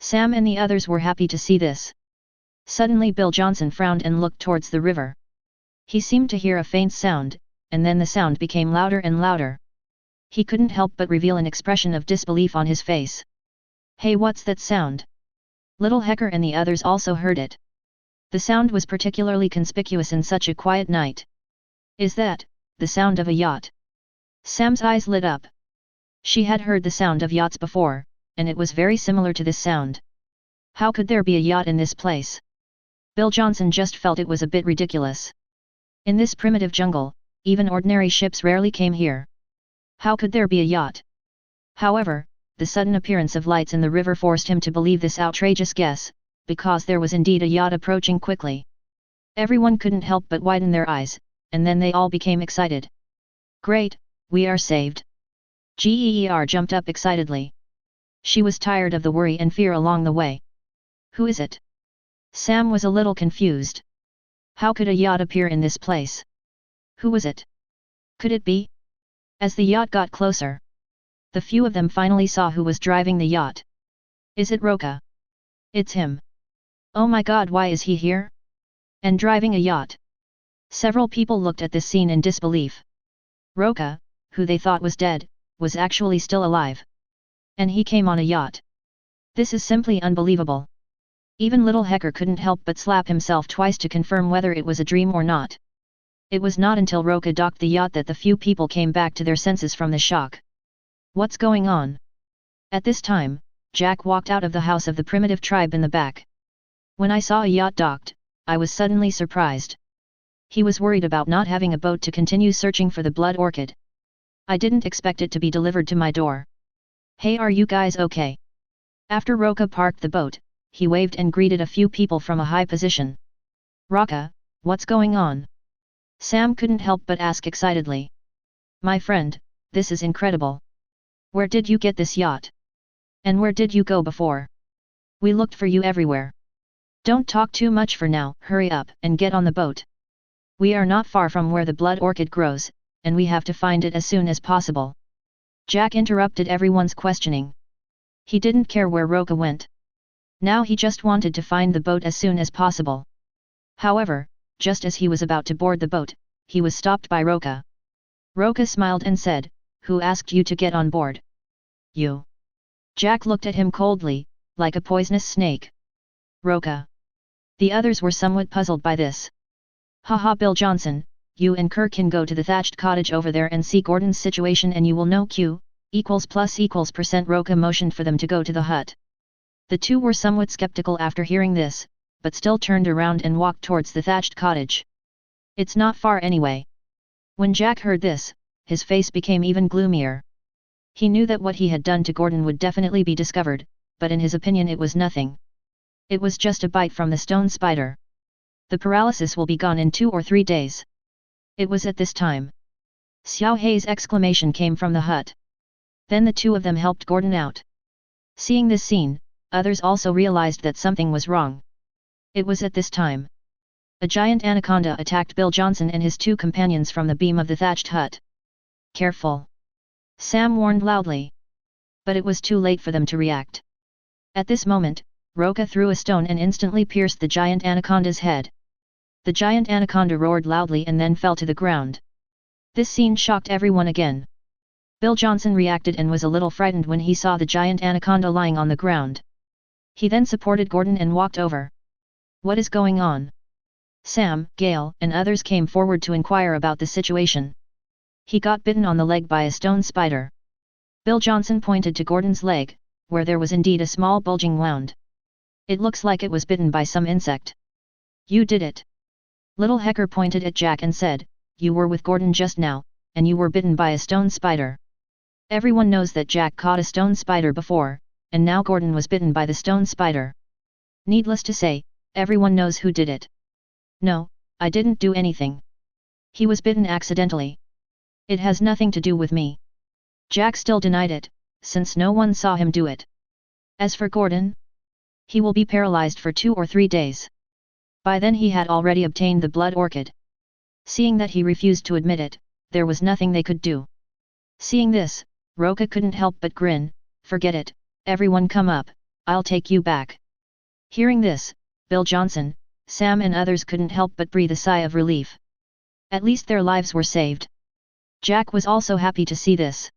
Sam and the others were happy to see this. Suddenly Bill Johnson frowned and looked towards the river. He seemed to hear a faint sound, and then the sound became louder and louder. He couldn't help but reveal an expression of disbelief on his face. Hey, what's that sound? Little Hecker and the others also heard it. The sound was particularly conspicuous in such a quiet night. Is that the sound of a yacht? Sam's eyes lit up. She had heard the sound of yachts before, and it was very similar to this sound. How could there be a yacht in this place? Bill Johnson just felt it was a bit ridiculous. In this primitive jungle, even ordinary ships rarely came here. How could there be a yacht? However, the sudden appearance of lights in the river forced him to believe this outrageous guess, because there was indeed a yacht approaching quickly. Everyone couldn't help but widen their eyes, and then they all became excited. Great, we are saved. Geer jumped up excitedly. She was tired of the worry and fear along the way. Who is it? Sam was a little confused. How could a yacht appear in this place? Who was it? Could it be? As the yacht got closer, the few of them finally saw who was driving the yacht. Is it Roca? It's him. Oh my God, why is he here? And driving a yacht? Several people looked at this scene in disbelief. Roca, who they thought was dead, was actually still alive. And he came on a yacht. This is simply unbelievable. Even little Hecker couldn't help but slap himself twice to confirm whether it was a dream or not. It was not until Roca docked the yacht that the few people came back to their senses from the shock. What's going on? At this time, Jack walked out of the house of the primitive tribe in the back. When I saw a yacht docked, I was suddenly surprised. He was worried about not having a boat to continue searching for the blood orchid. I didn't expect it to be delivered to my door. Hey, are you guys okay? After Roca parked the boat, he waved and greeted a few people from a high position. Roca, what's going on? Sam couldn't help but ask excitedly. My friend, this is incredible. Where did you get this yacht? And where did you go before? We looked for you everywhere. Don't talk too much for now, hurry up and get on the boat. We are not far from where the blood orchid grows, and we have to find it as soon as possible. Jack interrupted everyone's questioning. He didn't care where Roca went. Now he just wanted to find the boat as soon as possible. However, just as he was about to board the boat, he was stopped by Roca. Roca smiled and said, "Who asked you to get on board?" "You." Jack looked at him coldly, like a poisonous snake. "Roca." The others were somewhat puzzled by this. "Haha, Bill Johnson, you and Kerr can go to the thatched cottage over there and see Gordon's situation and you will know Q =+% Roca motioned for them to go to the hut. The two were somewhat skeptical after hearing this, but still turned around and walked towards the thatched cottage. It's not far anyway. When Jack heard this, his face became even gloomier. He knew that what he had done to Gordon would definitely be discovered, but in his opinion it was nothing. It was just a bite from the stone spider. The paralysis will be gone in 2 or 3 days. It was at this time. Xiao Hei's exclamation came from the hut. Then the two of them helped Gordon out. Seeing this scene, others also realized that something was wrong. It was at this time. A giant anaconda attacked Bill Johnson and his two companions from the beam of the thatched hut. "Careful!" Sam warned loudly. But it was too late for them to react. At this moment, Roca threw a stone and instantly pierced the giant anaconda's head. The giant anaconda roared loudly and then fell to the ground. This scene shocked everyone again. Bill Johnson reacted and was a little frightened when he saw the giant anaconda lying on the ground. He then supported Gordon and walked over. "What is going on?" Sam, Gale, and others came forward to inquire about the situation. "He got bitten on the leg by a stone spider." Bill Johnson pointed to Gordon's leg, where there was indeed a small bulging wound. "It looks like it was bitten by some insect." "You did it." Little Hecker pointed at Jack and said, "You were with Gordon just now, and you were bitten by a stone spider." Everyone knows that Jack caught a stone spider before, and now Gordon was bitten by the stone spider. Needless to say, everyone knows who did it. "No, I didn't do anything. He was bitten accidentally. It has nothing to do with me." Jack still denied it, since no one saw him do it. As for Gordon, he will be paralyzed for 2 or 3 days. By then he had already obtained the blood orchid. Seeing that he refused to admit it, there was nothing they could do. Seeing this, Roca couldn't help but grin. "Forget it, everyone come up, I'll take you back." Hearing this, Bill Johnson, Sam and others couldn't help but breathe a sigh of relief. At least their lives were saved. Jack was also happy to see this.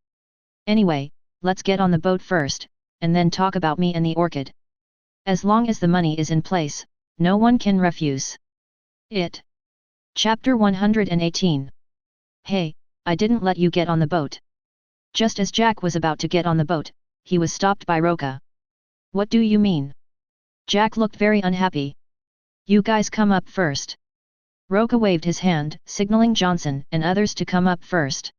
"Anyway, let's get on the boat first, and then talk about me and the orchid. As long as the money is in place, no one can refuse it." Chapter 118. "Hey, I didn't let you get on the boat." Just as Jack was about to get on the boat, he was stopped by Roca. "What do you mean?" Jack looked very unhappy. "You guys come up first." Roca waved his hand, signaling Johnson and others to come up first.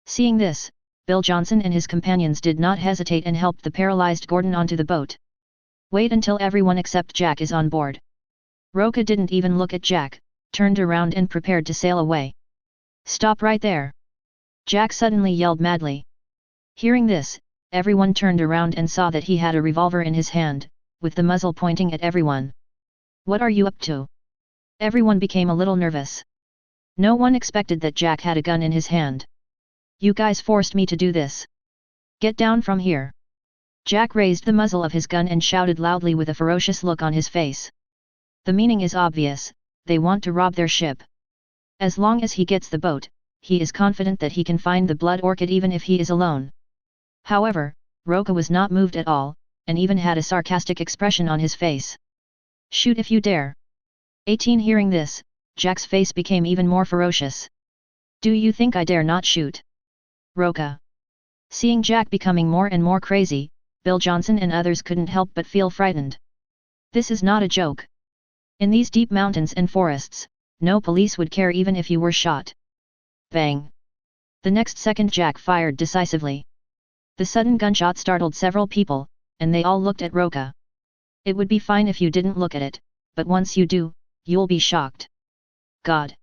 Seeing this, Bill Johnson and his companions did not hesitate and helped the paralyzed Gordon onto the boat. "Wait until everyone except Jack is on board." Roca didn't even look at Jack, turned around and prepared to sail away. "Stop right there!" Jack suddenly yelled madly. Hearing this, everyone turned around and saw that he had a revolver in his hand, with the muzzle pointing at everyone. "What are you up to?" Everyone became a little nervous. No one expected that Jack had a gun in his hand. "You guys forced me to do this. Get down from here." Jack raised the muzzle of his gun and shouted loudly with a ferocious look on his face. The meaning is obvious, they want to rob their ship. As long as he gets the boat, he is confident that he can find the blood orchid even if he is alone. However, Roca was not moved at all, and even had a sarcastic expression on his face. Shoot if you dare. 18. Hearing this, Jack's face became even more ferocious. Do you think I dare not shoot? Roca. Seeing Jack becoming more and more crazy, Bill Johnson and others couldn't help but feel frightened. This is not a joke. In these deep mountains and forests, no police would care even if you were shot. Bang! The next second Jack fired decisively. The sudden gunshot startled several people, and they all looked at Roca. It would be fine if you didn't look at it, but once you do, you'll be shocked. God!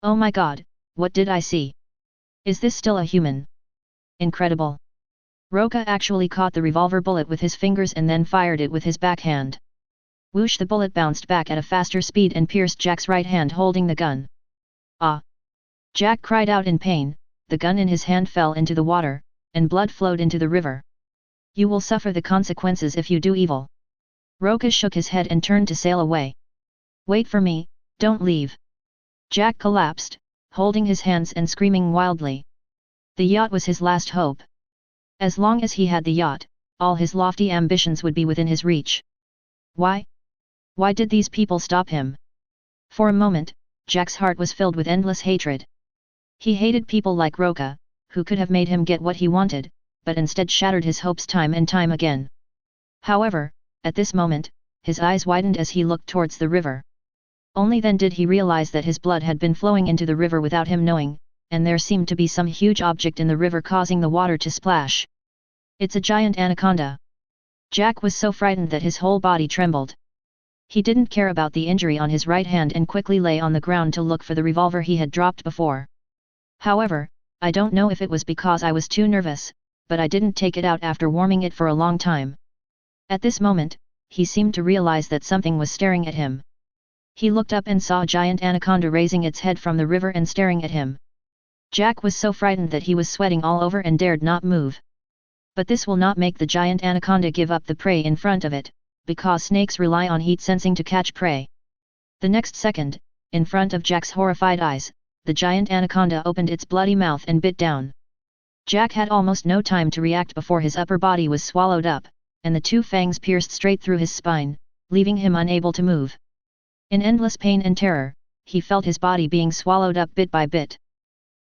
Oh my God, what did I see? Is this still a human? Incredible! Roca actually caught the revolver bullet with his fingers and then fired it with his backhand. Whoosh! The bullet bounced back at a faster speed and pierced Jack's right hand holding the gun. Ah! Jack cried out in pain, the gun in his hand fell into the water, and blood flowed into the river. You will suffer the consequences if you do evil. Roca shook his head and turned to sail away. Wait for me, don't leave. Jack collapsed, holding his hands and screaming wildly. The yacht was his last hope. As long as he had the yacht, all his lofty ambitions would be within his reach. Why? Why did these people stop him? For a moment, Jack's heart was filled with endless hatred. He hated people like Roca, who could have made him get what he wanted, but instead shattered his hopes time and time again. However, at this moment, his eyes widened as he looked towards the river. Only then did he realize that his blood had been flowing into the river without him knowing, and there seemed to be some huge object in the river causing the water to splash. It's a giant anaconda. Jack was so frightened that his whole body trembled. He didn't care about the injury on his right hand and quickly lay on the ground to look for the revolver he had dropped before. However, I don't know if it was because I was too nervous, but I didn't take it out after warming it for a long time. At this moment, he seemed to realize that something was staring at him. He looked up and saw a giant anaconda raising its head from the river and staring at him. Jack was so frightened that he was sweating all over and dared not move. But this will not make the giant anaconda give up the prey in front of it, because snakes rely on heat sensing to catch prey. The next second, in front of Jack's horrified eyes, the giant anaconda opened its bloody mouth and bit down. Jack had almost no time to react before his upper body was swallowed up, and the two fangs pierced straight through his spine, leaving him unable to move. In endless pain and terror, he felt his body being swallowed up bit by bit.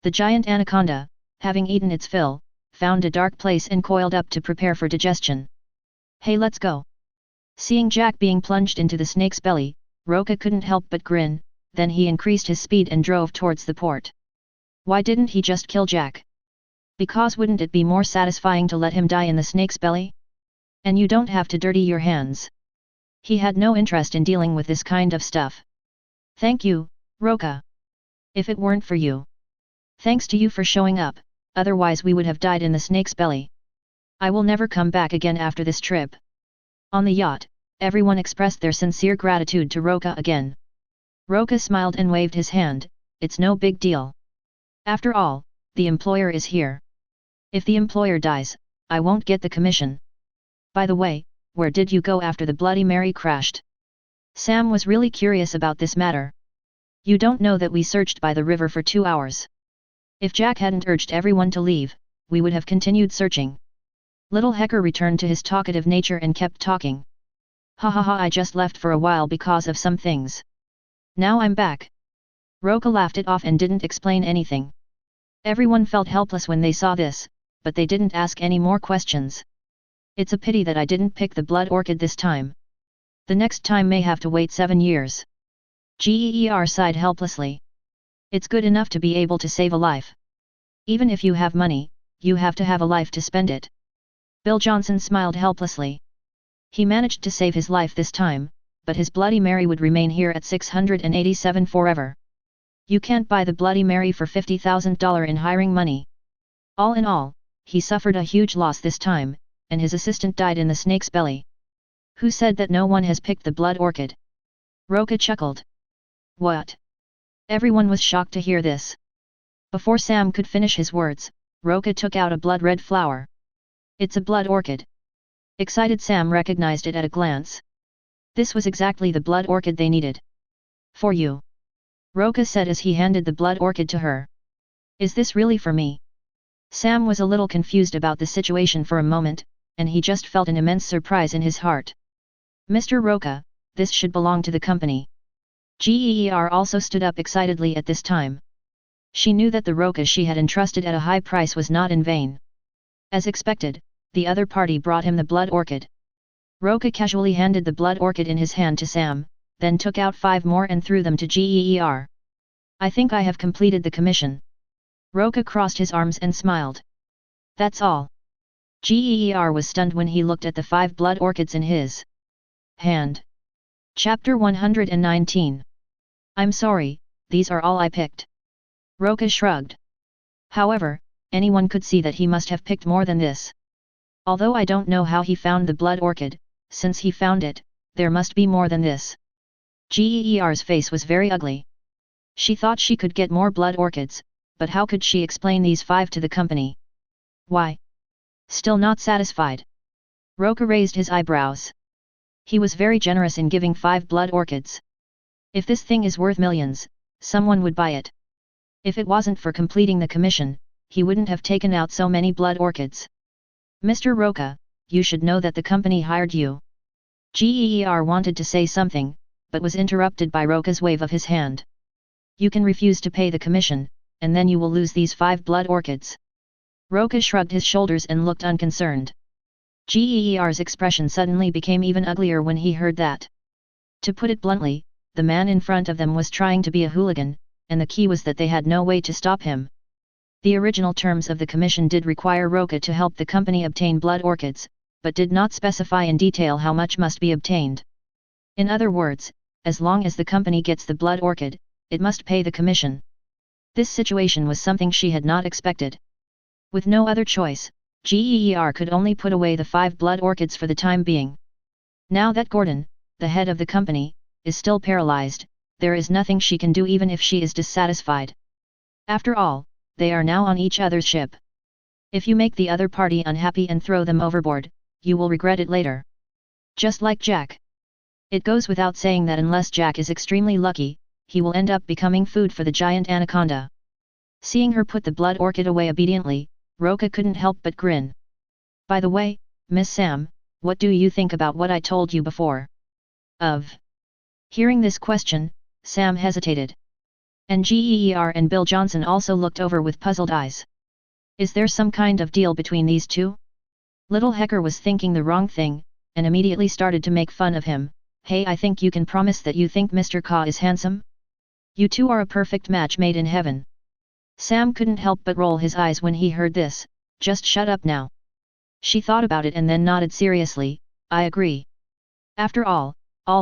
The giant anaconda, having eaten its fill, found a dark place and coiled up to prepare for digestion. Hey, let's go! Seeing Jack being plunged into the snake's belly, Roca couldn't help but grin, then he increased his speed and drove towards the port. Why didn't he just kill Jack? Because wouldn't it be more satisfying to let him die in the snake's belly? And you don't have to dirty your hands. He had no interest in dealing with this kind of stuff. Thank you, Roca. If it weren't for you. Thanks to you for showing up, otherwise we would have died in the snake's belly. I will never come back again after this trip. On the yacht, everyone expressed their sincere gratitude to Roca again. Roca smiled and waved his hand, it's no big deal. After all, the employer is here. If the employer dies, I won't get the commission. By the way, where did you go after the Bloody Mary crashed? Sam was really curious about this matter. You don't know that we searched by the river for 2 hours. If Jack hadn't urged everyone to leave, we would have continued searching. Little Hecker returned to his talkative nature and kept talking. Ha ha ha, I just left for a while because of some things. Now I'm back. Roca laughed it off and didn't explain anything. Everyone felt helpless when they saw this, but they didn't ask any more questions. It's a pity that I didn't pick the blood orchid this time. The next time may have to wait 7 years. Geer sighed helplessly. It's good enough to be able to save a life. Even if you have money, you have to have a life to spend it. Bill Johnson smiled helplessly. He managed to save his life this time, but his Bloody Mary would remain here at 687 forever. You can't buy the Bloody Mary for $50,000 in hiring money. All in all, he suffered a huge loss this time, and his assistant died in the snake's belly. Who said that no one has picked the blood orchid? Roca chuckled. What? Everyone was shocked to hear this. Before Sam could finish his words, Roca took out a blood-red flower. It's a blood orchid. Excited Sam recognized it at a glance. This was exactly the blood orchid they needed. For you. Roca said as he handed the blood orchid to her. Is this really for me? Sam was a little confused about the situation for a moment, and he just felt an immense surprise in his heart. Mr. Roca, this should belong to the company. Geer also stood up excitedly at this time. She knew that the Roca she had entrusted at a high price was not in vain. As expected, the other party brought him the blood orchid. Roca casually handed the blood orchid in his hand to Sam, then took out 5 more and threw them to Geer. I think I have completed the commission. Roca crossed his arms and smiled. That's all. Geer was stunned when he looked at the 5 blood orchids in his hand. Chapter 119. I'm sorry, these are all I picked. Roca shrugged. However, anyone could see that he must have picked more than this. Although I don't know how he found the blood orchid, since he found it, there must be more than this. Geer's face was very ugly. She thought she could get more blood orchids, but how could she explain these 5 to the company? Why? Still not satisfied. Roca raised his eyebrows. He was very generous in giving 5 blood orchids. If this thing is worth millions, someone would buy it. If it wasn't for completing the commission, he wouldn't have taken out so many blood orchids. Mr. Roca, you should know that the company hired you. Geer wanted to say something, but was interrupted by Roca's wave of his hand. You can refuse to pay the commission, and then you will lose these 5 blood orchids. Roca shrugged his shoulders and looked unconcerned. Geer's expression suddenly became even uglier when he heard that. To put it bluntly, the man in front of them was trying to be a hooligan, and the key was that they had no way to stop him. The original terms of the commission did require Roca to help the company obtain blood orchids, but did not specify in detail how much must be obtained. In other words, as long as the company gets the blood orchid, it must pay the commission. This situation was something she had not expected. With no other choice, Geer could only put away the 5 blood orchids for the time being. Now that Gordon, the head of the company, is still paralyzed, there is nothing she can do even if she is dissatisfied. After all, they are now on each other's ship. If you make the other party unhappy and throw them overboard, you will regret it later. Just like Jack. It goes without saying that unless Jack is extremely lucky, he will end up becoming food for the giant anaconda. Seeing her put the blood orchid away obediently, Roca couldn't help but grin. By the way, Miss Sam, what do you think about what I told you before? Hearing this question, Sam hesitated. And Geer and Bill Johnson also looked over with puzzled eyes. Is there some kind of deal between these two? Little Hecker was thinking the wrong thing, and immediately started to make fun of him. Hey, I think you can promise that you think Mr. Ka is handsome? You two are a perfect match made in heaven. Sam couldn't help but roll his eyes when he heard this. Just shut up now. She thought about it and then nodded seriously. I agree. After all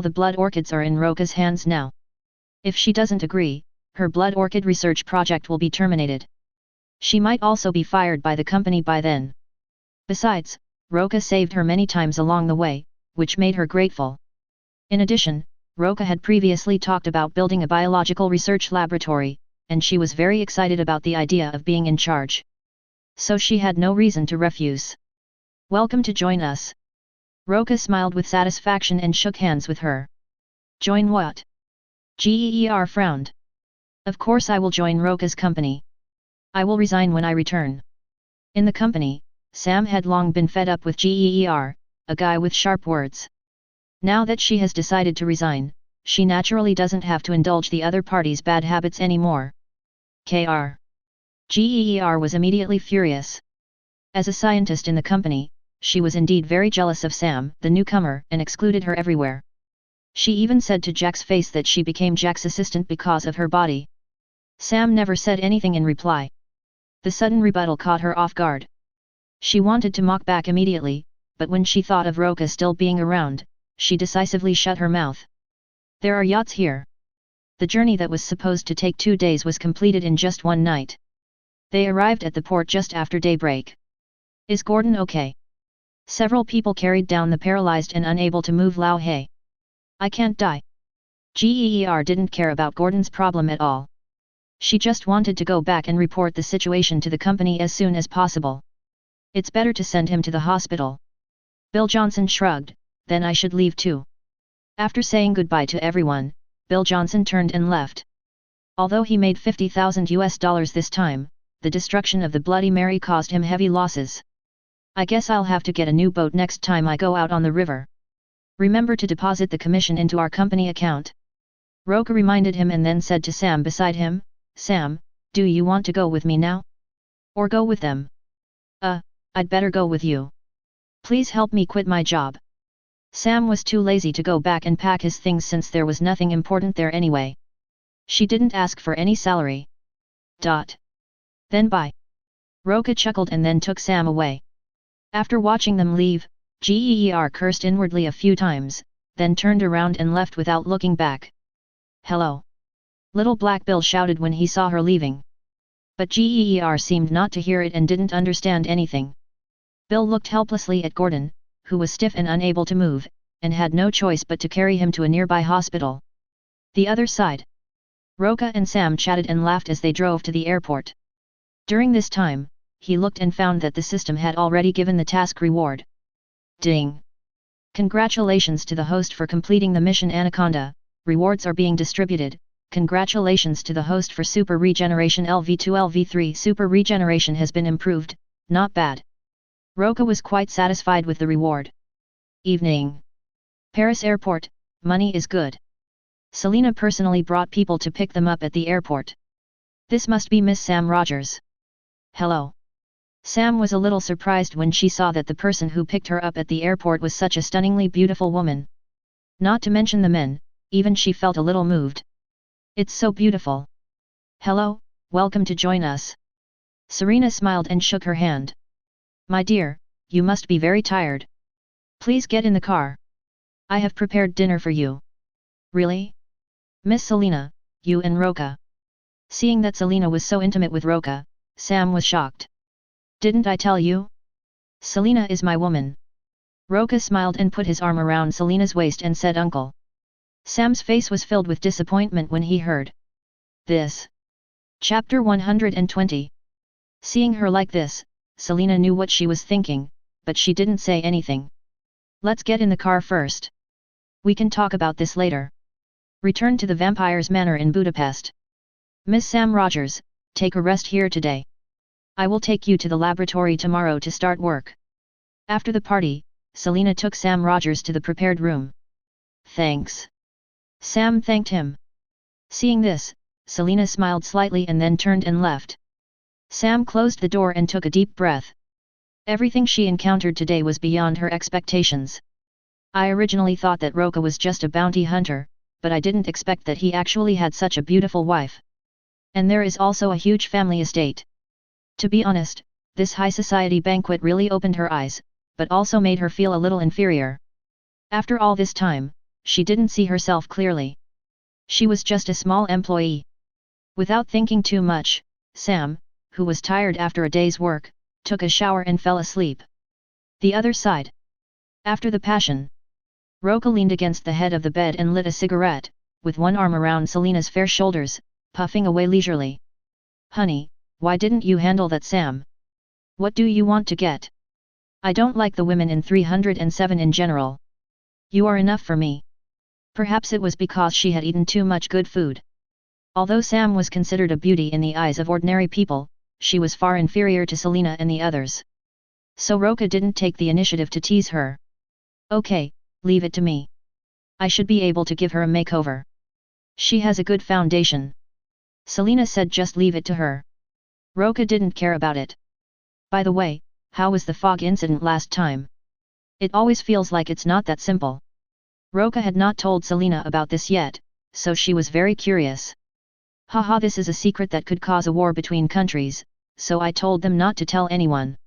the blood orchids are in Roca's hands now. If she doesn't agree, her blood orchid research project will be terminated. She might also be fired by the company by then. Besides, Roca saved her many times along the way, which made her grateful. In addition, Roca had previously talked about building a biological research laboratory, and she was very excited about the idea of being in charge. So she had no reason to refuse. Welcome to join us. Roca smiled with satisfaction and shook hands with her. Join what? Geer frowned. Of course I will join Roca's company. I will resign when I return. In the company, Sam had long been fed up with Geer, a guy with sharp words. Now that she has decided to resign, she naturally doesn't have to indulge the other party's bad habits anymore. Geer was immediately furious. As a scientist in the company, she was indeed very jealous of Sam, the newcomer, and excluded her everywhere. She even said to Jack's face that she became Jack's assistant because of her body. Sam never said anything in reply. The sudden rebuttal caught her off guard. She wanted to mock back immediately, but when she thought of Roca still being around, she decisively shut her mouth. There are yachts here. The journey that was supposed to take 2 days was completed in just 1 night. They arrived at the port just after daybreak. Is Gordon okay? Several people carried down the paralyzed and unable to move Lao He. I can't die. Geer didn't care about Gordon's problem at all. She just wanted to go back and report the situation to the company as soon as possible. It's better to send him to the hospital. Bill Johnson shrugged, then I should leave too. After saying goodbye to everyone, Bill Johnson turned and left. Although he made $50,000 this time, the destruction of the Bloody Mary caused him heavy losses. I guess I'll have to get a new boat next time I go out on the river. Remember to deposit the commission into our company account. Roca reminded him and then said to Sam beside him, Sam, do you want to go with me now? Or go with them? I'd better go with you. Please help me quit my job. Sam was too lazy to go back and pack his things since there was nothing important there anyway. She didn't ask for any salary. Then bye. Roca chuckled and then took Sam away. After watching them leave, Geer cursed inwardly a few times, then turned around and left without looking back. Hello! Little Black Bill shouted when he saw her leaving. But Geer seemed not to hear it and didn't understand anything. Bill looked helplessly at Gordon, who was stiff and unable to move, and had no choice but to carry him to a nearby hospital. The other side. Roca and Sam chatted and laughed as they drove to the airport. During this time, he looked and found that the system had already given the task reward. Ding! Congratulations to the host for completing the mission Anaconda, rewards are being distributed. Congratulations to the host for Super Regeneration LV2 LV3 Super Regeneration has been improved, not bad. Roca was quite satisfied with the reward. Evening. Paris Airport, money is good. Selena personally brought people to pick them up at the airport. This must be Miss Sam Rogers. Hello. Sam was a little surprised when she saw that the person who picked her up at the airport was such a stunningly beautiful woman. Not to mention the men, even she felt a little moved. It's so beautiful. Hello, welcome to join us. Serena smiled and shook her hand. My dear, you must be very tired. Please get in the car. I have prepared dinner for you. Really? Miss Selena, you and Roca. Seeing that Selena was so intimate with Roca, Sam was shocked. Didn't I tell you? Selena is my woman. Roca smiled and put his arm around Selena's waist and said uncle. Sam's face was filled with disappointment when he heard this. Chapter 120. Seeing her like this, Selena knew what she was thinking, but she didn't say anything. Let's get in the car first. We can talk about this later. Return to the Vampire's Manor in Budapest. Miss Sam Rogers, take a rest here today. I will take you to the laboratory tomorrow to start work. After the party, Selena took Sam Rogers to the prepared room. Thanks. Sam thanked him. Seeing this, Selena smiled slightly and then turned and left. Sam closed the door and took a deep breath. Everything she encountered today was beyond her expectations. I originally thought that Roca was just a bounty hunter, but I didn't expect that he actually had such a beautiful wife. And there is also a huge family estate. To be honest, this high society banquet really opened her eyes, but also made her feel a little inferior. After all this time, she didn't see herself clearly. She was just a small employee. Without thinking too much, Sam, who was tired after a day's work, took a shower and fell asleep. The other side. After the passion. Roca leaned against the head of the bed and lit a cigarette, with one arm around Selena's fair shoulders, puffing away leisurely. Honey, why didn't you handle that Sam? What do you want to get? I don't like the women in 307 in general. You are enough for me. Perhaps it was because she had eaten too much good food. Although Sam was considered a beauty in the eyes of ordinary people, she was far inferior to Selena and the others. So Roca didn't take the initiative to tease her. Okay, leave it to me. I should be able to give her a makeover. She has a good foundation. Selena said just leave it to her. Roca didn't care about it. By the way, how was the fog incident last time? It always feels like it's not that simple. Roca had not told Selena about this yet, so she was very curious. Haha, this is a secret that could cause a war between countries, so I told them not to tell anyone.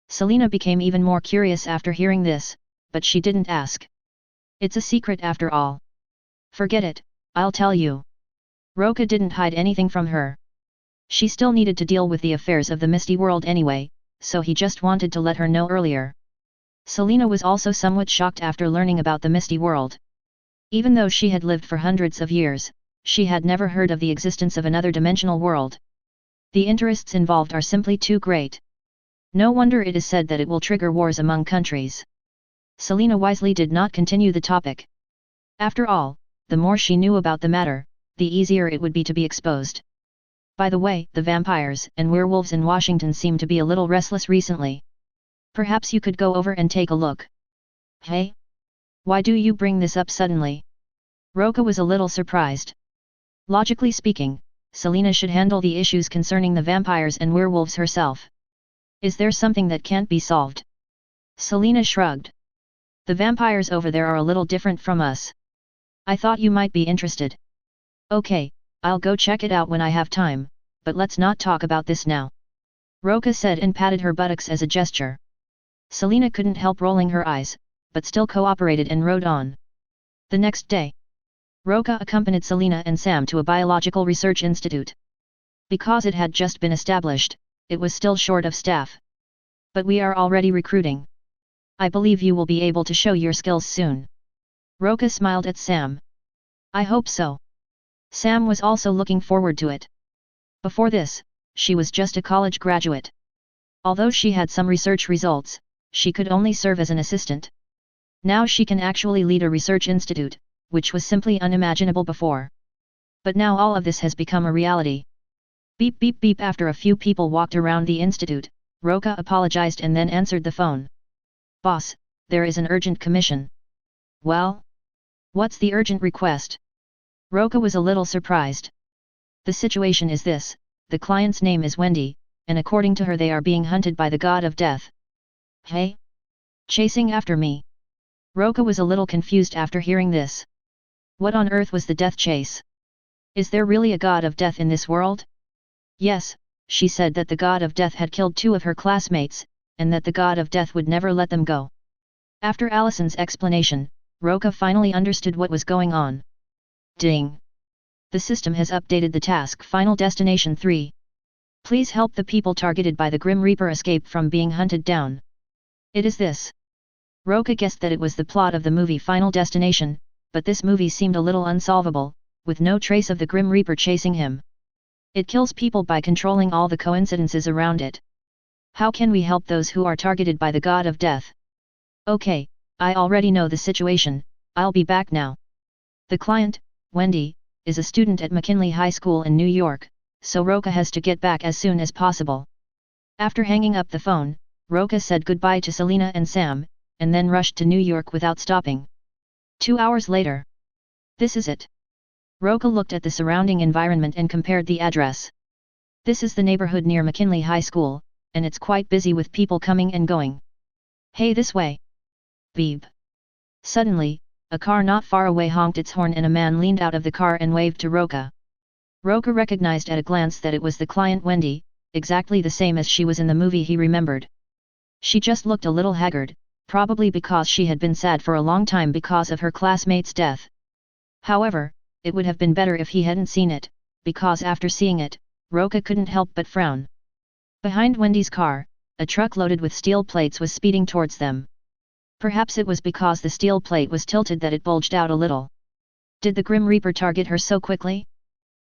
Selena became even more curious after hearing this, but she didn't ask. It's a secret after all. Forget it, I'll tell you. Roca didn't hide anything from her. She still needed to deal with the affairs of the Misty World anyway, so he just wanted to let her know earlier. Selena was also somewhat shocked after learning about the Misty World. Even though she had lived for hundreds of years, she had never heard of the existence of another dimensional world. The interests involved are simply too great. No wonder it is said that it will trigger wars among countries. Selena wisely did not continue the topic. After all, the more she knew about the matter, the easier it would be to be exposed. By the way, the vampires and werewolves in Washington seem to be a little restless recently. Perhaps you could go over and take a look. Hey? Why do you bring this up suddenly? Roca was a little surprised. Logically speaking, Selena should handle the issues concerning the vampires and werewolves herself. Is there something that can't be solved? Selena shrugged. The vampires over there are a little different from us. I thought you might be interested. Okay, I'll go check it out when I have time, but let's not talk about this now. Roca said and patted her buttocks as a gesture. Selena couldn't help rolling her eyes, but still cooperated and rode on. The next day, Roca accompanied Selena and Sam to a biological research institute. Because it had just been established, it was still short of staff. But we are already recruiting. I believe you will be able to show your skills soon. Roca smiled at Sam. I hope so. Sam was also looking forward to it. Before this, she was just a college graduate. Although she had some research results, she could only serve as an assistant. Now she can actually lead a research institute, which was simply unimaginable before. But now all of this has become a reality. Beep beep beep. After a few people walked around the institute, Roca apologized and then answered the phone. Boss, there is an urgent commission. Well? What's the urgent request? Roca was a little surprised. The situation is this, the client's name is Wendy, and according to her they are being hunted by the god of death. Hey? Chasing after me? Roca was a little confused after hearing this. What on earth was the death chase? Is there really a god of death in this world? Yes, she said that the god of death had killed 2 of her classmates, and that the god of death would never let them go. After Allison's explanation, Roca finally understood what was going on. Ding! The system has updated the task Final Destination 3. Please help the people targeted by the Grim Reaper escape from being hunted down. It is this. Roca guessed that it was the plot of the movie Final Destination, but this movie seemed a little unsolvable, with no trace of the Grim Reaper chasing him. It kills people by controlling all the coincidences around it. How can we help those who are targeted by the god of death? Okay, I already know the situation, I'll be back now. The client, Wendy, is a student at McKinley High School in New York, so Roca has to get back as soon as possible. After hanging up the phone, Roca said goodbye to Selena and Sam, and then rushed to New York without stopping. 2 hours later. This is it. Roca looked at the surrounding environment and compared the address. This is the neighborhood near McKinley High School, and it's quite busy with people coming and going. Hey, this way. Beep. Suddenly, a car not far away honked its horn and a man leaned out of the car and waved to Roca. Roca recognized at a glance that it was the client Wendy, exactly the same as she was in the movie he remembered. She just looked a little haggard, probably because she had been sad for a long time because of her classmate's death. However, it would have been better if he hadn't seen it, because after seeing it, Roca couldn't help but frown. Behind Wendy's car, a truck loaded with steel plates was speeding towards them. Perhaps it was because the steel plate was tilted that it bulged out a little. Did the Grim Reaper target her so quickly?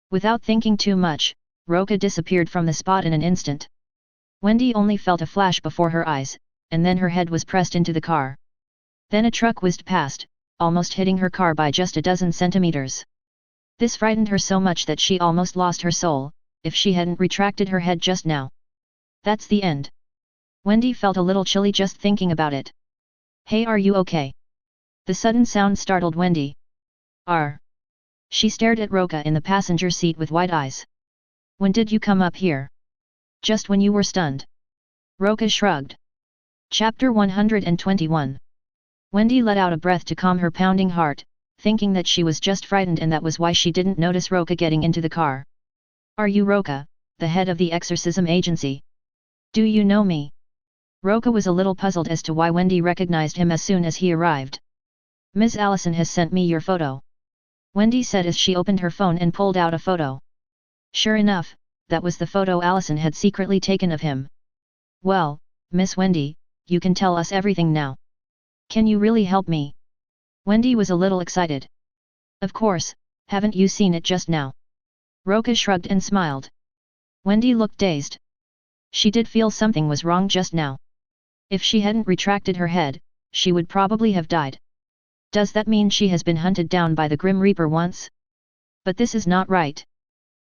Without thinking too much, Roca disappeared from the spot in an instant. Wendy only felt a flash before her eyes, and then her head was pressed into the car. Then a truck whizzed past, almost hitting her car by just a dozen centimeters. This frightened her so much that she almost lost her soul, if she hadn't retracted her head just now. That's the end. Wendy felt a little chilly just thinking about it. Hey, are you okay? The sudden sound startled Wendy. She stared at Roca in the passenger seat with wide eyes. When did you come up here? Just when you were stunned. Roca shrugged. Chapter 121. Wendy let out a breath to calm her pounding heart, thinking that she was just frightened and that was why she didn't notice Roca getting into the car. Are you Roca, the head of the exorcism agency? Do you know me? Roca was a little puzzled as to why Wendy recognized him as soon as he arrived. Ms. Allison has sent me your photo. Wendy said as she opened her phone and pulled out a photo. Sure enough, that was the photo Allison had secretly taken of him. Well, Miss Wendy, you can tell us everything now. Can you really help me? Wendy was a little excited. Of course, haven't you seen it just now? Roca shrugged and smiled. Wendy looked dazed. She did feel something was wrong just now. If she hadn't retracted her head, she would probably have died. Does that mean she has been hunted down by the Grim Reaper once? But this is not right.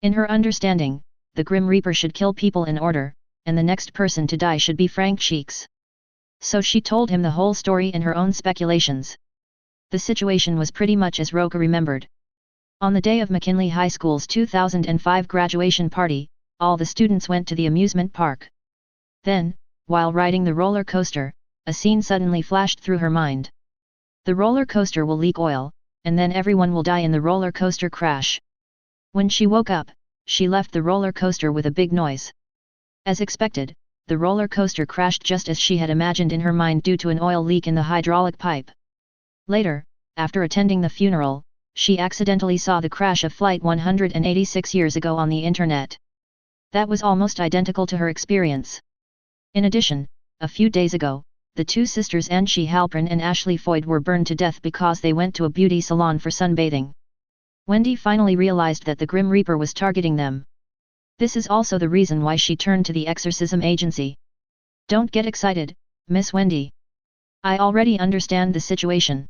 In her understanding, the Grim Reaper should kill people in order, and the next person to die should be Frank Cheeks. So she told him the whole story in her own speculations. The situation was pretty much as Roca remembered. On the day of McKinley High School's 2005 graduation party, all the students went to the amusement park. Then, while riding the roller coaster, a scene suddenly flashed through her mind. The roller coaster will leak oil, and then everyone will die in the roller coaster crash. When she woke up, she left the roller coaster with a big noise. As expected, the roller coaster crashed just as she had imagined in her mind due to an oil leak in the hydraulic pipe. Later, after attending the funeral, she accidentally saw the crash of Flight 186 years ago on the internet. That was almost identical to her experience. In addition, a few days ago, the two sisters Anshi Halpern and Ashley Foyd were burned to death because they went to a beauty salon for sunbathing. Wendy finally realized that the Grim Reaper was targeting them. This is also the reason why she turned to the exorcism agency. Don't get excited, Miss Wendy. I already understand the situation.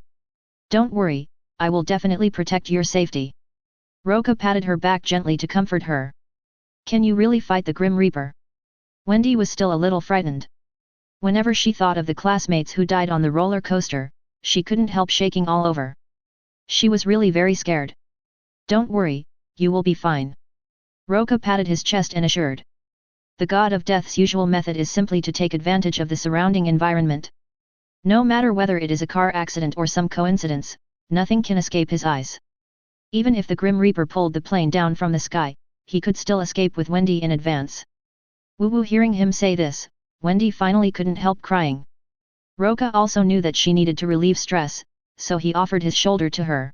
Don't worry, I will definitely protect your safety. Roca patted her back gently to comfort her. Can you really fight the Grim Reaper? Wendy was still a little frightened. Whenever she thought of the classmates who died on the roller coaster, she couldn't help shaking all over. She was really very scared. Don't worry, you will be fine. Roca patted his chest and assured. The god of death's usual method is simply to take advantage of the surrounding environment. No matter whether it is a car accident or some coincidence, nothing can escape his eyes. Even if the Grim Reaper pulled the plane down from the sky, he could still escape with Wendy in advance. Woo-woo. Hearing him say this, Wendy finally couldn't help crying. Roca also knew that she needed to relieve stress, so he offered his shoulder to her.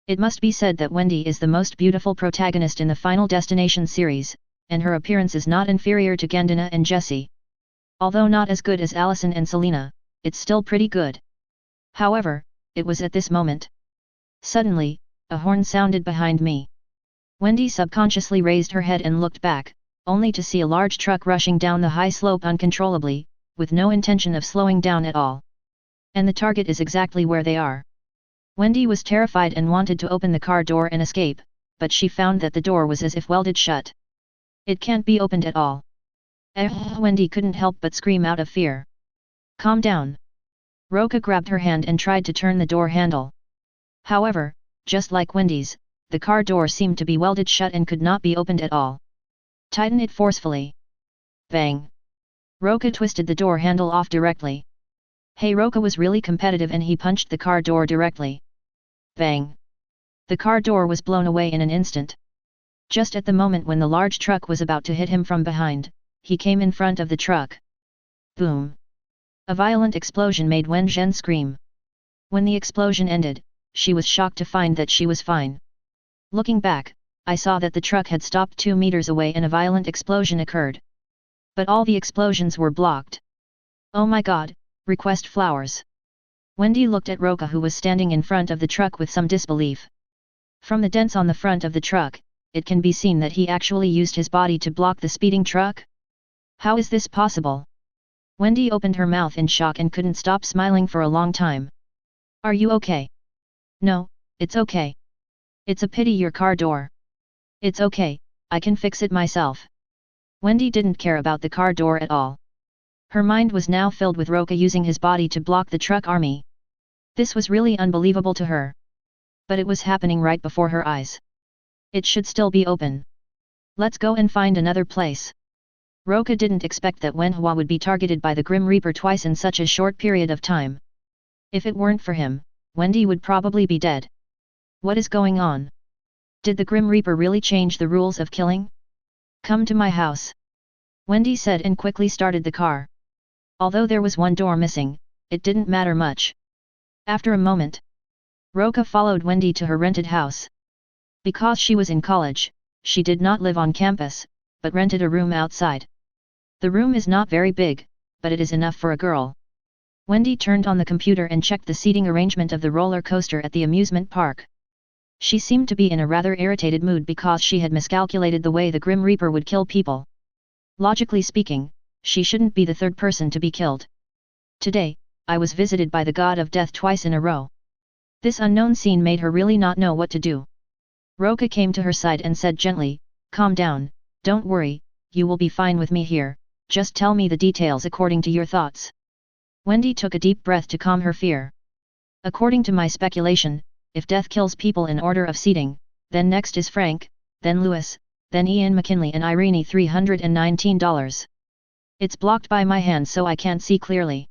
It must be said that Wendy is the most beautiful protagonist in the Final Destination series, and her appearance is not inferior to Gandina and Jessie. Although not as good as Allison and Selena, it's still pretty good. However, it was at this moment. Suddenly, a horn sounded behind me. Wendy subconsciously raised her head and looked back, only to see a large truck rushing down the high slope uncontrollably, with no intention of slowing down at all. And the target is exactly where they are. Wendy was terrified and wanted to open the car door and escape, but she found that the door was as if welded shut. It can't be opened at all. Wendy couldn't help but scream out of fear. Calm down. Roca grabbed her hand and tried to turn the door handle. However, just like Wendy's, the car door seemed to be welded shut and could not be opened at all. Tighten it forcefully. Bang. Roca twisted the door handle off directly. Hey, Roca was really competitive and he punched the car door directly. Bang. The car door was blown away in an instant. Just at the moment when the large truck was about to hit him from behind, he came in front of the truck. Boom. A violent explosion made Wen Zhen scream. When the explosion ended, she was shocked to find that she was fine. Looking back, I saw that the truck had stopped 2 meters away and a violent explosion occurred. But all the explosions were blocked. Oh my god, request flowers. Wendy looked at Roca, who was standing in front of the truck with some disbelief. From the dents on the front of the truck, it can be seen that he actually used his body to block the speeding truck. How is this possible? Wendy opened her mouth in shock and couldn't stop smiling for a long time. Are you okay? No, it's okay. It's a pity your car door. It's okay, I can fix it myself. Wendy didn't care about the car door at all. Her mind was now filled with Roca using his body to block the truck army. This was really unbelievable to her. But it was happening right before her eyes. It should still be open. Let's go and find another place. Roca didn't expect that Wenhua would be targeted by the Grim Reaper twice in such a short period of time. If it weren't for him, Wendy would probably be dead. What is going on? Did the Grim Reaper really change the rules of killing? Come to my house. Wendy said and quickly started the car. Although there was one door missing, it didn't matter much. After a moment, Roca followed Wendy to her rented house. Because she was in college, she did not live on campus, but rented a room outside. The room is not very big, but it is enough for a girl. Wendy turned on the computer and checked the seating arrangement of the roller coaster at the amusement park. She seemed to be in a rather irritated mood because she had miscalculated the way the Grim Reaper would kill people. Logically speaking, she shouldn't be the third person to be killed. Today, I was visited by the god of death twice in a row. This unknown scene made her really not know what to do. Roca came to her side and said gently, calm down, Don't worry, you will be fine with me here, just tell me the details according to your thoughts. Wendy took a deep breath to calm her fear. According to my speculation, if death kills people in order of seating, then next is Frank, then Lewis, then Ian McKinley and Irene $319. It's blocked by my hand so I can't see clearly.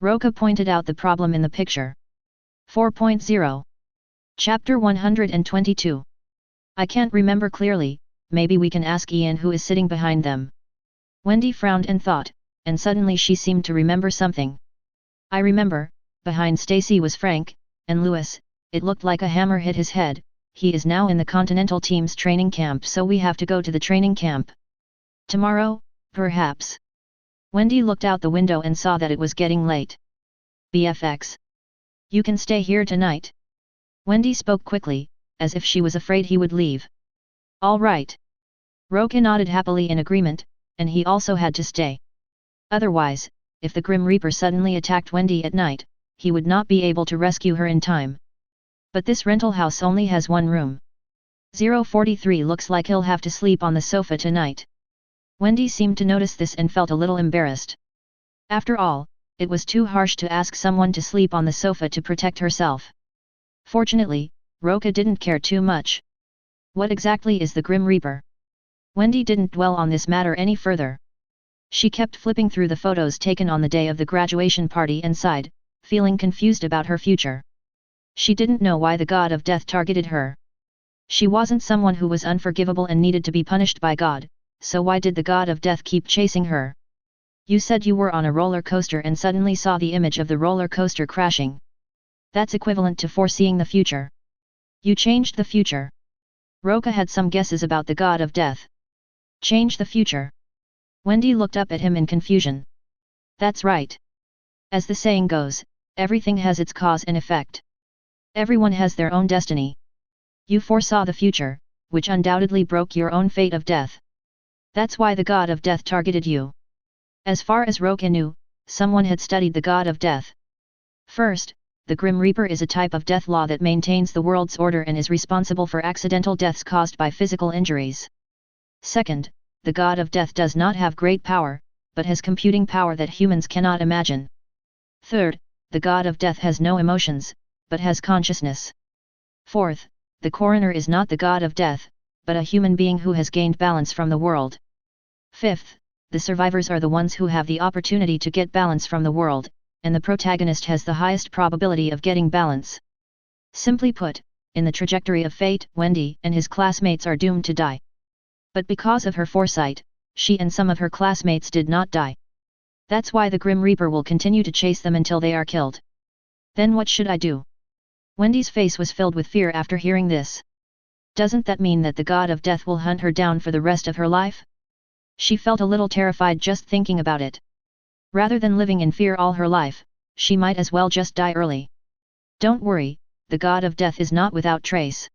Roca pointed out the problem in the picture. 4.0 Chapter 122 I can't remember clearly, maybe we can ask Ian who is sitting behind them. Wendy frowned and thought, and suddenly she seemed to remember something. I remember, behind Stacy was Frank, and Lewis, it looked like a hammer hit his head. He is now in the Continental team's training camp, so we have to go to the training camp. Tomorrow, perhaps. Wendy looked out the window and saw that it was getting late. BFX. You can stay here tonight? Wendy spoke quickly, as if she was afraid he would leave. All right. Roca nodded happily in agreement, and he also had to stay. Otherwise, if the Grim Reaper suddenly attacked Wendy at night, he would not be able to rescue her in time. But this rental house only has one room. 043 looks like he'll have to sleep on the sofa tonight. Wendy seemed to notice this and felt a little embarrassed. After all, it was too harsh to ask someone to sleep on the sofa to protect herself. Fortunately, Roca didn't care too much. What exactly is the Grim Reaper? Wendy didn't dwell on this matter any further. She kept flipping through the photos taken on the day of the graduation party and sighed, feeling confused about her future. She didn't know why the god of death targeted her. She wasn't someone who was unforgivable and needed to be punished by God, so why did the god of death keep chasing her? You said you were on a roller coaster and suddenly saw the image of the roller coaster crashing. That's equivalent to foreseeing the future. You changed the future. Roca had some guesses about the god of death. Change the future. Wendy looked up at him in confusion. That's right. As the saying goes, everything has its cause and effect. Everyone has their own destiny. You foresaw the future, which undoubtedly broke your own fate of death. That's why the god of death targeted you. As far as Roca knew, someone had studied the god of death. First, the Grim Reaper is a type of death law that maintains the world's order and is responsible for accidental deaths caused by physical injuries. Second, the god of death does not have great power, but has computing power that humans cannot imagine. Third, the god of death has no emotions, but has consciousness. Fourth, the coroner is not the god of death, but a human being who has gained balance from the world. Fifth, the survivors are the ones who have the opportunity to get balance from the world, and the protagonist has the highest probability of getting balance. Simply put, in the trajectory of fate, Wendy and his classmates are doomed to die. But because of her foresight, she and some of her classmates did not die. That's why the Grim Reaper will continue to chase them until they are killed. Then what should I do? Wendy's face was filled with fear after hearing this. Doesn't that mean that the god of death will hunt her down for the rest of her life? She felt a little terrified just thinking about it. Rather than living in fear all her life, she might as well just die early. Don't worry, the god of death is not without trace.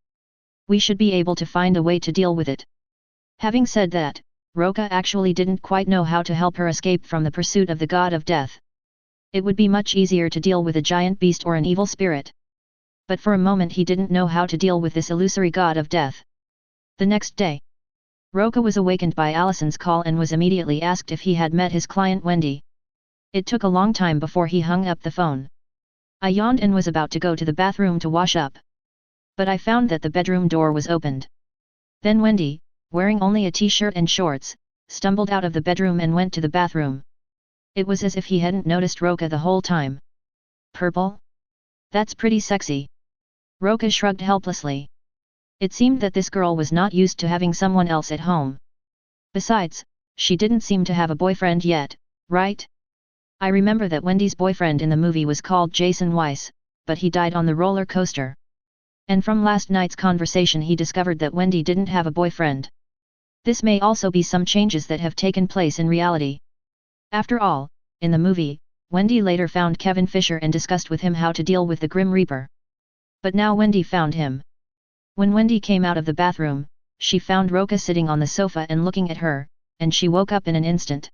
We should be able to find a way to deal with it. Having said that, Roca actually didn't quite know how to help her escape from the pursuit of the god of death. It would be much easier to deal with a giant beast or an evil spirit. But for a moment he didn't know how to deal with this illusory god of death. The next day, Roca was awakened by Allison's call and was immediately asked if he had met his client Wendy. It took a long time before he hung up the phone. I yawned and was about to go to the bathroom to wash up. But I found that the bedroom door was opened. Then Wendy, wearing only a t-shirt and shorts, stumbled out of the bedroom and went to the bathroom. It was as if he hadn't noticed Roca the whole time. Purple? That's pretty sexy. Roca shrugged helplessly. It seemed that this girl was not used to having someone else at home. Besides, she didn't seem to have a boyfriend yet, right? I remember that Wendy's boyfriend in the movie was called Jason Voorhees, but he died on the roller coaster. And from last night's conversation he discovered that Wendy didn't have a boyfriend. This may also be some changes that have taken place in reality. After all, in the movie, Wendy later found Kevin Fisher and discussed with him how to deal with the Grim Reaper. But now Wendy found him. When Wendy came out of the bathroom, she found Roca sitting on the sofa and looking at her, and she woke up in an instant.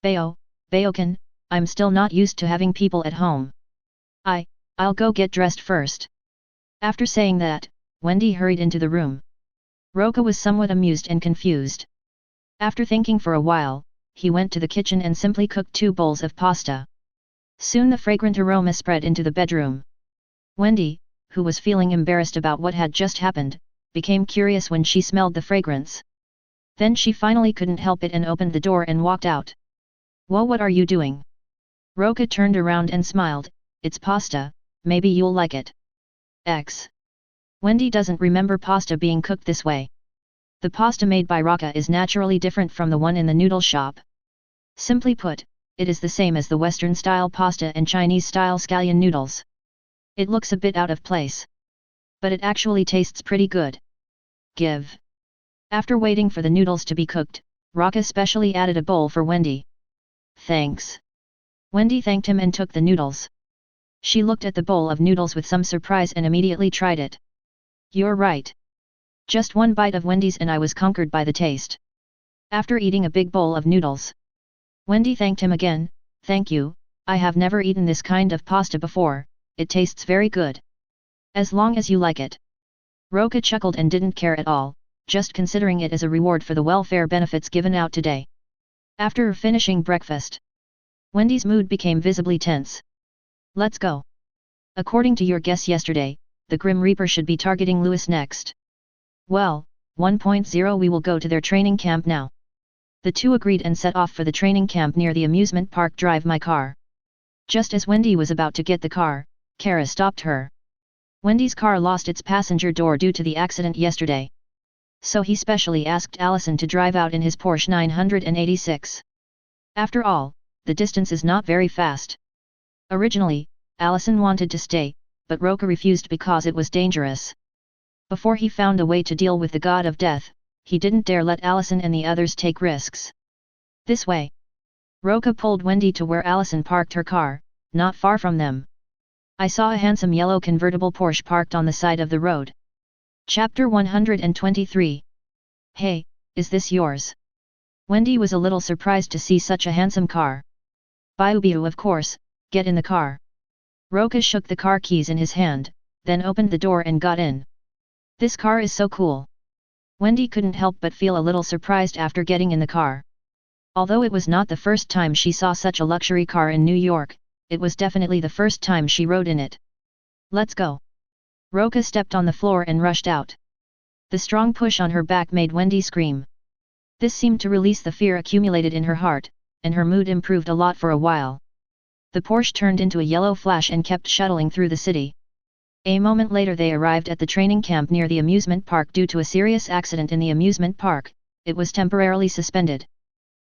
Bayokan, I'm still not used to having people at home. I'll go get dressed first. After saying that, Wendy hurried into the room. Roca was somewhat amused and confused. After thinking for a while, he went to the kitchen and simply cooked 2 bowls of pasta. Soon the fragrant aroma spread into the bedroom. Wendy, who was feeling embarrassed about what had just happened, became curious when she smelled the fragrance. Then she finally couldn't help it and opened the door and walked out. "Whoa, what are you doing?" Roca turned around and smiled. "It's pasta, maybe you'll like it." Wendy doesn't remember pasta being cooked this way. The pasta made by Roca is naturally different from the one in the noodle shop. Simply put, it is the same as the Western-style pasta and Chinese-style scallion noodles. It looks a bit out of place. But it actually tastes pretty good. Give. After waiting for the noodles to be cooked, Roca specially added a bowl for Wendy. "Thanks." Wendy thanked him and took the noodles. She looked at the bowl of noodles with some surprise and immediately tried it. "You're right. Just one bite of Wendy's and I was conquered by the taste." After eating a big bowl of noodles, Wendy thanked him again. "Thank you, I have never eaten this kind of pasta before, it tastes very good. As long as you like it." Roca chuckled and didn't care at all, just considering it as a reward for the welfare benefits given out today. After finishing breakfast, Wendy's mood became visibly tense. "Let's go. According to your guess yesterday, the Grim Reaper should be targeting Louis next." "Well, 1.0 we will go to their training camp now." The two agreed and set off for the training camp near the amusement park. "Drive my car." Just as Wendy was about to get the car, Kara stopped her. Wendy's car lost its passenger door due to the accident yesterday. So he specially asked Allison to drive out in his Porsche 986. After all, the distance is not very fast. Originally, Allison wanted to stay, but Roca refused because it was dangerous. Before he found a way to deal with the god of death, he didn't dare let Allison and the others take risks. This way. Roca pulled Wendy to where Allison parked her car, not far from them. "I saw a handsome yellow convertible Porsche parked on the side of the road." Chapter 123. "Hey, is this yours?" Wendy was a little surprised to see such a handsome car. "Biubiu, of course, get in the car." Roca shook the car keys in his hand, then opened the door and got in. "This car is so cool." Wendy couldn't help but feel a little surprised after getting in the car. Although it was not the first time she saw such a luxury car in New York, it was definitely the first time she rode in it. "Let's go." Roca stepped on the floor and rushed out. The strong push on her back made Wendy scream. This seemed to release the fear accumulated in her heart, and her mood improved a lot for a while. The Porsche turned into a yellow flash and kept shuttling through the city. A moment later they arrived at the training camp near the amusement park. Due to a serious accident in the amusement park, it was temporarily suspended.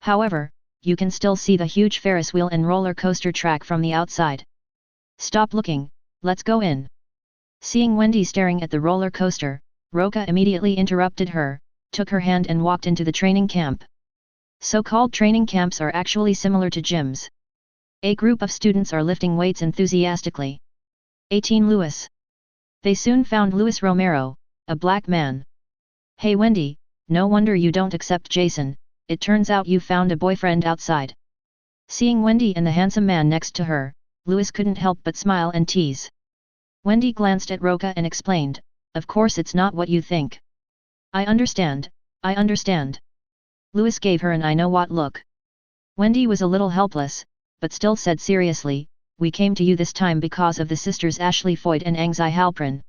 However, you can still see the huge Ferris wheel and roller coaster track from the outside. "Stop looking, let's go in." Seeing Wendy staring at the roller coaster, Roca immediately interrupted her, took her hand and walked into the training camp. So-called training camps are actually similar to gyms. A group of students are lifting weights enthusiastically. 18 Louis. They soon found Luis Romero, a black man. "Hey Wendy, no wonder you don't accept Jason, it turns out you found a boyfriend outside." Seeing Wendy and the handsome man next to her, Luis couldn't help but smile and tease. Wendy glanced at Roca and explained, "Of course it's not what you think." I understand. Luis gave her an "I know what" look. Wendy was a little helpless, but still said seriously, "We came to you this time because of the sisters Ashley Foyt and Angzi Halprin.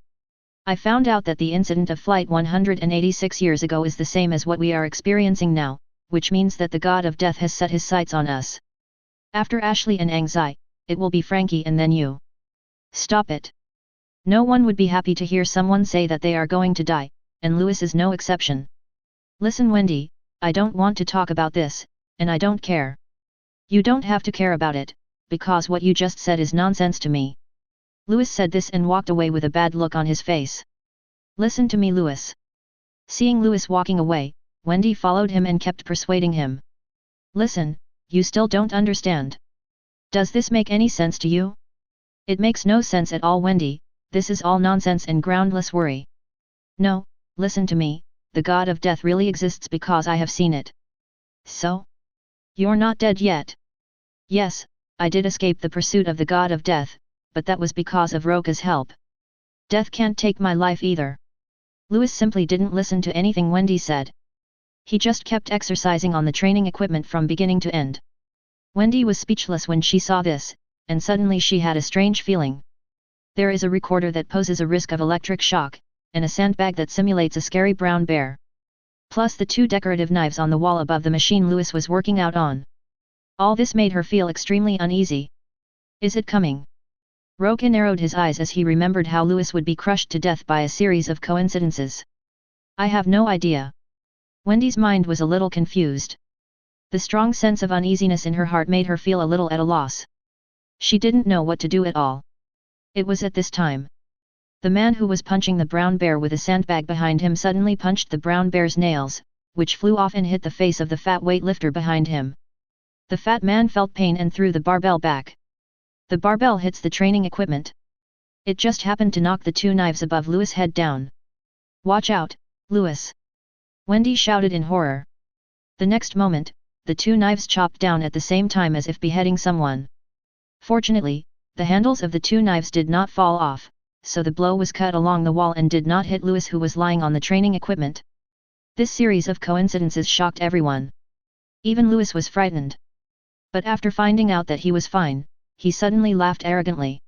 I found out that the incident of Flight 186 years ago is the same as what we are experiencing now, which means that the god of death has set his sights on us. After Ashley and Angzi, it will be Frankie and then you." "Stop it. No one would be happy to hear someone say that they are going to die, and Louis is no exception." "Listen Wendy, I don't want to talk about this, and I don't care." "You don't have to care about it, because what you just said is nonsense to me." Louis said this and walked away with a bad look on his face. "Listen to me Louis." Seeing Louis walking away, Wendy followed him and kept persuading him. "Listen, you still don't understand. Does this make any sense to you?" "It makes no sense at all Wendy, this is all nonsense and groundless worry." "No, listen to me, the god of death really exists because I have seen it." "So? You're not dead yet?" "Yes, I did escape the pursuit of the god of death, but that was because of Roca's help. Death can't take my life either." Louis simply didn't listen to anything Wendy said. He just kept exercising on the training equipment from beginning to end. Wendy was speechless when she saw this, and suddenly she had a strange feeling. There is a recorder that poses a risk of electric shock, and a sandbag that simulates a scary brown bear. Plus the 2 decorative knives on the wall above the machine Lewis was working out on. All this made her feel extremely uneasy. Is it coming? Roca narrowed his eyes as he remembered how Lewis would be crushed to death by a series of coincidences. I have no idea. Wendy's mind was a little confused. The strong sense of uneasiness in her heart made her feel a little at a loss. She didn't know what to do at all. It was at this time. The man who was punching the brown bear with a sandbag behind him suddenly punched the brown bear's nails, which flew off and hit the face of the fat weightlifter behind him. The fat man felt pain and threw the barbell back. The barbell hits the training equipment. It just happened to knock the 2 knives above Lewis' head down. Watch out, Lewis! Wendy shouted in horror. The next moment, the 2 knives chopped down at the same time as if beheading someone. Fortunately, the handles of the 2 knives did not fall off, so the blow was cut along the wall and did not hit Lewis, who was lying on the training equipment. This series of coincidences shocked everyone. Even Lewis was frightened. But after finding out that he was fine, he suddenly laughed arrogantly.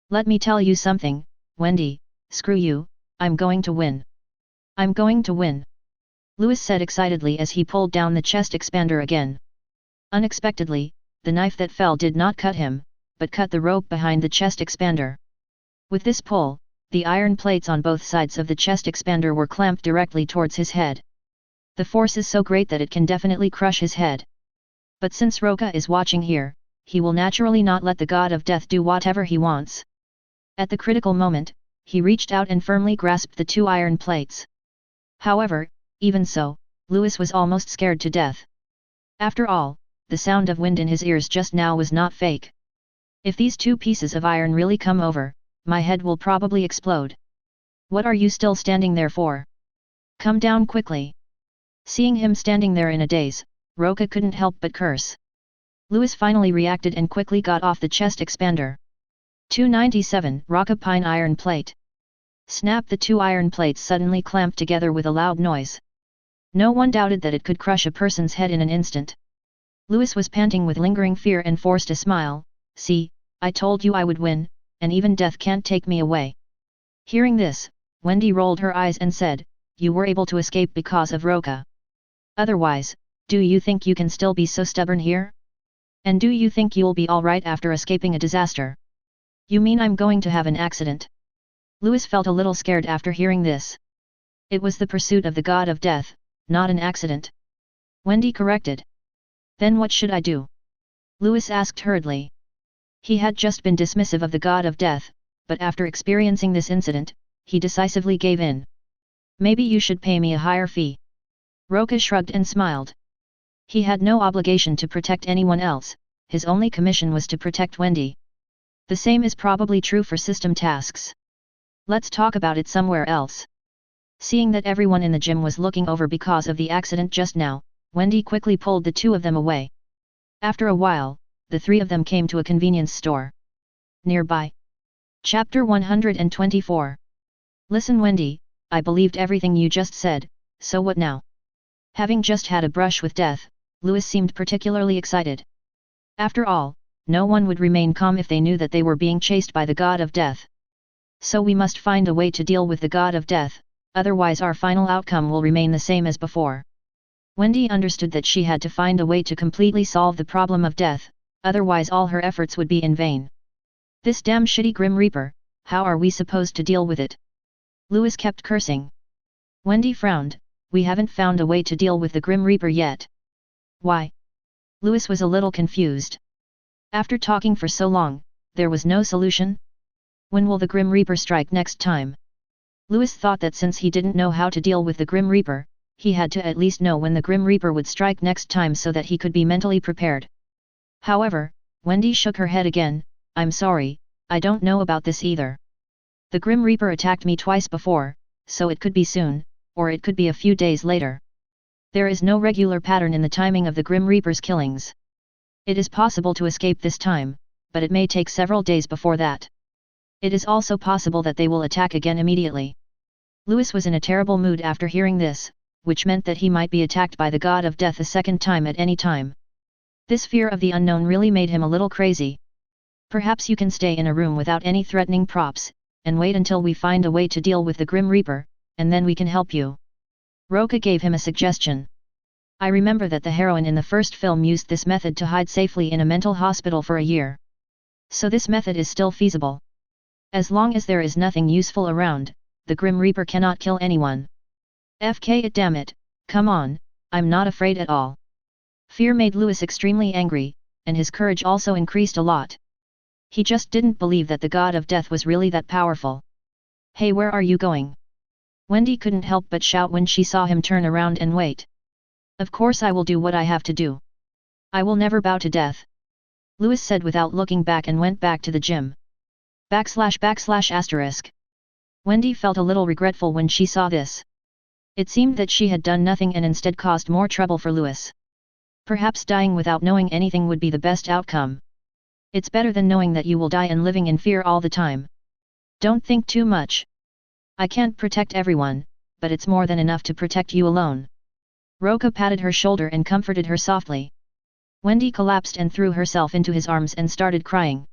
Let me tell you something, Wendy, screw you, I'm going to win. I'm going to win. Lewis said excitedly as he pulled down the chest expander again. Unexpectedly, the knife that fell did not cut him, but cut the rope behind the chest expander. With this pull, the iron plates on both sides of the chest expander were clamped directly towards his head. The force is so great that it can definitely crush his head. But since Roca is watching here, he will naturally not let the god of death do whatever he wants. At the critical moment, he reached out and firmly grasped the 2 iron plates. However, even so, Lewis was almost scared to death. After all, the sound of wind in his ears just now was not fake. If these 2 pieces of iron really come over, my head will probably explode. What are you still standing there for? Come down quickly. Seeing him standing there in a daze, Roca couldn't help but curse. Lewis finally reacted and quickly got off the chest expander. 297 Roca pine iron plate. Snap! The 2 iron plates suddenly clamped together with a loud noise. No one doubted that it could crush a person's head in an instant. Lewis was panting with lingering fear and forced a smile. See, I told you I would win, and even death can't take me away. Hearing this, Wendy rolled her eyes and said, you were able to escape because of Roca. Otherwise, do you think you can still be so stubborn here? And do you think you'll be alright after escaping a disaster? You mean I'm going to have an accident? Lewis felt a little scared after hearing this. It was the pursuit of the god of death, not an accident. Wendy corrected. Then what should I do? Lewis asked hurriedly. He had just been dismissive of the god of death, but after experiencing this incident, he decisively gave in. Maybe you should pay me a higher fee. Roca shrugged and smiled. He had no obligation to protect anyone else, his only commission was to protect Wendy. The same is probably true for system tasks. Let's talk about it somewhere else. Seeing that everyone in the gym was looking over because of the accident just now, Wendy quickly pulled the 2 of them away. After a while, the 3 of them came to a convenience store nearby. Chapter 124. Listen, Wendy, I believed everything you just said, so what now? Having just had a brush with death, Lewis seemed particularly excited. After all, no one would remain calm if they knew that they were being chased by the god of death. So we must find a way to deal with the god of death, otherwise our final outcome will remain the same as before. Wendy understood that she had to find a way to completely solve the problem of death, otherwise all her efforts would be in vain. This damn shitty Grim Reaper, how are we supposed to deal with it? Lewis kept cursing. Wendy frowned. We haven't found a way to deal with the Grim Reaper yet. Why? Lewis was a little confused. After talking for so long, there was no solution? When will the Grim Reaper strike next time? Lewis thought that since he didn't know how to deal with the Grim Reaper, he had to at least know when the Grim Reaper would strike next time so that he could be mentally prepared. However, Wendy shook her head again. I'm sorry, I don't know about this either. The Grim Reaper attacked me twice before, so it could be soon, or it could be a few days later. There is no regular pattern in the timing of the Grim Reaper's killings. It is possible to escape this time, but it may take several days before that. It is also possible that they will attack again immediately. Lewis was in a terrible mood after hearing this, which meant that he might be attacked by the god of death a second time at any time. This fear of the unknown really made him a little crazy. Perhaps you can stay in a room without any threatening props, and wait until we find a way to deal with the Grim Reaper, and then we can help you. Roca gave him a suggestion. I remember that the heroine in the first film used this method to hide safely in a mental hospital for a year. So this method is still feasible. As long as there is nothing useful around, the Grim Reaper cannot kill anyone. FK it, damn it, come on, I'm not afraid at all. Fear made Louis extremely angry, and his courage also increased a lot. He just didn't believe that the god of death was really that powerful. Hey, where are you going? Wendy couldn't help but shout when she saw him turn around and wait. Of course I will do what I have to do. I will never bow to death. Louis said without looking back and went back to the gym. *****. Wendy felt a little regretful when she saw this. It seemed that she had done nothing and instead caused more trouble for Louis. Perhaps dying without knowing anything would be the best outcome. It's better than knowing that you will die and living in fear all the time. Don't think too much. I can't protect everyone, but it's more than enough to protect you alone. Roca patted her shoulder and comforted her softly. Wendy collapsed and threw herself into his arms and started crying.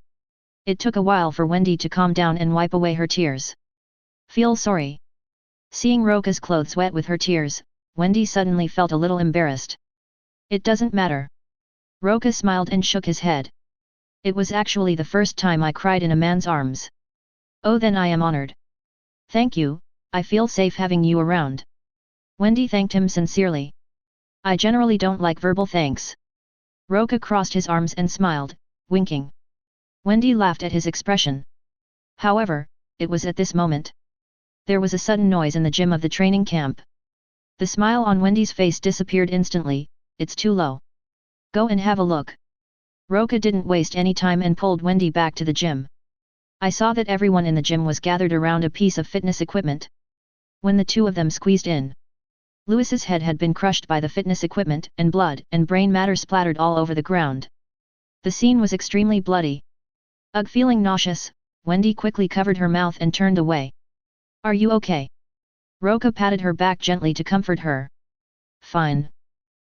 It took a while for Wendy to calm down and wipe away her tears. Feel sorry. Seeing Roca's clothes wet with her tears, Wendy suddenly felt a little embarrassed. It doesn't matter. Roca smiled and shook his head. It was actually the first time I cried in a man's arms. Oh, then I am honored. Thank you, I feel safe having you around. Wendy thanked him sincerely. I generally don't like verbal thanks. Roca crossed his arms and smiled, winking. Wendy laughed at his expression. However, it was at this moment. There was a sudden noise in the gym of the training camp. The smile on Wendy's face disappeared instantly. It's too low. Go and have a look. Roca didn't waste any time and pulled Wendy back to the gym. I saw that everyone in the gym was gathered around a piece of fitness equipment. When the two of them squeezed in, Louis's head had been crushed by the fitness equipment and blood and brain matter splattered all over the ground. The scene was extremely bloody. Ugh, feeling nauseous, Wendy quickly covered her mouth and turned away. Are you okay? Roca patted her back gently to comfort her. Fine.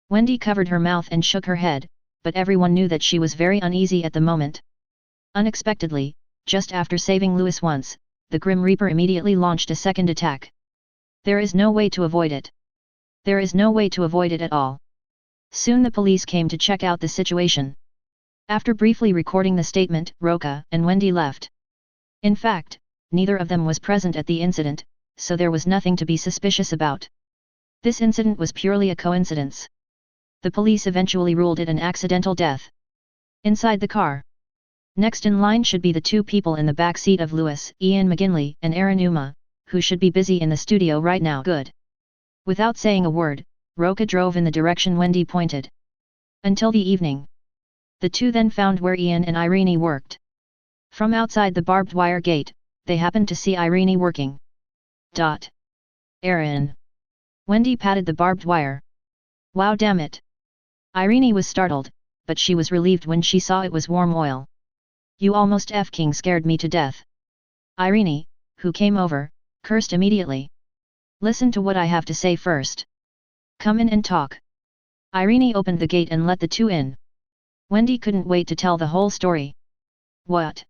Wendy covered her mouth and shook her head, but everyone knew that she was very uneasy at the moment. Unexpectedly, just after saving Louis once, the Grim Reaper immediately launched a second attack. There is no way to avoid it. There is no way to avoid it at all. Soon the police came to check out the situation. After briefly recording the statement, Roca and Wendy left. In fact, neither of them was present at the incident, so there was nothing to be suspicious about. This incident was purely a coincidence. The police eventually ruled it an accidental death. Inside the car. Next in line should be the two people in the back seat of Louis, Ian McGinley and Aaron Uma, who should be busy in the studio right now. Good. Without saying a word, Roca drove in the direction Wendy pointed. Until the evening. The two then found where Ian and Irene worked. From outside the barbed wire gate, they happened to see Irene working. Aaron. Wendy patted the barbed wire. Wow, damn it. Irene was startled, but she was relieved when she saw it was warm oil. You almost f-king scared me to death. Irene, who came over, cursed immediately. Listen to what I have to say first. Come in and talk. Irene opened the gate and let the two in. Wendy couldn't wait to tell the whole story. What?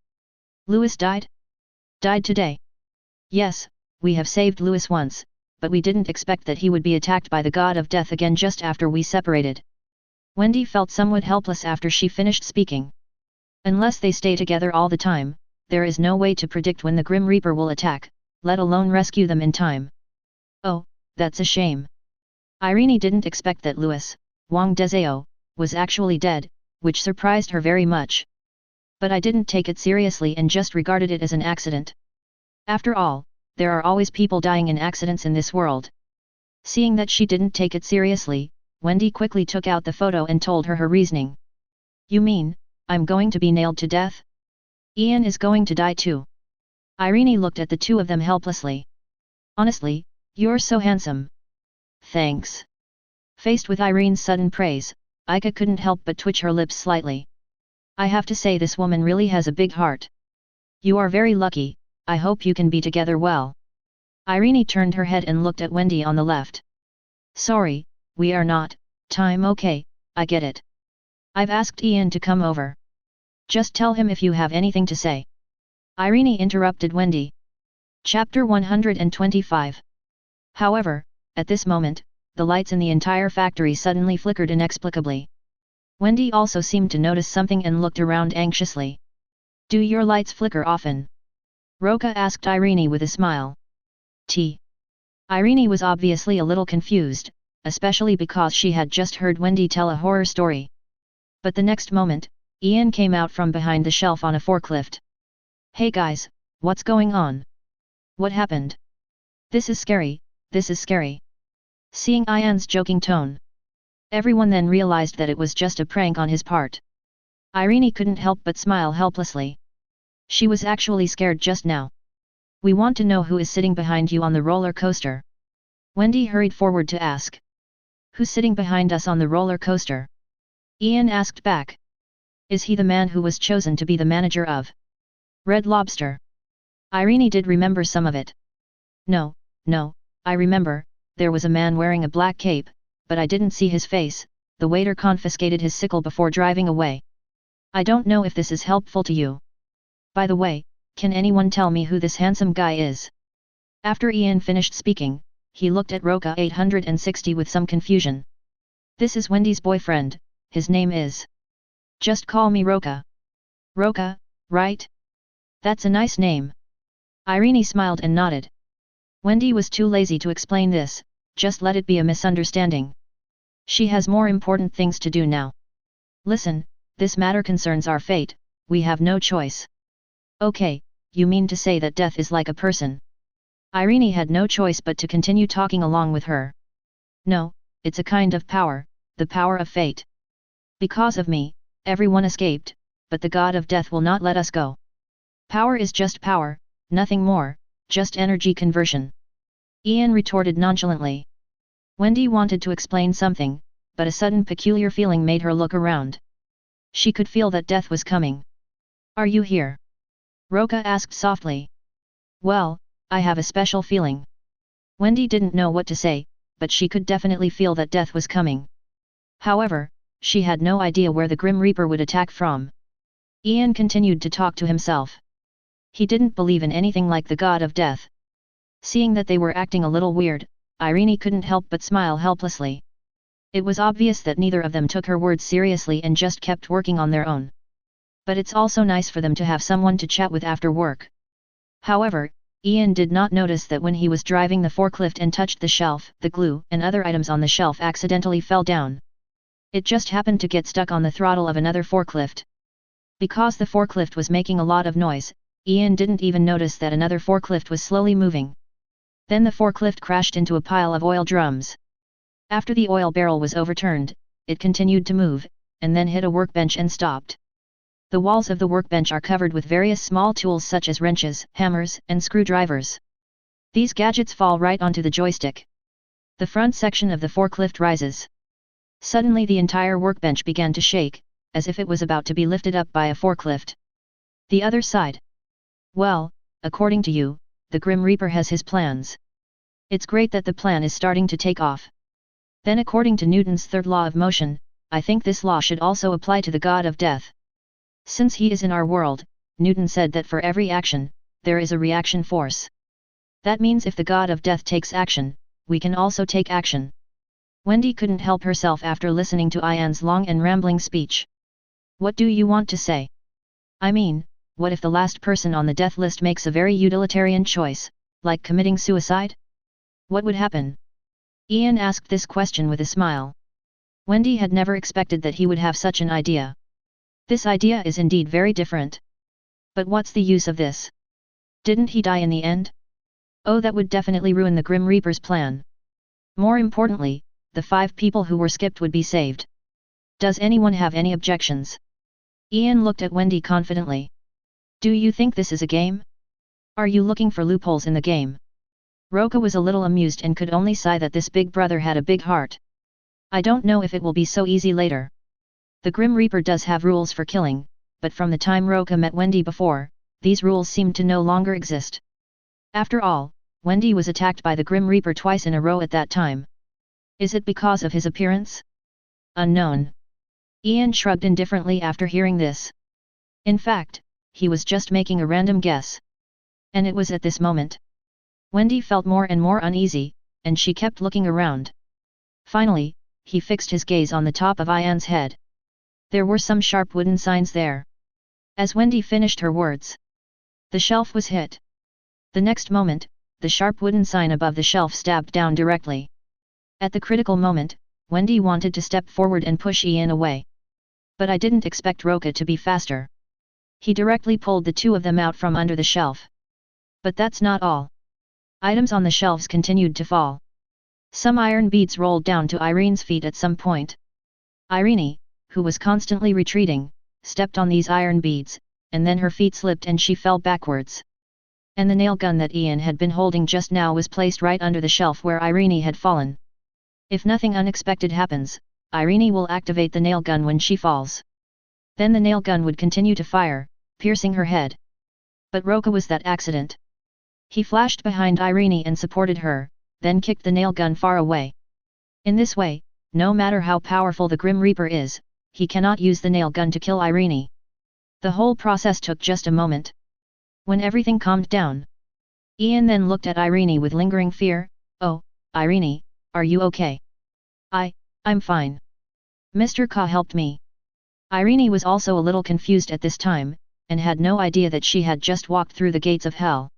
Louis died? Died today? Yes, we have saved Louis once, but we didn't expect that he would be attacked by the god of death again just after we separated. Wendy felt somewhat helpless after she finished speaking. Unless they stay together all the time, there is no way to predict when the Grim Reaper will attack, let alone rescue them in time. Oh, that's a shame. Irene didn't expect that Louis, Wang Dezeo, was actually dead, which surprised her very much. But I didn't take it seriously and just regarded it as an accident. After all, there are always people dying in accidents in this world. Seeing that she didn't take it seriously, Wendy quickly took out the photo and told her reasoning. You mean, I'm going to be nailed to death? Ian is going to die too. Irene looked at the two of them helplessly. Honestly, you're so handsome. Thanks. Faced with Irene's sudden praise, Ika couldn't help but twitch her lips slightly. I have to say this woman really has a big heart. You are very lucky, I hope you can be together well. Irene turned her head and looked at Wendy on the left. Sorry, we are not, time. Okay, I get it. I've asked Ian to come over. Just tell him if you have anything to say. Irene interrupted Wendy. Chapter 125. However, at this moment, the lights in the entire factory suddenly flickered inexplicably. Wendy also seemed to notice something and looked around anxiously. Do your lights flicker often? Roca asked Irene with a smile. Irene was obviously a little confused, especially because she had just heard Wendy tell a horror story. But the next moment, Ian came out from behind the shelf on a forklift. Hey guys, what's going on? What happened? This is scary, this is scary. Seeing Ian's joking tone, everyone then realized that it was just a prank on his part. Irene couldn't help but smile helplessly. She was actually scared just now. We want to know who is sitting behind you on the roller coaster. Wendy hurried forward to ask. Who's sitting behind us on the roller coaster? Ian asked back. Is he the man who was chosen to be the manager of Red Lobster? Irene did remember some of it. No, I remember, there was a man wearing a black cape, but I didn't see his face. The waiter confiscated his sickle before driving away. I don't know if this is helpful to you. By the way, can anyone tell me who this handsome guy is? After Ian finished speaking, he looked at Roca 860 with some confusion. This is Wendy's boyfriend, his name is. Just call me Roca. Roca, right? That's a nice name. Irene smiled and nodded. Wendy was too lazy to explain this, just let it be a misunderstanding. She has more important things to do now. Listen, this matter concerns our fate, we have no choice. Okay, you mean to say that death is like a person? Irene had no choice but to continue talking along with her. No, it's a kind of power, the power of fate. Because of me, everyone escaped, but the god of death will not let us go. Power is just power, nothing more, just energy conversion. Ian retorted nonchalantly. Wendy wanted to explain something, but a sudden peculiar feeling made her look around. She could feel that death was coming. Are you here? Roca asked softly. Well, I have a special feeling. Wendy didn't know what to say, but she could definitely feel that death was coming. However, she had no idea where the Grim Reaper would attack from. Ian continued to talk to himself. He didn't believe in anything like the god of death. Seeing that they were acting a little weird, Irene couldn't help but smile helplessly. It was obvious that neither of them took her words seriously and just kept working on their own. But it's also nice for them to have someone to chat with after work. However, Ian did not notice that when he was driving the forklift and touched the shelf, the glue and other items on the shelf accidentally fell down. It just happened to get stuck on the throttle of another forklift. Because the forklift was making a lot of noise, Ian didn't even notice that another forklift was slowly moving. Then the forklift crashed into a pile of oil drums. After the oil barrel was overturned, it continued to move, and then hit a workbench and stopped. The walls of the workbench are covered with various small tools such as wrenches, hammers, and screwdrivers. These gadgets fall right onto the joystick. The front section of the forklift rises. Suddenly the entire workbench began to shake, as if it was about to be lifted up by a forklift. The other side. Well, according to you, the Grim Reaper has his plans. It's great that the plan is starting to take off. Then according to Newton's third law of motion, I think this law should also apply to the god of death. Since he is in our world, Newton said that for every action, there is a reaction force. That means if the god of death takes action, we can also take action. Wendy couldn't help herself after listening to Ian's long and rambling speech. What do you want to say? I mean, what if the last person on the death list makes a very utilitarian choice, like committing suicide? What would happen? Ian asked this question with a smile. Wendy had never expected that he would have such an idea. This idea is indeed very different. But what's the use of this? Didn't he die in the end? Oh, that would definitely ruin the Grim Reaper's plan. More importantly, the 5 people who were skipped would be saved. Does anyone have any objections? Ian looked at Wendy confidently. Do you think this is a game? Are you looking for loopholes in the game? Roca was a little amused and could only sigh that this big brother had a big heart. I don't know if it will be so easy later. The Grim Reaper does have rules for killing, but from the time Roca met Wendy before, these rules seemed to no longer exist. After all, Wendy was attacked by the Grim Reaper twice in a row at that time. Is it because of his appearance? Unknown. Ian shrugged indifferently after hearing this. In fact, he was just making a random guess. And it was at this moment. Wendy felt more and more uneasy, and she kept looking around. Finally, he fixed his gaze on the top of Ian's head. There were some sharp wooden signs there. As Wendy finished her words, the shelf was hit. The next moment, the sharp wooden sign above the shelf stabbed down directly. At the critical moment, Wendy wanted to step forward and push Ian away. But I didn't expect Roca to be faster. He directly pulled the two of them out from under the shelf. But that's not all. Items on the shelves continued to fall. Some iron beads rolled down to Irene's feet at some point. Irene, who was constantly retreating, stepped on these iron beads, and then her feet slipped and she fell backwards. And the nail gun that Ian had been holding just now was placed right under the shelf where Irene had fallen. If nothing unexpected happens, Irene will activate the nail gun when she falls. Then the nail gun would continue to fire, piercing her head. But Roca was that accident. He flashed behind Irene and supported her, then kicked the nail gun far away. In this way, no matter how powerful the Grim Reaper is, he cannot use the nail gun to kill Irene. The whole process took just a moment. When everything calmed down, Ian then looked at Irene with lingering fear. "Oh, Irene, are you okay?" I'm fine. Mr. Ka helped me." Irene was also a little confused at this time, and had no idea that she had just walked through the gates of hell.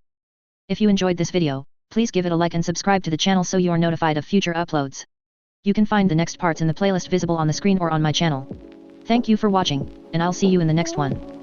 If you enjoyed this video, please give it a like and subscribe to the channel so you are notified of future uploads. You can find the next parts in the playlist visible on the screen or on my channel. Thank you for watching, and I'll see you in the next one.